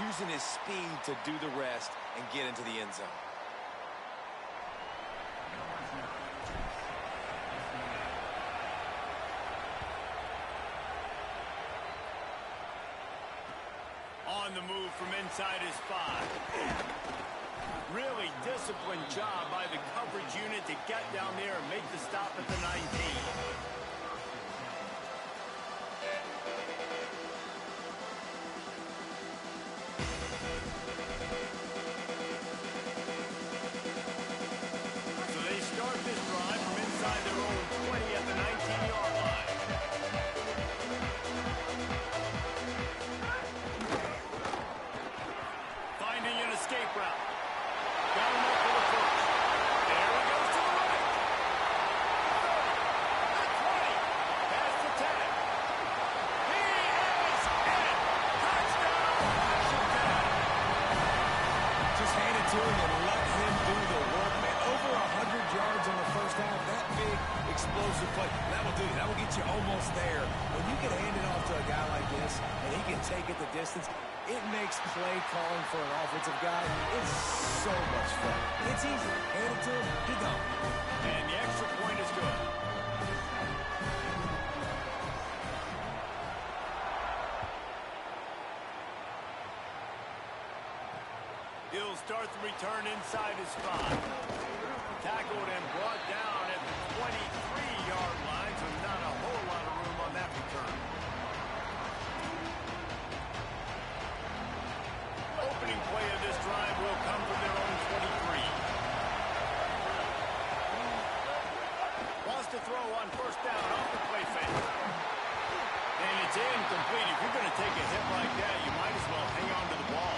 using his speed to do the rest and get into the end zone. On the move from inside his 5. Really disciplined job by the coverage unit to get down there and make the stop at the 19. So they start this drive from inside their own 20 at the 19-yard line. Finding an escape route. Got him up for the first. There he goes to the right. The 20. Past the 10. He is in. Touchdown, Washington. Just hand it to him and let him do the work, man. Over 100 yards in the first half. That big explosive play. That will do you. That will get you almost there. When you can hand it off to a guy like this, and he can take it the distance, it makes play calling for an offensive guy, it's so much fun. It's easy. Hand it to him, he gone. And the extra point is good. He'll start the return inside his spot. Tackled and brought down at the 23-yard line, so not a whole lot of room on that return. Opening play of this drive will come from their own 23. Wants to throw on first down off the play fake. And it's incomplete. If you're going to take a hit like that, you might as well hang on to the ball.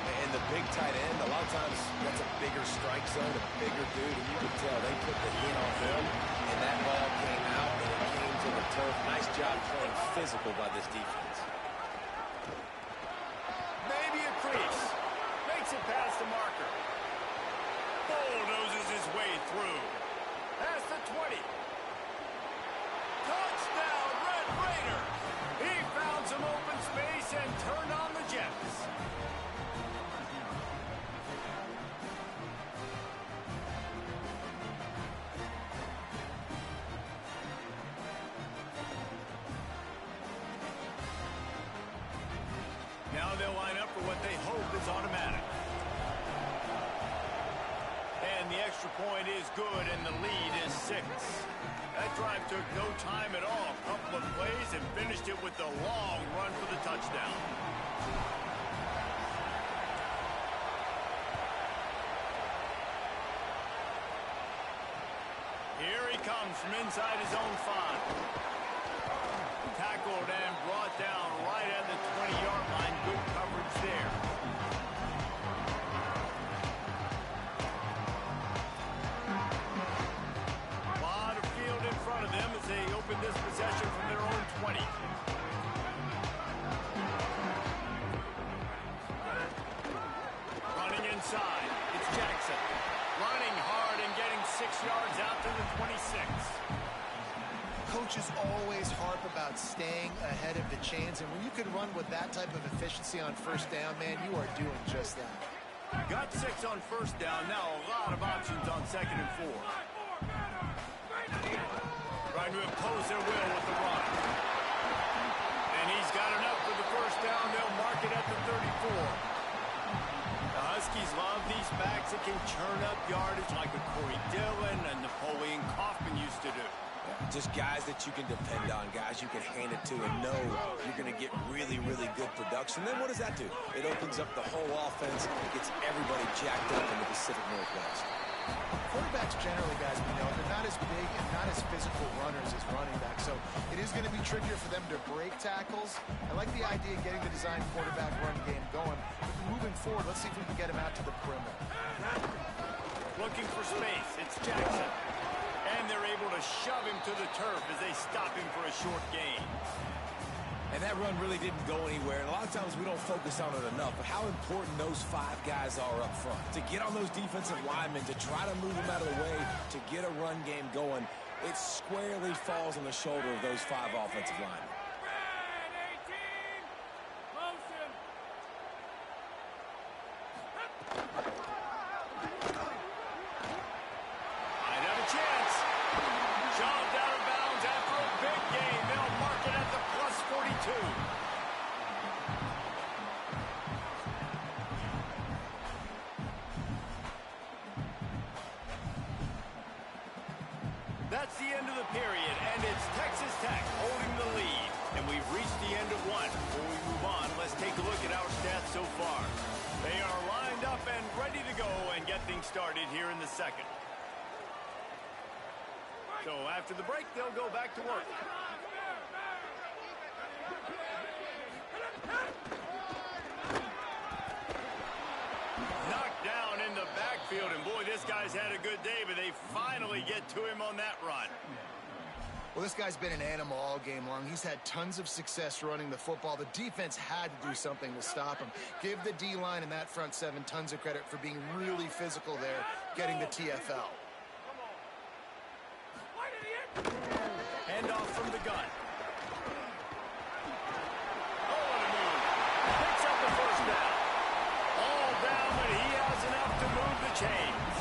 And the big tight end, a lot of times that's a bigger strike zone, a bigger dude, and you can tell they put the heat on him, and that ball came out, and it came to the turf. Nice job playing physical by this defense. Maybe a crease. Makes it past the marker. Bulldozes his way through. Past the 20. Touchdown, Red Raiders! He found some open space and turned on the Jets. Now they'll line up for what they hope is automatic. And the extra point is good, and the lead is 6. That drive took no time at all. A couple of plays and finished it with the long run for the touchdown. Here he comes from inside his own 5. Tackled and brought down right at the 20-yard line. Good coverage there. A lot of field in front of them as they open this possession from their own 20. Running inside. It's Jackson. Running hard and getting 6 yards out to the 26. Coaches always harp about staying ahead of the chains, and when you can run with that type of efficiency on first down, man, you are doing just that. Got 6 on first down. Now a lot of options on 2nd and 4. Trying to impose their will with the run. And he's got enough for the first down. They'll mark it at the 34. The Huskies love these backs that can churn up yardage like a Corey Dillon and Napoleon Kaufman used to do. Just guys that you can depend on, guys you can hand it to and know you're going to get really, really good production. Then what does that do? It opens up the whole offense. It gets everybody jacked up in the Pacific Northwest. Quarterbacks generally, guys, we know, they're not as big and not as physical runners as running backs, so it is going to be trickier for them to break tackles. I like the idea of getting the design quarterback run game going. But moving forward, let's see if we can get him out to the perimeter. Looking for space. It's Jackson. And they're able to shove him to the turf as they stop him for a short gain. And that run really didn't go anywhere. And a lot of times we don't focus on it enough, but how important those 5 guys are up front. To get on those defensive linemen, to try to move them out of the way, to get a run game going, it squarely falls on the shoulder of those 5 offensive linemen. Might have a chance. Shoved out of bounds after a big gain. They'll mark it at the plus 42. That's the end of the period, and it's Texas Tech holding the lead. And we've reached the end of 1. Before we move on, let's take a look at our stats so far. They are lined up and ready to go and get things started here in the 2nd. So after the break, they'll go back to work. Knocked down in the backfield, and boy, this guy's had a good day, but they finally get to him on that run. Well, this guy's been an animal all game long. He's had tons of success running the football. The defense had to do something to stop him. Give the D-line and that front 7 tons of credit for being really physical there, getting the TFL. Why did he Hand off from the gun. Oh, what a move. Picks up the first down. All down, but he has enough to move the chains.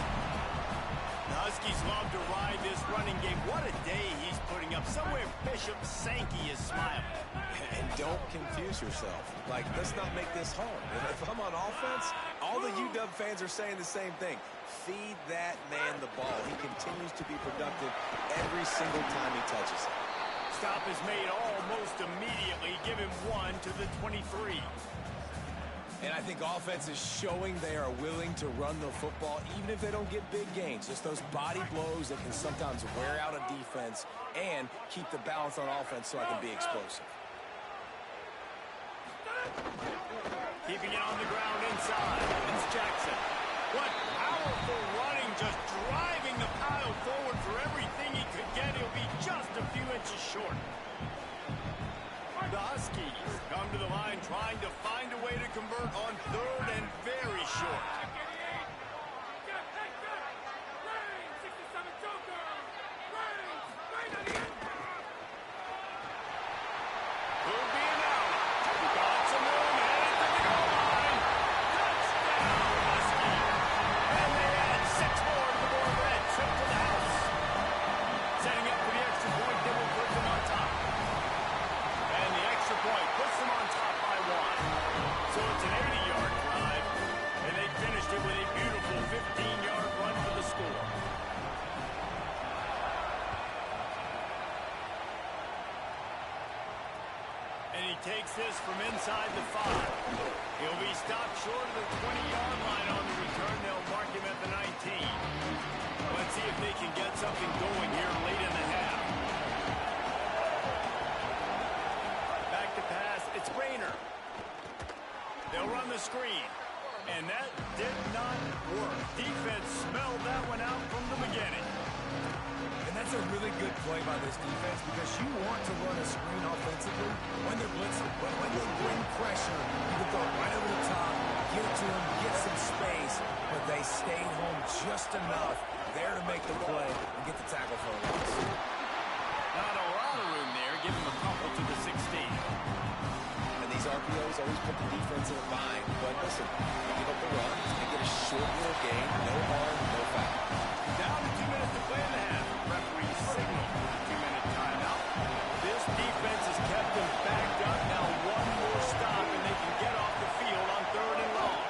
The Huskies love to ride this running game. What a day he's putting up. Somewhere Bishop Sankey is smiling. And don't confuse yourself. Like, let's not make this hard. If I'm on offense, all the UW fans are saying the same thing. Feed that man the ball. He continues to be productive every single time he touches it. Stop is made almost immediately. Give him 1 to the 23. And I think offense is showing they are willing to run the football, even if they don't get big gains. Just those body blows that can sometimes wear out a defense and keep the balance on offense so I can be explosive. Keeping it on the ground inside. It's Jackson. What powerful running, just driving the pile forward for everything he could get. He'll be just a few inches short. The Huskies come to the line trying to find a way to convert on 3rd and very short. Will be an out. Got some room headed to the goal line. Touchdown, Huskies. And they add 6 more to the board. Red trip to the house. Setting up for the extra point that will put them on top. And the extra point puts them on top by 1. So it's an 80-yard drive, and they finished it with a beautiful 15-yard run for the score. And he takes this from inside the 5. He'll be stopped short of the 20-yard line on the return. They'll mark him at the 19. Let's see if they can get something going here late in the half. Back to pass. It's Rayner. They'll run the screen. And that did not work. Defense smelled that one out from the beginning. And that's a really good play by this defense because you want to run a screen offensively when they're blitzing. But when they bring pressure, you can go right over the top, get it to them, get some space, but they stayed home just enough there to make the play and get the tackle for a loss. Not a lot of room there. Give him a couple to the 16. And these RPOs always put the defense in a bind. But listen, you give up the run, and get a short little game, no harm, no foul. Down to 2 minutes to play in the half. Referee signal for the 2-minute timeout. This defense has kept them backed up. Now 1 more stop, and they can get off the field on 3rd and long.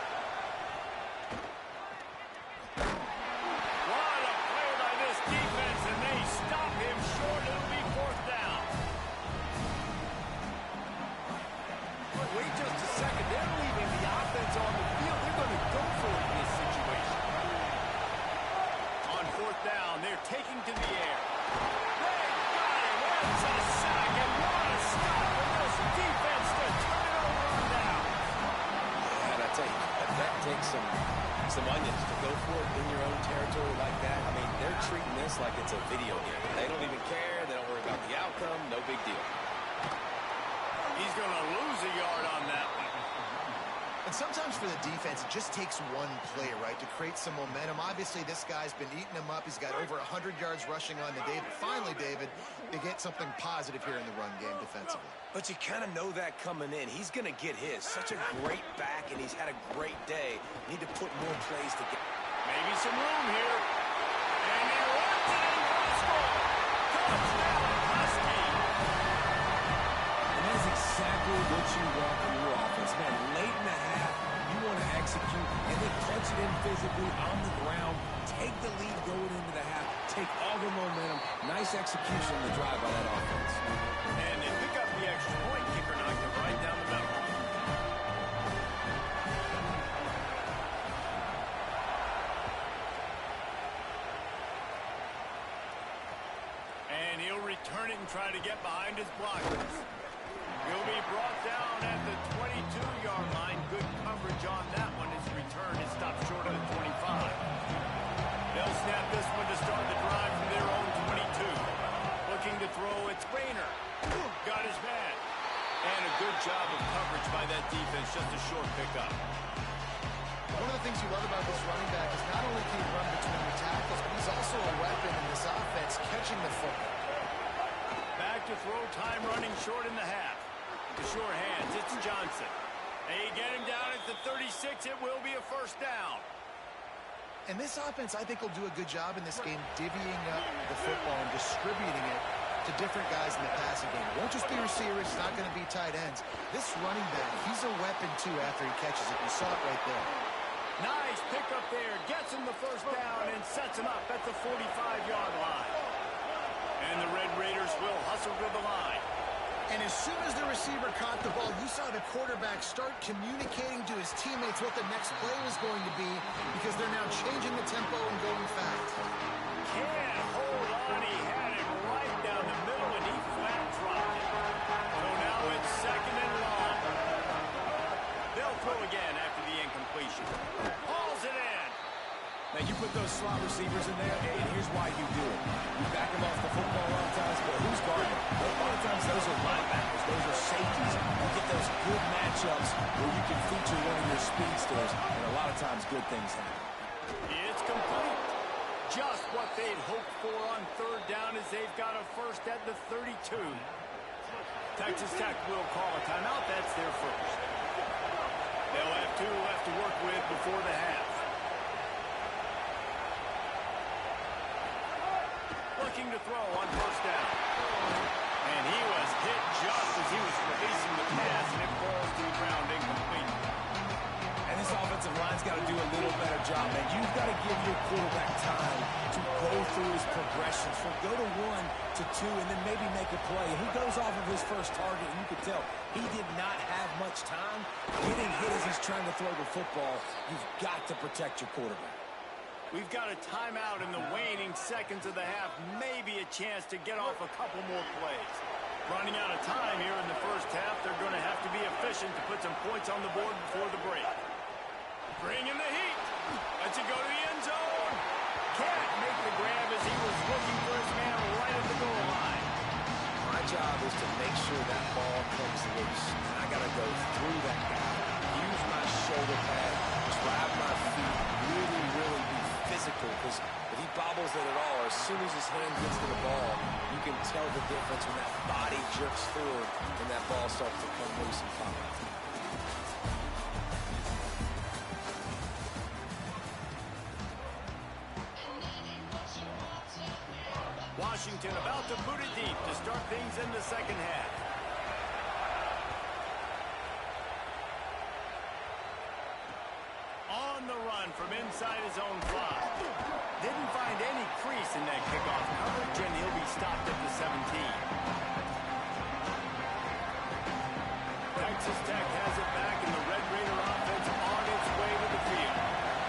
What a play by this defense, and they stop him short. It'll be 4th down. But wait just a second. They're leaving the offense on the field. They're going to go for it in this situation. On 4th down, they're taking to the air. They got him. That's a sack, and what a stop for this defense to turn it over on down. And I tell you, that takes some onions to go for it in your own territory like that. I mean, they're treating this like it's a video game. They don't even care. They don't worry about the outcome. No big deal. He's going to lose a yard on that one. And sometimes for the defense, it just takes one play, right, to create some momentum. Obviously, this guy's been eating them up. He's got over 100 yards rushing on the day. But finally, David, they get something positive here in the run game defensively. But you kind of know that coming in. He's going to get his. Such a great back, and he's had a great day. Need to put more plays together. Maybe some room here. And he runs it in for the score. Touchdown, Husky. And that's exactly what you want in your offense. Man, late in the half, you want to execute and then punch it in physically on the ground. Take the lead going into the half. Take all the momentum. Nice execution on the drive by that offense. And they pick up the extra point. Kicker knocked it right down the middle. And he'll return it and try to get behind his blockers. He'll be brought down at the 22-yard line. Good coverage on that one. His return is stopped short of the 25. They'll snap this one to start the drive from their own 22. Looking to throw, it's Rayner. Got his man. And a good job of coverage by that defense. Just a short pickup. One of the things you love about this running back is not only can he run between the tackles, but he's also a weapon in this offense, catching the football. to throw, time running short in the half. The sure hands, it's Johnson. They get him down at the 36. It will be a first down. And this offense, I think, will do a good job in this game divvying up the football and distributing it to different guys in the passing game. It won't just be receivers. It's not going to be tight ends. This running back, he's a weapon, too, after he catches it. You saw it right there. Nice pick up there. Gets him the first down and sets him up at the 45-yard line. And the Red Raiders will hustle to the line. And as soon as the receiver caught the ball, you saw the quarterback start communicating to his teammates what the next play was going to be because they're now changing the tempo and going fast. Can't hold on. He had it right down the middle, and he flat dropped it. So now it's second and long. They'll throw again after the incompletion. Hauls it in. Now, you put those slot receivers in there, and here's why you do it. You back them off the football a lot of times, but who's guarding? Well, a lot of times those are linebackers. Those are safeties. You get those good matchups where you can feature one of your speedsters, and a lot of times good things happen. It's complete. Just what they'd hoped for on third down as they've got a first at the 32. Texas Tech will call a timeout. That's their first. They'll have 2 left to work with before the half. Looking to throw on first down. And he was hit just as he was releasing the pass, and it falls to the ground incomplete. And this offensive line's got to do a little better job, man. You've got to give your quarterback time to go through his progressions from go to 1 to 2 and then maybe make a play. And he goes off of his first target, and you can tell he did not have much time getting hit as he's trying to throw the football. You've got to protect your quarterback. We've got a timeout in the waning seconds of the half. Maybe a chance to get off a couple more plays. Running out of time here in the first half. They're going to have to be efficient to put some points on the board before the break. Bring in the heat. Lets it go to the end zone. Can't make the grab as he was looking for his man right at the goal line. My job is to make sure that ball comes loose. And I got to go through that guy, use my shoulder pad, drive my feet, really be physical, because if he bobbles it at all, as soon as his hand gets to the ball, you can tell the difference when that body jerks forward and that ball starts to come loose and pop out. Washington about to boot it deep to start things in the second half. On the run from inside his own 5. Didn't find any crease in that kickoff coverage, and he'll be stopped at the 17. Texas Tech has it back, and the Red Raider offense on its way to the field.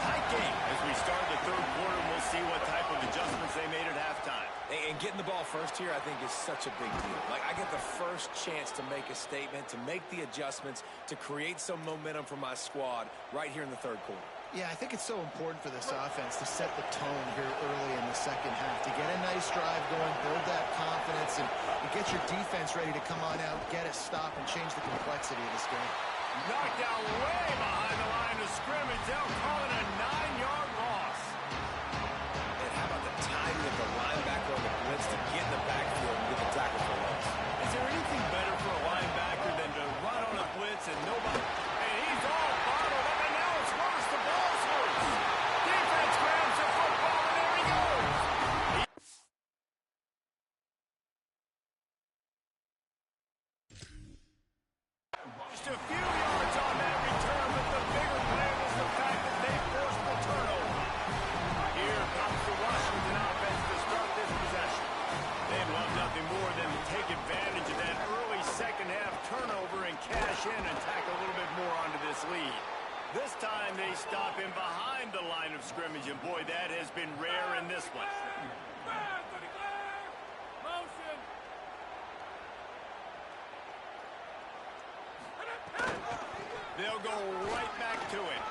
Tight game as we start the third quarter, and we'll see what type of adjustments they made at halftime. And getting the ball first here, I think, is such a big deal. Like, I get the first chance to make a statement, to make the adjustments, to create some momentum for my squad right here in the third quarter. Yeah, I think it's so important for this offense to set the tone here early in the second half, to get a nice drive going, build that confidence, and get your defense ready to come on out, get a stop, and change the complexity of this game. Knocked down way behind the line of scrimmage. They'll call it a 9-yard loss. And how about the timing of the linebacker on the blitz to get in the backfield and get the tackle for loss? Is there anything better for a linebacker than to run on a blitz and nobody... And he's all bottled up, and now it's worse. The ball's loose. Defense grabs the football, and there he goes. Just a few yards on that return, but the bigger play was the fact that they forced the turnover. Here comes the Washington offense to start this possession. They'd love nothing more than to take advantage of that early second half turnover and cash in and tack a little bit more onto this lead. This time they stop him behind the line of scrimmage, and boy, that has been rare in this one. Motion. They'll go right back to it.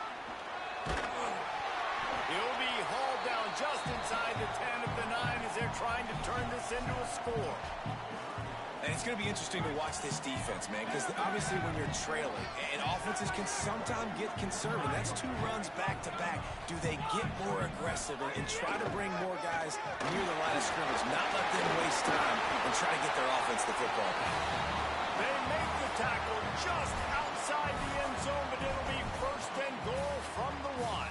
He'll be hauled down just inside the 10 of the 9 as they're trying to turn this into a score. And it's going to be interesting to watch this defense, man, because obviously when you're trailing, and offenses can sometimes get conservative. That's 2 runs back-to-back. Do they get more aggressive and try to bring more guys near the line of scrimmage, not let them waste time and try to get their offense the football? They make the tackle just outside the end zone, but it'll be 1st and goal from the 1.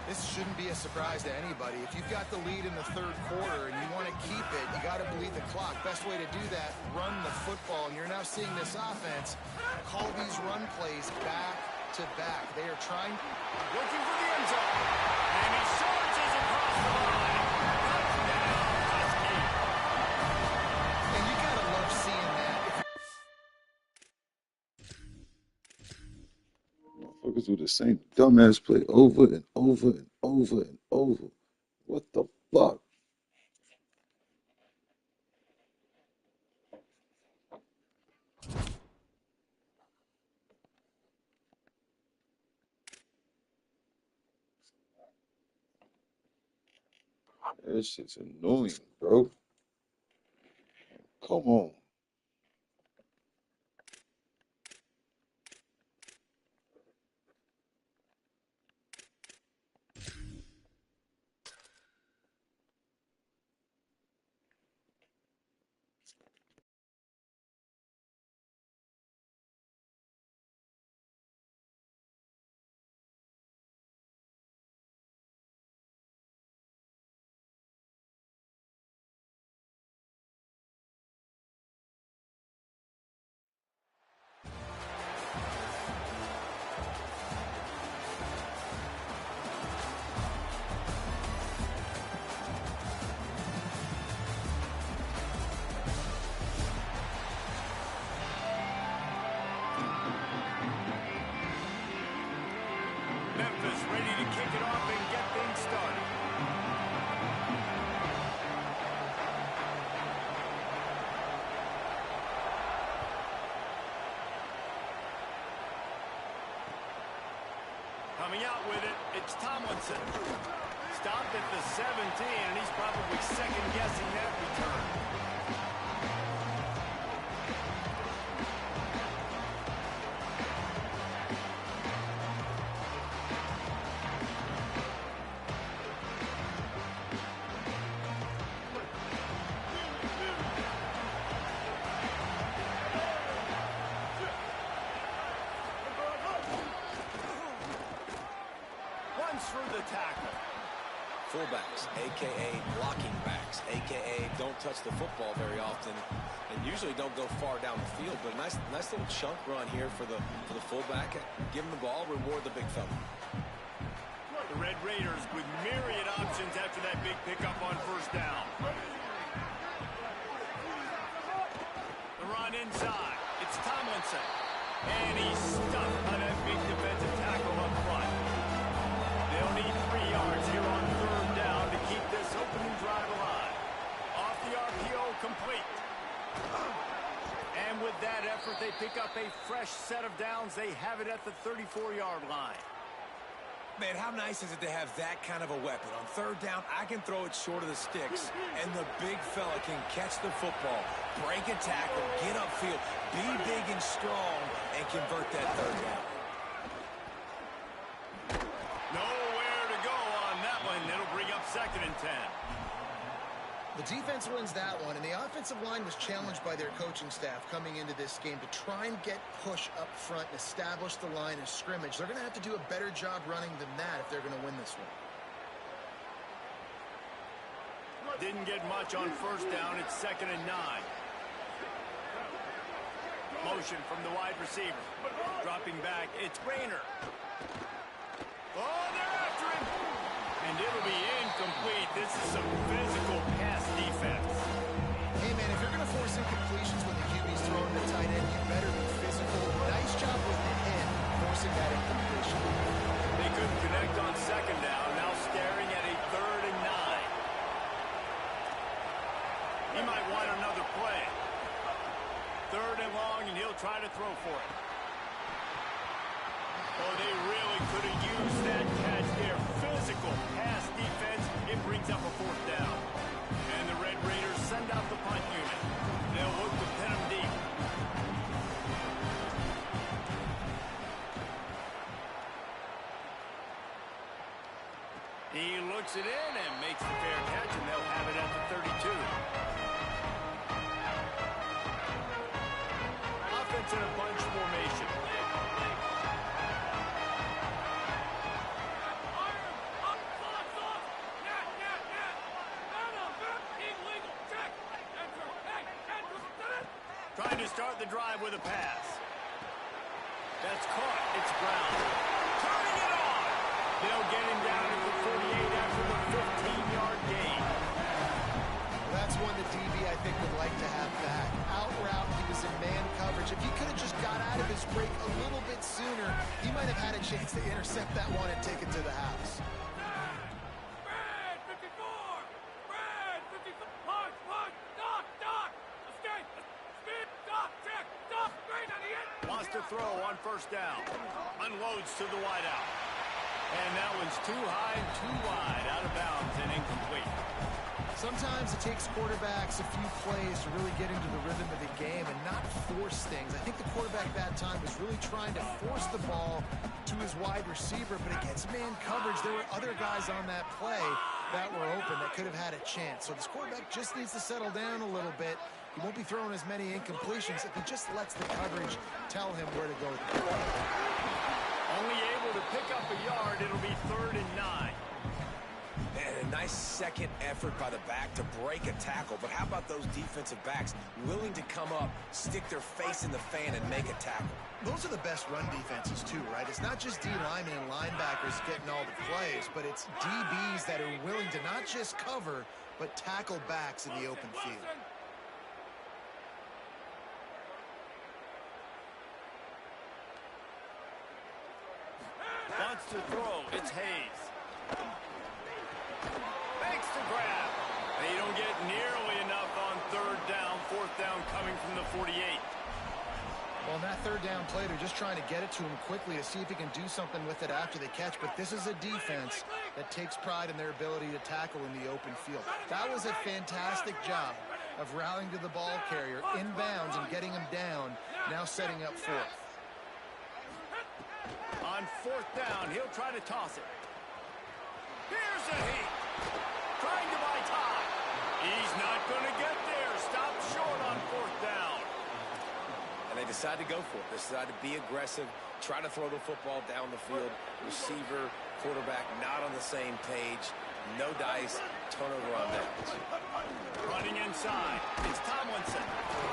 This shouldn't be a surprise to anybody. If you've got the lead in the 3rd quarter and you want to keep it, you got to bleed the clock. Best way to do that, run the football. And you're now seeing this offense call these run plays back to back. They are trying. Looking for the end zone. And he surges across the line. Touchdown, Husky. And you got to love seeing that. Motherfuckers do the same dumbass play over and over and over and over. What the fuck? That shit's annoying, bro. Come on. Memphis ready to kick it off and get things started. Coming out with it, it's Tomlinson. Stopped at the 17, and he's probably second-guessing that return. Through the tackle. Fullbacks, a.k.a. blocking backs, a.k.a. don't touch the football very often and usually don't go far down the field. But a nice little chunk run here for the fullback. Give him the ball, reward the big fella. The Red Raiders with myriad options after that big pickup on 1st down. The run inside. It's Tomlinson. And he's stuffed by that big defensive tackle up front. They'll need 3 yards here on 3rd down to keep this opening drive alive. Off the RPO, complete. And with that effort, they pick up a fresh set of downs. They have it at the 34-yard line. Man, how nice is it to have that kind of a weapon? On 3rd down, I can throw it short of the sticks, and the big fella can catch the football, break a tackle, get upfield, be big and strong, and convert that 3rd down. Nowhere to go on that one. It'll bring up 2nd and 10. The defense wins that one, and the offensive line was challenged by their coaching staff coming into this game to try and get push up front and establish the line of scrimmage. They're going to have to do a better job running than that if they're going to win this one. Didn't get much on 1st down. It's 2nd and 9. Motion from the wide receiver. Dropping back, it's Rayner. Oh, they're after him. And it'll be incomplete. This is some physical pass defense. Hey, man, if you're going to force incompletions when the QB's throwing the tight end, you better be physical. Nice job with the end, forcing that incompletion. They couldn't connect on 2nd down. Now staring at a 3rd and 9. He might want another play. 3rd and long, and he'll try to throw for it. Oh, they really could have used that catch there. Physical pass defense. It brings up a 4th down. And the Red Raiders send out the punt unit. They'll look works it in and makes the fair catch, and they'll have it at the 32. Offense in a bunch formation. Trying to start the drive with a pass. That's caught. It's Brown. Turning it on. They'll get him down at the 48 after the 15-yard gain. Well, that's one the DB, I think, would like to have back. Out route, he was in man coverage. If he could have just got out of his break a little bit sooner, he might have had a chance to intercept that one and take it to the house. Wants to throw on first down. Unloads to the wideout. And that one's too high and too wide, out of bounds and incomplete. Sometimes it takes quarterbacks a few plays to really get into the rhythm of the game and not force things. I think the quarterback that time was really trying to force the ball to his wide receiver, but against man coverage, there were other guys on that play that were open that could have had a chance. So this quarterback just needs to settle down a little bit. He won't be throwing as many incompletions if he just lets the coverage tell him where to go. Only able to pick up a yard. It'll be 3rd and 9. And a nice second effort by the back to break a tackle. But how about those defensive backs willing to come up, stick their face in the fan, and make a tackle? Those are the best run defenses, too, right? It's not just D linemen and linebackers getting all the plays, but it's DBs that are willing to not just cover, but tackle backs in the open field. Wants to throw. It's Hayes. Makes the grab. They don't get nearly enough on 3rd down. 4th down coming from the 48. Well, in that 3rd down play, they're just trying to get it to him quickly to see if he can do something with it after the catch. But this is a defense that takes pride in their ability to tackle in the open field. That was a fantastic job of rallying to the ball carrier inbounds and getting him down, now setting up 4th. On 4th down, he'll try to toss it. Here's a heat. Trying to buy time. He's not going to get there. Stop short on 4th down. And they decide to go for it. They decide to be aggressive, try to throw the football down the field. Receiver, quarterback not on the same page. No dice. Turnover on downs. Running inside. It's Tomlinson.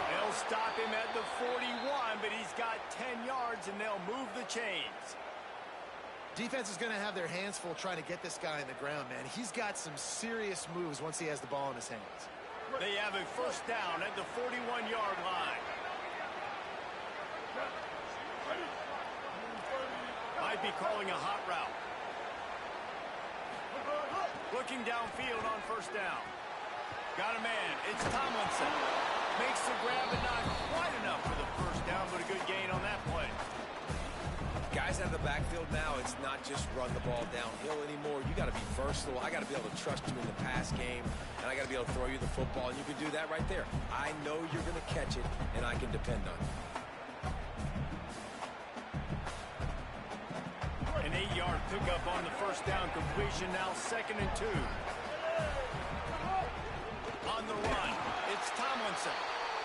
They'll stop him at the 41, but he's got 10 yards, and they'll move the chains. Defense is going to have their hands full trying to get this guy in the ground, man. He's got some serious moves once he has the ball in his hands. They have a 1st down at the 41-yard line. Might be calling a hot route. Looking downfield on 1st down. Got a man. It's Tomlinson. Makes the grab and not quite enough for the 1st down, but a good gain on that play. Guys out of the backfield now, it's not just run the ball downhill anymore. You got to be versatile. I got to be able to trust you in the pass game, and I got to be able to throw you the football, and you can do that right there. I know you're going to catch it, and I can depend on you. An 8-yard pickup on the 1st down completion, now 2nd and 2. On the run, it's Tomlinson.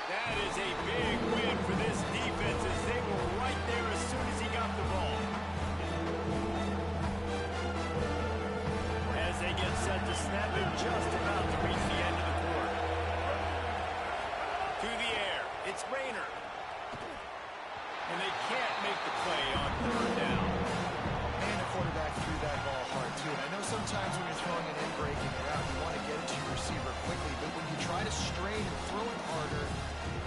That is a big win for this defense as they were right there as soon as he got the ball. As they get set to snap him, just about to reach the end of the quarter. To the air, it's Rayner. And they can't make the play on 3rd down. And the quarterback threw that ball hard, too. And I know sometimes when you're throwing it in, breaking it out, you want to get it to your receiver quickly. But when you try to strain and throw it harder,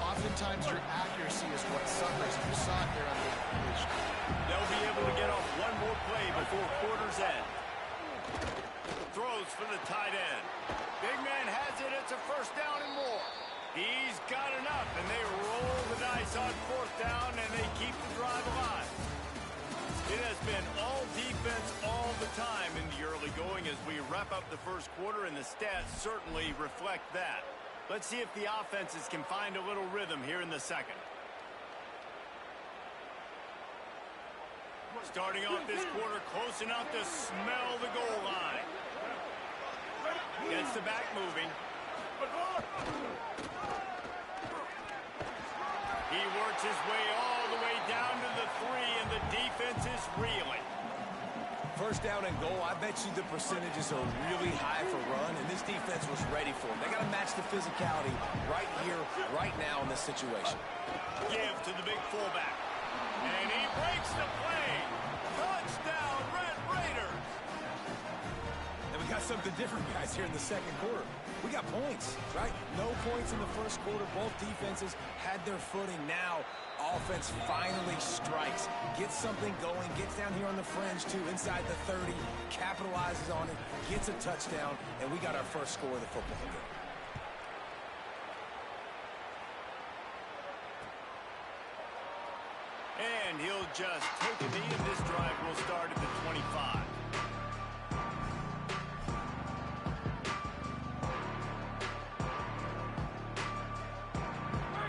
oftentimes your accuracy is what suffers. And you saw it there on the completion. They'll be able to get off one more play before quarter's end. Throws for the tight end. Big man has it. It's a 1st down and more. He's got enough, and they roll the dice on 4th down, and they keep the drive alive. It has been all defense all the time in the early going as we wrap up the 1st quarter, and the stats certainly reflect that. Let's see if the offenses can find a little rhythm here in the 2nd. Starting off this quarter close enough to smell the goal line. Gets the back moving. He works his way all the way down to the 3, and the defense is reeling. First down and goal, I bet you the percentages are really high for run, and this defense was ready for them. They got to match the physicality right here, right now in this situation. Give to the big fullback. And he breaks the play. Touchdown, Red Raiders. And we got something different, guys, here in the second quarter. We got points, right? No points in the first quarter. Both defenses had their footing. Now, offense finally strikes. Gets something going. Gets down here on the fringe, too, inside the 30. Capitalizes on it. Gets a touchdown. And we got our first score of the football game. And he'll just take a knee, and this drive will start at the 25.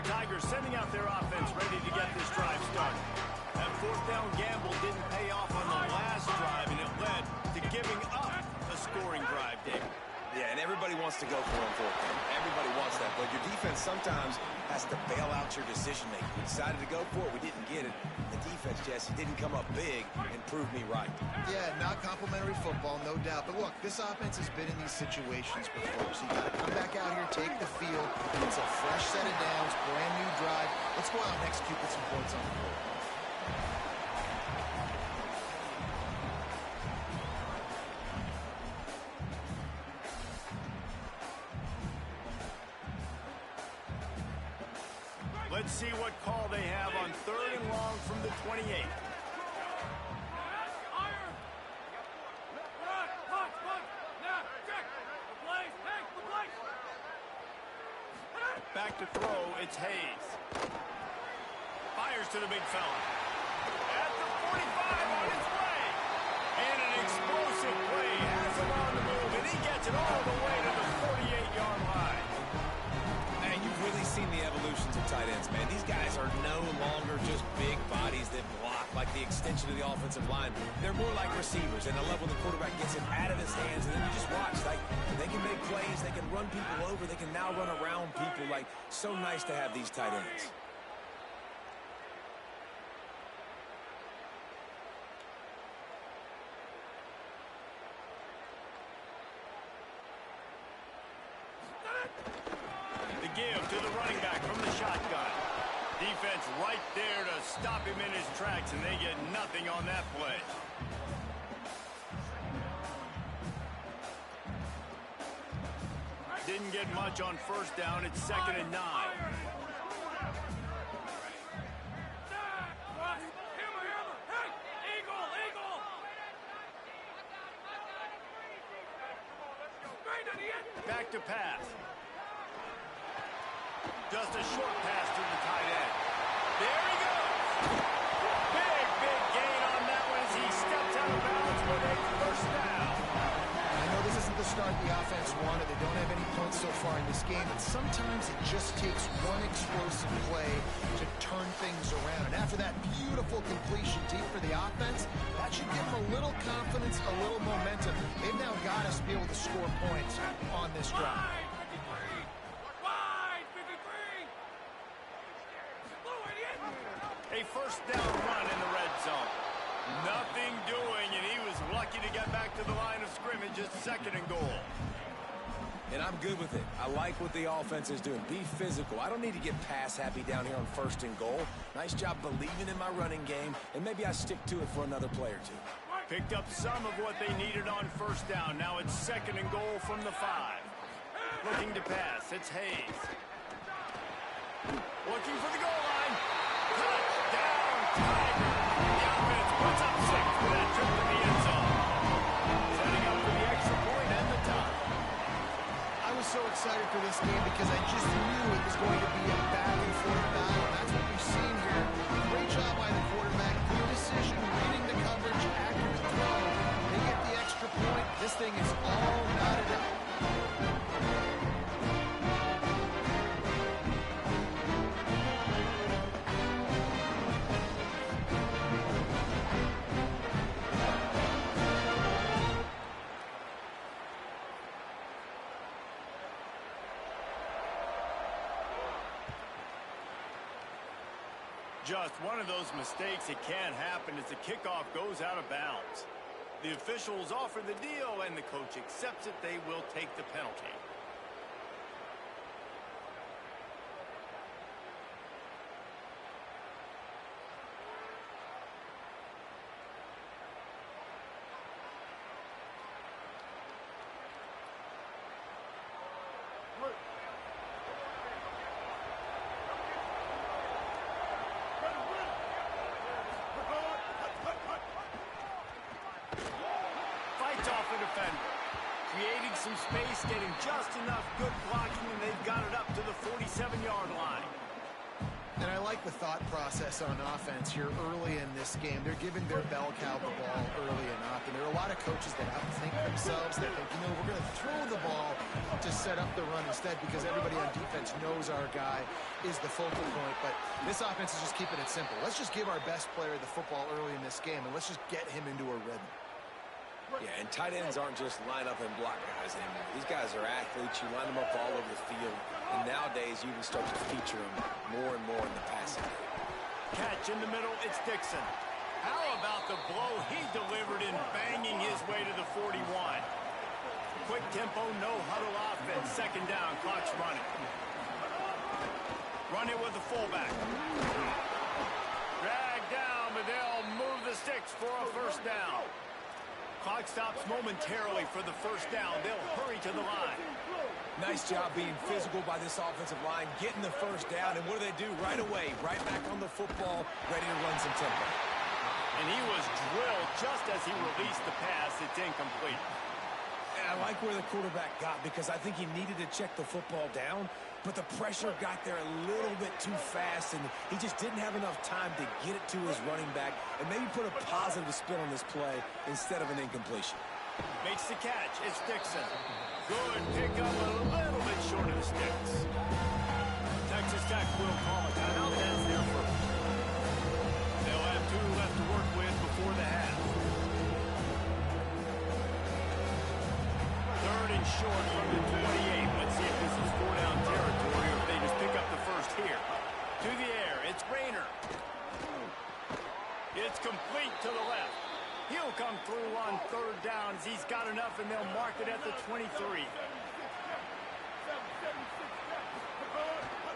Tigers sending out their offense ready to get this drive started. That fourth down gamble didn't pay off on the last drive, and it led to giving up a scoring drive, David. Yeah, and everybody wants to go for it on fourth down. Everybody wants that, but your defense sometimes has to bail out your decision-making. We decided to go for it. We didn't get it. The defense, Jesse, didn't come up big and prove me right. Yeah, not complimentary football, no doubt. But look, this offense has been in these situations before, so you got to come back out here, take the field. It's a fresh set of downs, brand new drive. Let's go out and execute with some points on the board. Let's see what call they have on 3rd and long from the 28. Back to throw, it's Hayes. Fires to the big fella. At the 45 on his way. And an explosive play has him on the move, and he gets it all the way to the 48-yard line. Man, you've really seen the evolutions of tight ends, man. These guys are no longer just big bodies that block like the extension of the offensive line. They're more like receivers, and I love when the quarterback gets it out of his hands, and then you just watch. Like, they can make plays, they can run people over, they can now run around people. Like, so nice to have these tight ends. The give to the running back from the shotgun. Defense right there to stop him in his tracks, and they get nothing on that play. Didn't get much on first down. It's 2nd and 9. Back to pass. Just a short pass to the tight end. There he goes. Big gain on that one as he steps out of bounds with a first down. I know this isn't the start the offense wanted. They don't have any points so far in this game, but sometimes it just takes one explosive play to turn things around. And after that beautiful completion deep for the offense, that should give them a little confidence, a little momentum. They've now got us to be able to score points on this drive. A first down run in the red zone. Nothing doing, and he was lucky to get back to the line of scrimmage at 2nd and goal. And I'm good with it. I like what the offense is doing. Be physical. I don't need to get pass happy down here on 1st and goal. Nice job believing in my running game, and maybe I stick to it for another play or two. Picked up some of what they needed on first down. Now it's 2nd and goal from the 5. Looking to pass. It's Hayes. Looking for the goal line. Touchdown, Tiger. The offense puts up 6 for that trip to the end zone. Setting up for the extra point and the tie. I was so excited for this game because I just knew it was going to be a back-and-forth battle. That's what we've seen here. Great job by the quarterback. Good decision, reading the coverage, accurate throw. They get the extra point. This thing is all knotted up. Just one of those mistakes that can happen as the kickoff goes out of bounds. The officials offer the deal, and the coach accepts it. They will take the penalty. Fights off the defender. Creating some space, getting just enough good blocking, and they've got it up to the 47-yard line. And I like the thought process on offense here early in this game. They're giving their bell cow the ball early enough. And there are a lot of coaches that outthink themselves. They think, we're going to throw the ball to set up the run instead because everybody on defense knows our guy is the focal point. But this offense is just keeping it simple. Let's just give our best player the football early in this game, and let's just get him into a rhythm. Yeah, and tight ends aren't just line up and block guys anymore. These guys are athletes. You line them up all over the field. And nowadays, you can start to feature them more and more in the passing game. Catch in the middle, it's Dixon. How about the blow he delivered in banging his way to the 41? Quick tempo, no huddle offense. Second down, clock's running. Run it with the fullback. Drag down, but they'll move the sticks for a first down. Clock stops momentarily for the first down. They'll hurry to the line. Nice job being physical by this offensive line, getting the first down, and what do? Right away, right back on the football, ready to run some tempo. And he was drilled just as he released the pass. It's incomplete. And I like where the quarterback got because I think he needed to check the football down, but the pressure got there a little bit too fast, and he just didn't have enough time to get it to his running back and maybe put a positive spin on this play instead of an incompletion. Makes the catch. It's Dixon. Good pickup, a little bit short of the sticks. Texas Tech will call a timeout. That's their first. They'll have 2 left to work with before the half. Third and short from the 28. Let's see if this is 4-down territory or if they just pick up the first here. To the air, it's Rayner. It's complete to the left. He'll come through on third down as he's got enough, and they'll mark it at the 23.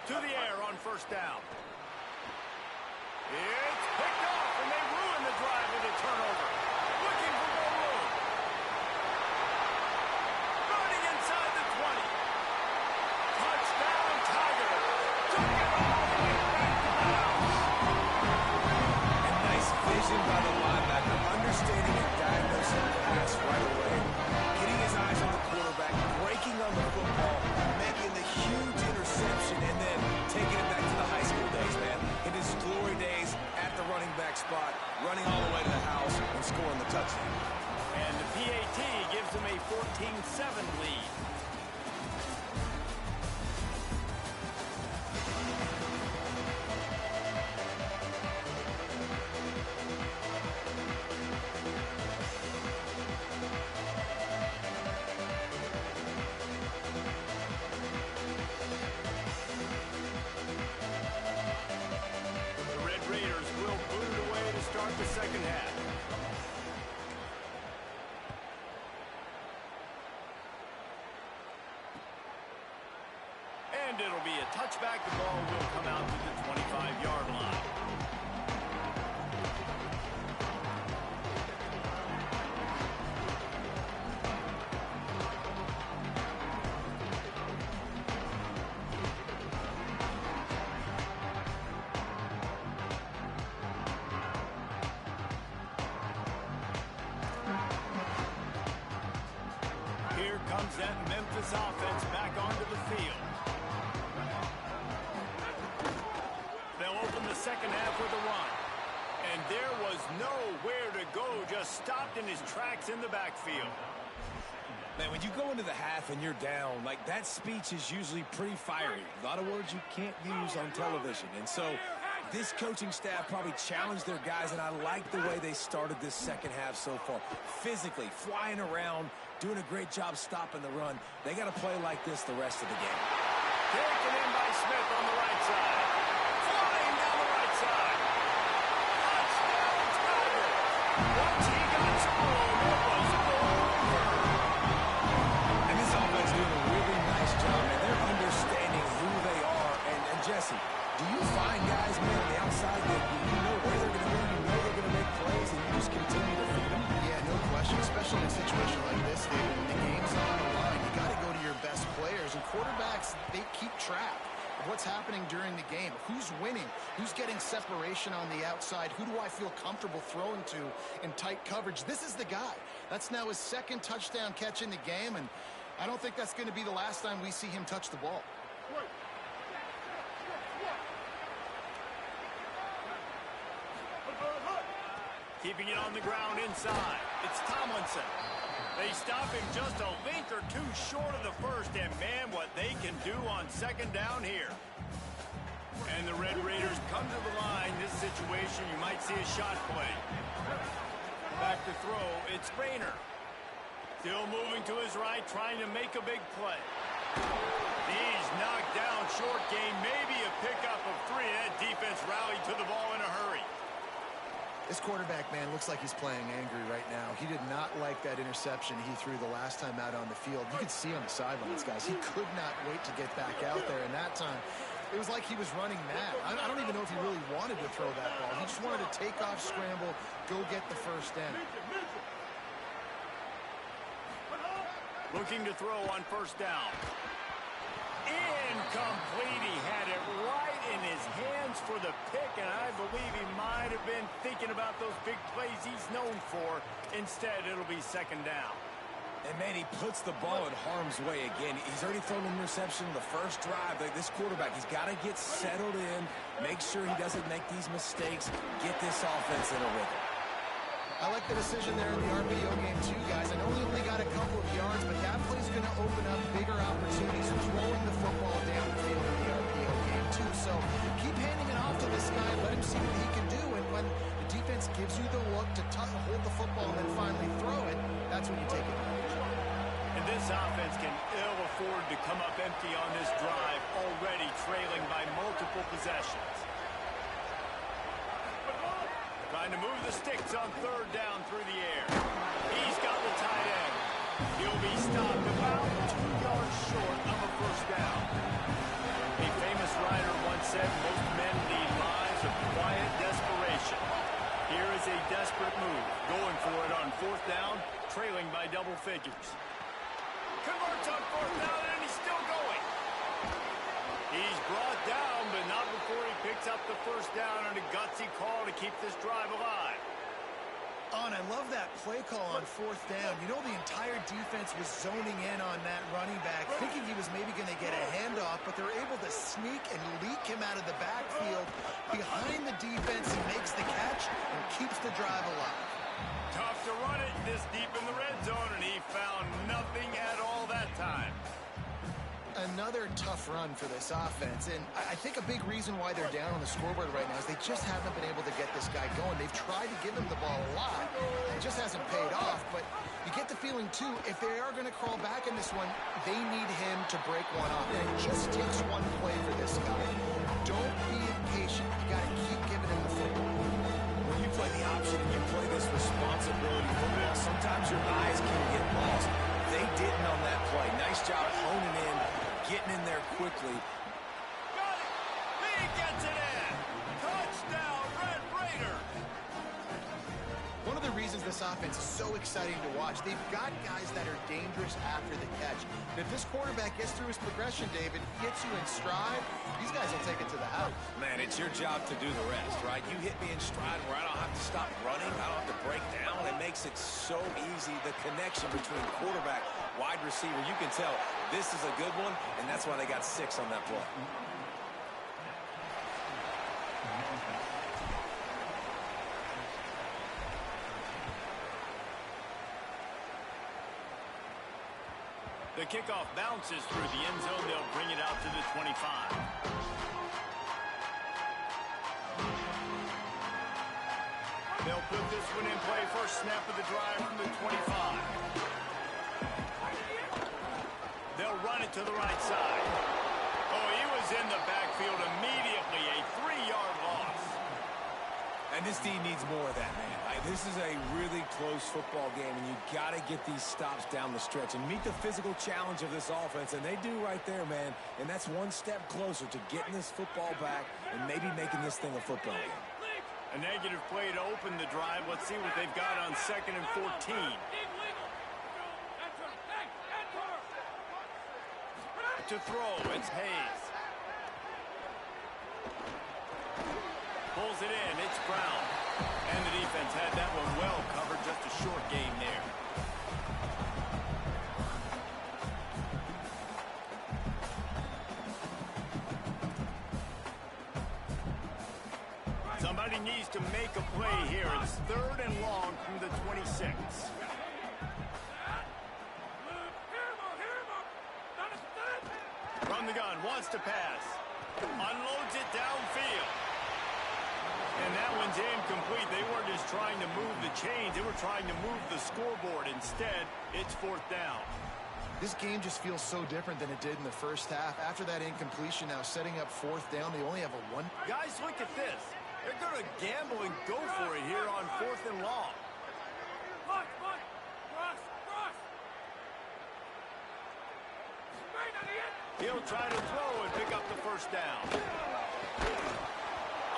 To the air on first down. It's picked off, and they ruin the drive with a turnover. Looking for more room. Running inside the 20. Touchdown, Tiger. Took it all the way back to the house. And nice vision by the linebacker, understanding and diagnosing the pass right away. Getting his eyes on the quarterback, breaking on the football, making the huge interception, and then taking it back to the high school days, man. In his glory days at the running back spot, running all the way to the house and scoring the touchdown. And the PAT gives them a 14-7 lead. The Red Raiders will boot it away to start the second half. And it'll be a touchback. The ball will come out to the 25-yard line. Here comes that Memphis offense back onto the field. They'll open the second half with a run. And there was nowhere to go, just stopped in his tracks in the backfield. Man, when you go into the half and you're down, like that speech is usually pretty fiery. A lot of words you can't use on television. And so this coaching staff probably challenged their guys, and I like the way they started this second half so far. Physically, flying around, doing a great job stopping the run. They got to play like this the rest of the game. Taken in by Smith on the right side. Flying down the right side. job, man. They're understanding who they are. And Jesse, do you find guys, man, on the outside that you know where they're going to go, you know they're going to make plays, and you just continue to feed them? Yeah, no question, especially in a situation like this, David. When the game's on the line, you got to go to your best players. And quarterbacks, they keep track of what's happening during the game. Who's winning? Who's getting separation on the outside? Who do I feel comfortable throwing to in tight coverage? This is the guy. That's now his second touchdown catch in the game, and I don't think that's going to be the last time we see him touch the ball. Keeping it on the ground inside. It's Tomlinson. They stop him just a link or two short of the first, and man, what they can do on second down here. And the Red Raiders come to the line. This situation, you might see a shot play. Back to throw, it's Rayner. Still moving to his right, trying to make a big play. He's knocked down, short game, maybe a pickup of 3. That defense rallied to the ball in a hurry. This quarterback, man, looks like he's playing angry right now. He did not like that interception he threw the last time out on the field. You could see on the sidelines, guys. He could not wait to get back out there, and that time, it was like he was running mad. I don't even know if he really wanted to throw that ball. He just wanted to take off, scramble, go get the first down. Looking to throw on first down. Incomplete. He had it right in his hands for the pick, and I believe he might have been thinking about those big plays he's known for. Instead, it'll be second down. And, man, he puts the ball in harm's way again. He's already thrown an interception the first drive. This quarterback, he's got to get settled in, make sure he doesn't make these mistakes, get this offense in a rhythm. I like the decision there in the RPO game, too, guys. I know he only got a couple of yards, but that play's going to open up bigger opportunities throwing the football down the field in the RPO game, too. So keep handing it off to this guy. Let him see what he can do. And when the defense gives you the look to hold the football and then finally throw it, that's when you take it. And this offense can ill afford to come up empty on this drive, already trailing by multiple possessions. Trying to move the sticks on third down through the air. He's got the tight end. He'll be stopped about 2 yards short of a first down. A famous writer once said most men lead lives of quiet desperation. Here is a desperate move, going for it on fourth down, trailing by double figures. Converts on fourth down, and he's still going. He's brought down, but not before he picks up the first down and a gutsy call to keep this drive alive. And I love that play call on fourth down. You know, the entire defense was zoning in on that running back, thinking he was maybe going to get a handoff, but they're able to sneak and leak him out of the backfield. Behind the defense, he makes the catch and keeps the drive alive. Tough to run it this deep in the red zone, and he found nothing at all that time. Another tough run for this offense, and I think a big reason why they're down on the scoreboard right now is they just haven't been able to get this guy going. They've tried to give him the ball a lot. It just hasn't paid off, but you get the feeling, too, if they are going to crawl back in this one, they need him to break one off. And it just takes one play for this guy. Don't be impatient. You got to keep giving him the football. When you play the option and you play this responsibility football, sometimes your eyes can get lost. They didn't on that play. Nice job honing in, getting in there quickly. Got it! He gets it in! Touchdown, Red Raiders! One of the reasons this offense is so exciting to watch, they've got guys that are dangerous after the catch. And if this quarterback gets through his progression, David, gets you in stride, these guys will take it to the house. Man, it's your job to do the rest, right? You hit me in stride where I don't have to stop running. I don't have to break down. It makes it so easy. The connection between quarterback, wide receiver, you can tell this is a good one, and that's why they got 6 on that play. The kickoff bounces through the end zone. They'll bring it out to the 25. They'll put this one in play. First snap of the drive from the 25. They'll run it to the right side. Oh, he was in the backfield immediately. A 3-yard loss. And this team needs more of that, man. This is a really close football game, and you got to get these stops down the stretch and meet the physical challenge of this offense, and they do right there, man. And that's one step closer to getting this football back and maybe making this thing a football game. A negative play to open the drive. Let's see what they've got on 2nd and 14. To throw, it's Hayes. Pulls it in, it's Brown. And the defense had that one well covered, just a short game there. Somebody needs to make a play here. It's 3rd and long from the 26. From the gun, wants to pass. Unloads it downfield. And that one's incomplete. They weren't just trying to move the chains. They were trying to move the scoreboard. Instead, it's 4th down. This game just feels so different than it did in the first half. After that incompletion, now setting up 4th down, they only have a 1. Guys, look at this. They're going to gamble and go for it here on 4th and long. He'll try to throw and pick up the 1st down.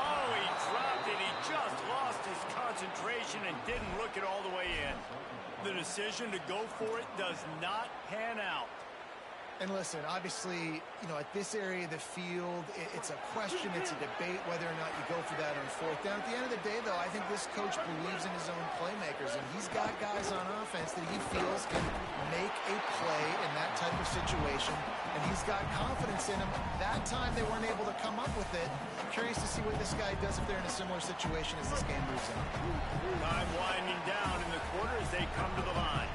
Oh, he dropped it. He just lost his concentration and didn't look it all the way in. The decision to go for it does not pan out. And listen, obviously, you know, at this area of the field, it's a question, it's a debate whether or not you go for that on 4th down. At the end of the day, though, I think this coach believes in his own playmakers, and he's got guys on offense that he feels can make a play in that type of situation, and he's got confidence in them. That time they weren't able to come up with it. I'm curious to see what this guy does if they're in a similar situation as this game moves on. Time winding down in the quarter as they come to the line.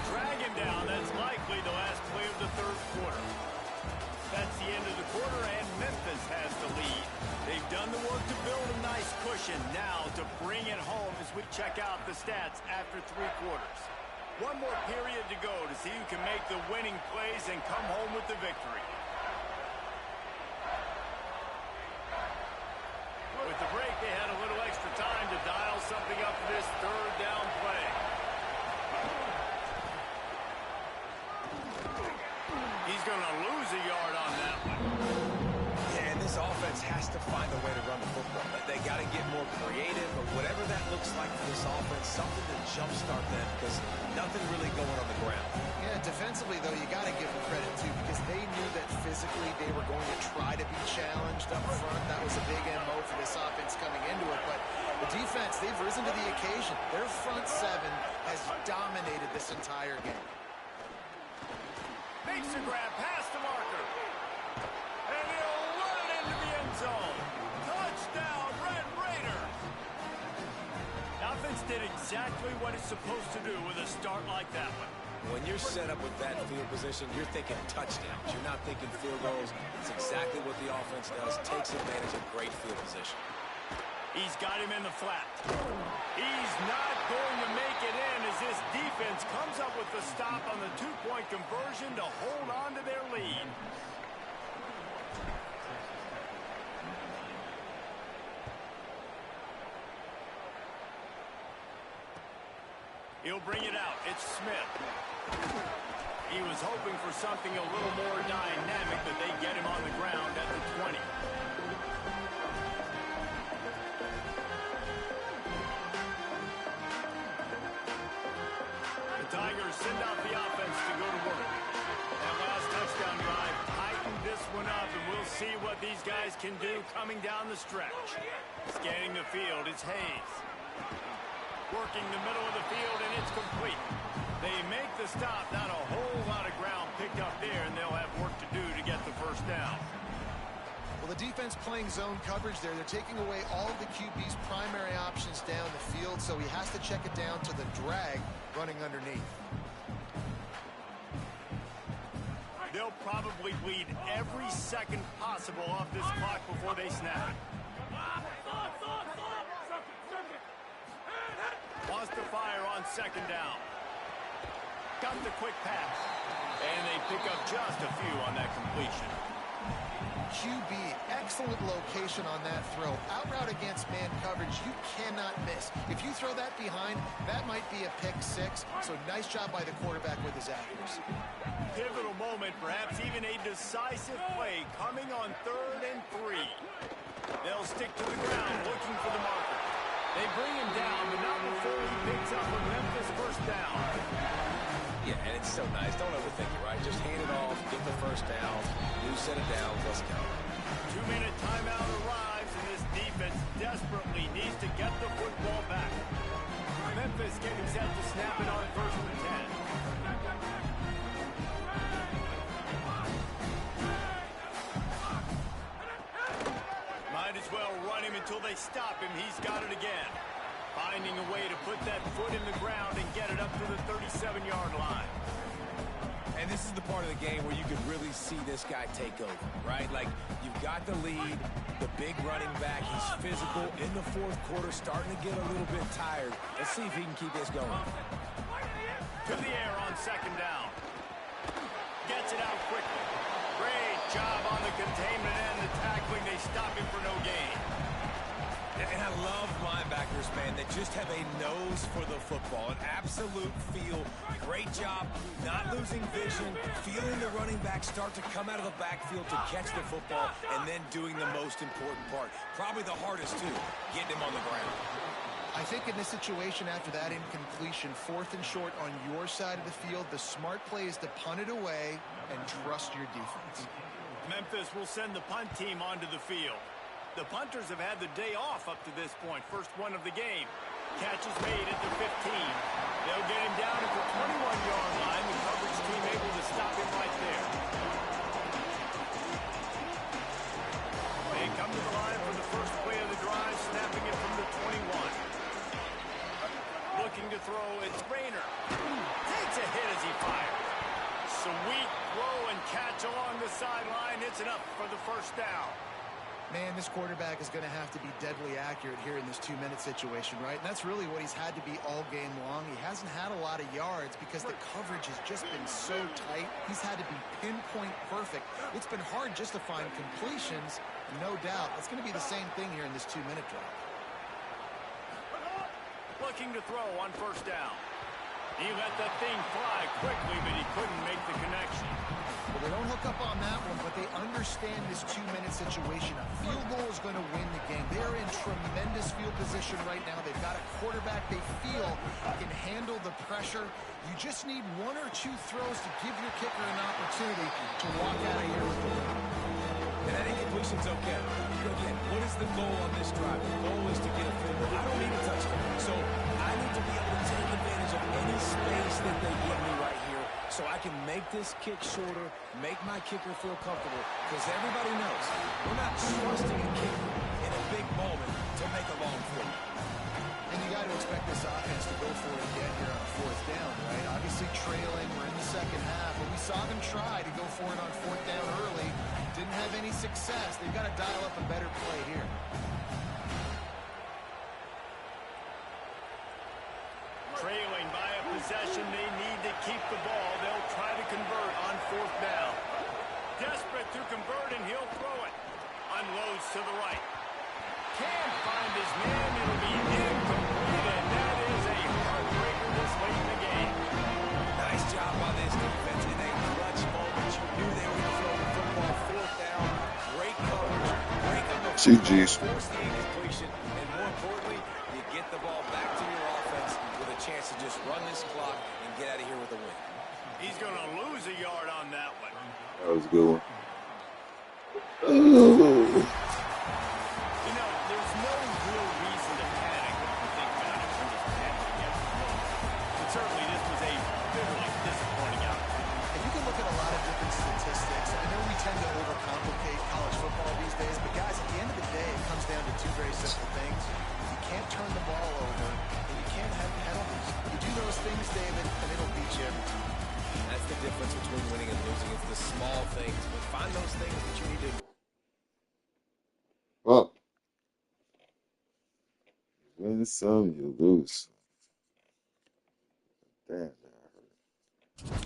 Drag him down. That's likely the last play of the 3rd quarter. That's the end of the quarter, and Memphis has the lead. They've done the work to build a nice cushion. Now to bring it home as we check out the stats after 3 quarters. One more period to go to see who can make the winning plays and come home with the victory. With the break, they had a little extra time to dial something up for this 3rd down play. He's going to lose a yard on that one. Yeah, and this offense has to find a way to run the football. They got to get more creative, or whatever that looks like for this offense, something to jumpstart them, because nothing really going on the ground. Yeah, defensively, though, you got to give them credit, too, because they knew that physically they were going to try to be challenged up front. That was a big MO for this offense coming into it, but the defense, they've risen to the occasion. Their front 7 has dominated this entire game. Makes a grab past the marker. And he'll run it into the end zone. Touchdown, Red Raiders. The offense did exactly what it's supposed to do with a start like that one. When you're set up with that field position, you're thinking touchdowns. You're not thinking field goals. It's exactly what the offense does. Takes advantage of great field position. He's got him in the flat. He's not going to make it in as this defense comes up with the stop on the 2-point conversion to hold on to their lead. He'll bring it out. It's Smith. He was hoping for something a little more dynamic, but they get him on the ground at the 20. Tigers send out the offense to go to work. That last touchdown drive tightened this one up, and we'll see what these guys can do coming down the stretch. Scanning the field, it's Hayes. Working the middle of the field, and it's complete. They make the stop, not a whole lot of ground picked up there, and they'll have work to do to get the 1st down. Well, the defense playing zone coverage there. They're taking away all of the QB's primary options down the field, so he has to check it down to the drag running underneath. They'll probably bleed every second possible off this clock before they snap it. Wants to fire on 2nd down. Got the quick pass. And they pick up just a few on that completion. QB, excellent location on that throw. Out route against man coverage, you cannot miss. If you throw that behind, that might be a pick six. So nice job by the quarterback with his accuracy. Pivotal moment, perhaps even a decisive play coming on 3rd and 3. They'll stick to the ground looking for the marker. They bring him down, but not before he picks up a Memphis first down. Yeah, and it's so nice. Don't overthink it, right? Just hand it off, get the first down, new set of downs, let's go. 2-minute timeout arrives, and this defense desperately needs to get the football back. Memphis getting set to snap it on 1st and 10. Might as well run him until they stop him. He's got it again. Finding a way to put that foot in the ground and get it up to the 37-yard line. And this is the part of the game where you could really see this guy take over, right? Like, you've got the lead, the big running back, he's physical in the 4th quarter, starting to get a little bit tired. Let's see if he can keep this going. To the air on 2nd down. Gets it out quickly. Great job on the containment and the tackling. They stop him for no gain. And I love linebackers, man, that just have a nose for the football, an absolute feel. Great job not losing vision, feeling the running back start to come out of the backfield to catch the football, and then doing the most important part. Probably the hardest, too, getting him on the ground. I think in this situation, after that incompletion, 4th and short on your side of the field, the smart play is to punt it away and trust your defense. Memphis will send the punt team onto the field. The punters have had the day off up to this point. First one of the game. Catch is made at the 15. They'll get him down at the 21-yard line. The coverage team able to stop him right there. They come to the line for the first play of the drive, snapping it from the 21. Looking to throw, it's Rayner. Takes a hit as he fires. Sweet throw and catch along the sideline. It's enough for the first down. Man, this quarterback is going to have to be deadly accurate here in this 2-minute situation, right? And that's really what he's had to be all game long. He hasn't had a lot of yards because the coverage has just been so tight. He's had to be pinpoint perfect. It's been hard just to find completions. No doubt. It's going to be the same thing here in this 2-minute drive. Looking to throw on 1st down. He let that thing fly quickly, but he couldn't make the connection. Well, they don't hook up on that one, but they understand this 2-minute situation. A field goal is going to win the game. They are in tremendous field position right now. They've got a quarterback they feel can handle the pressure. You just need 1 or 2 throws to give your kicker an opportunity to walk out of here with the win. And that incompletion's okay. Again, what is the goal on this drive? The goal is to get a field goal. I don't need a touchdown. So I need to be able to take advantage of any space that they give me right here so I can make this kick shorter, make my kicker feel comfortable, because everybody knows we're not trusting a kicker in a big moment to make a long field. And you got to expect this offense to go for it again here on 4th down, right? Obviously trailing, we're in the 2nd half, but we saw them try to go for it on 4th down early. Didn't have any success. They've got to dial up a better play here. Trailing by a possession, they need to keep the ball. They'll try to convert on 4th down. Desperate to convert, and he'll throw it. Unloads to the right. Can't find his man. It'll be incomplete, and that is a heartbreaker this late in the game. Nice job by this defense in a clutch moment. You knew they were going to throw the football 4th down. Great coverage. Break up the GG's. force the incompletion, and more importantly, you get the ball back to your offense with a chance to just run this clock and get out of here with a win. He's going to lose a yard on that one. That was a good one. You know, there's no real reason to panic when you think about it. We're just panicking at the moment. But certainly this was a bitterly disappointing outcome. And you can look at a lot of different statistics. I know we tend to overcomplicate college football these days, but guys, at the end of the day, it comes down to 2 very simple things. You can't turn the ball over, and you can't have penalties. You do those things, David, and it'll beat you every time. That's the difference between winning and losing. It's the small things, but find those things that you need to. Well, you win some, you lose some. Damn, that hurt.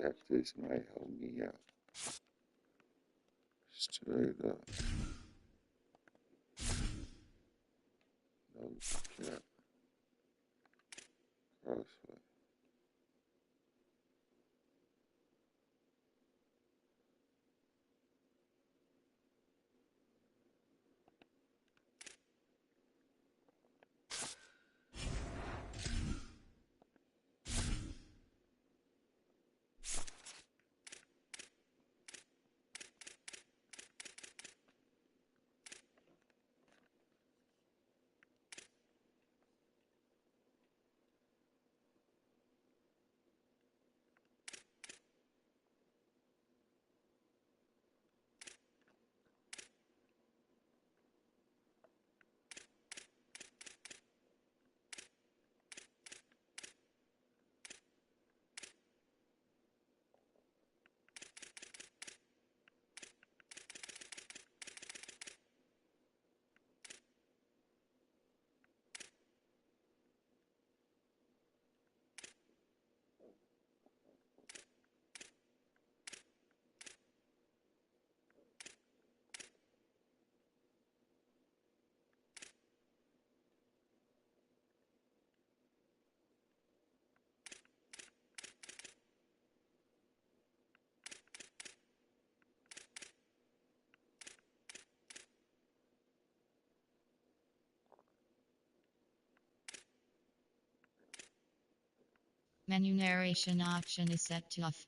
cap, this might help me out. Straight up. No cap. Crossway. Menu narration option is set to off.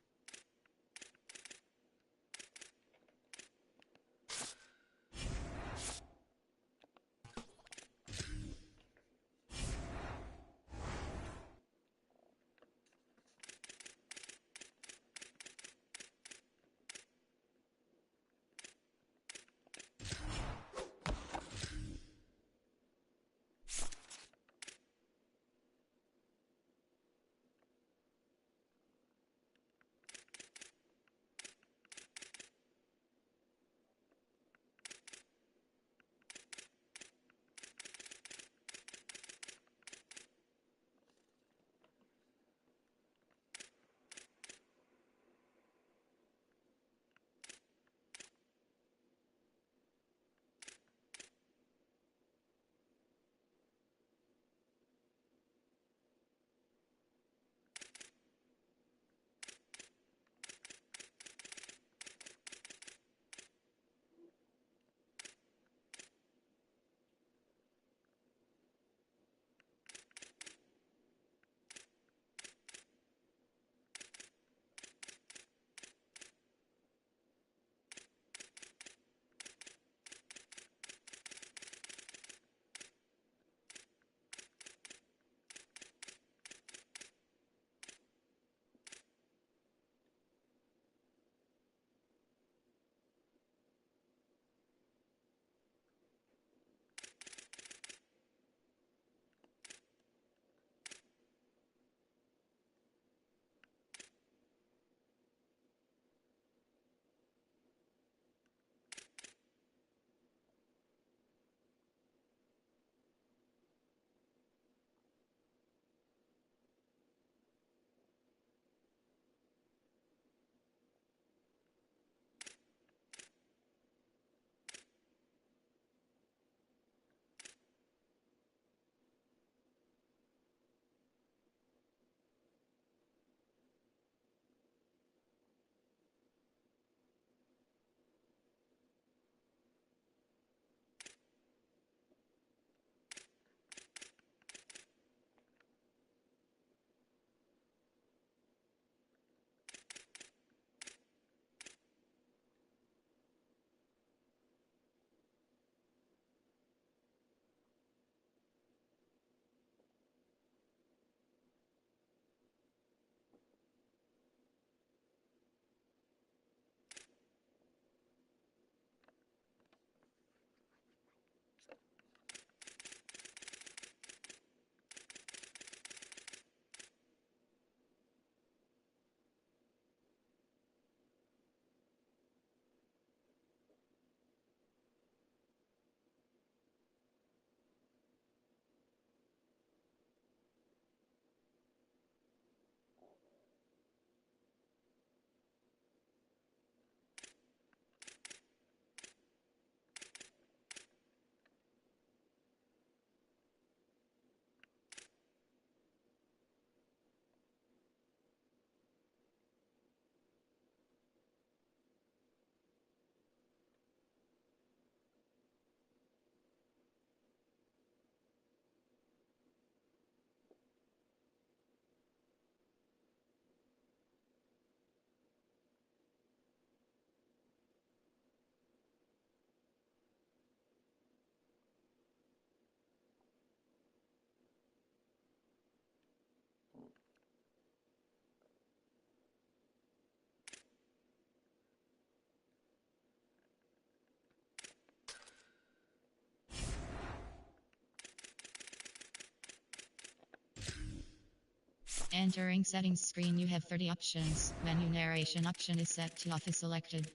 Entering settings screen, you have 30 options. Menu narration option is set to off is selected.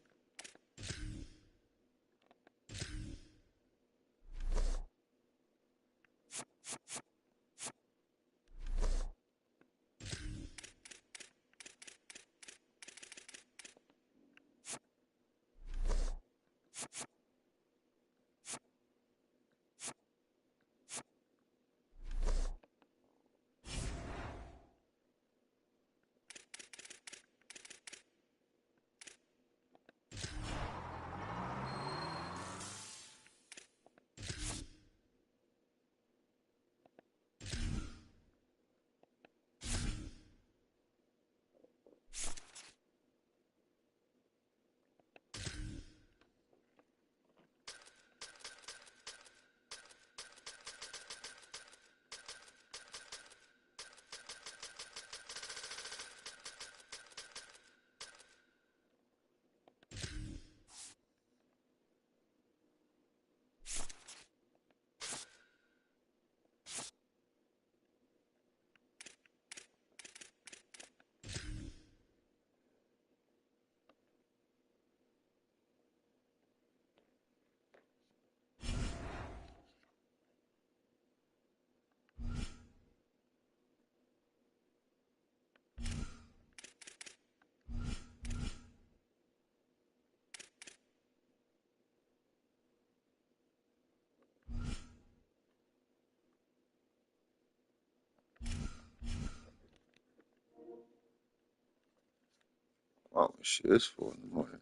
Oh shit, it's 4 in the morning.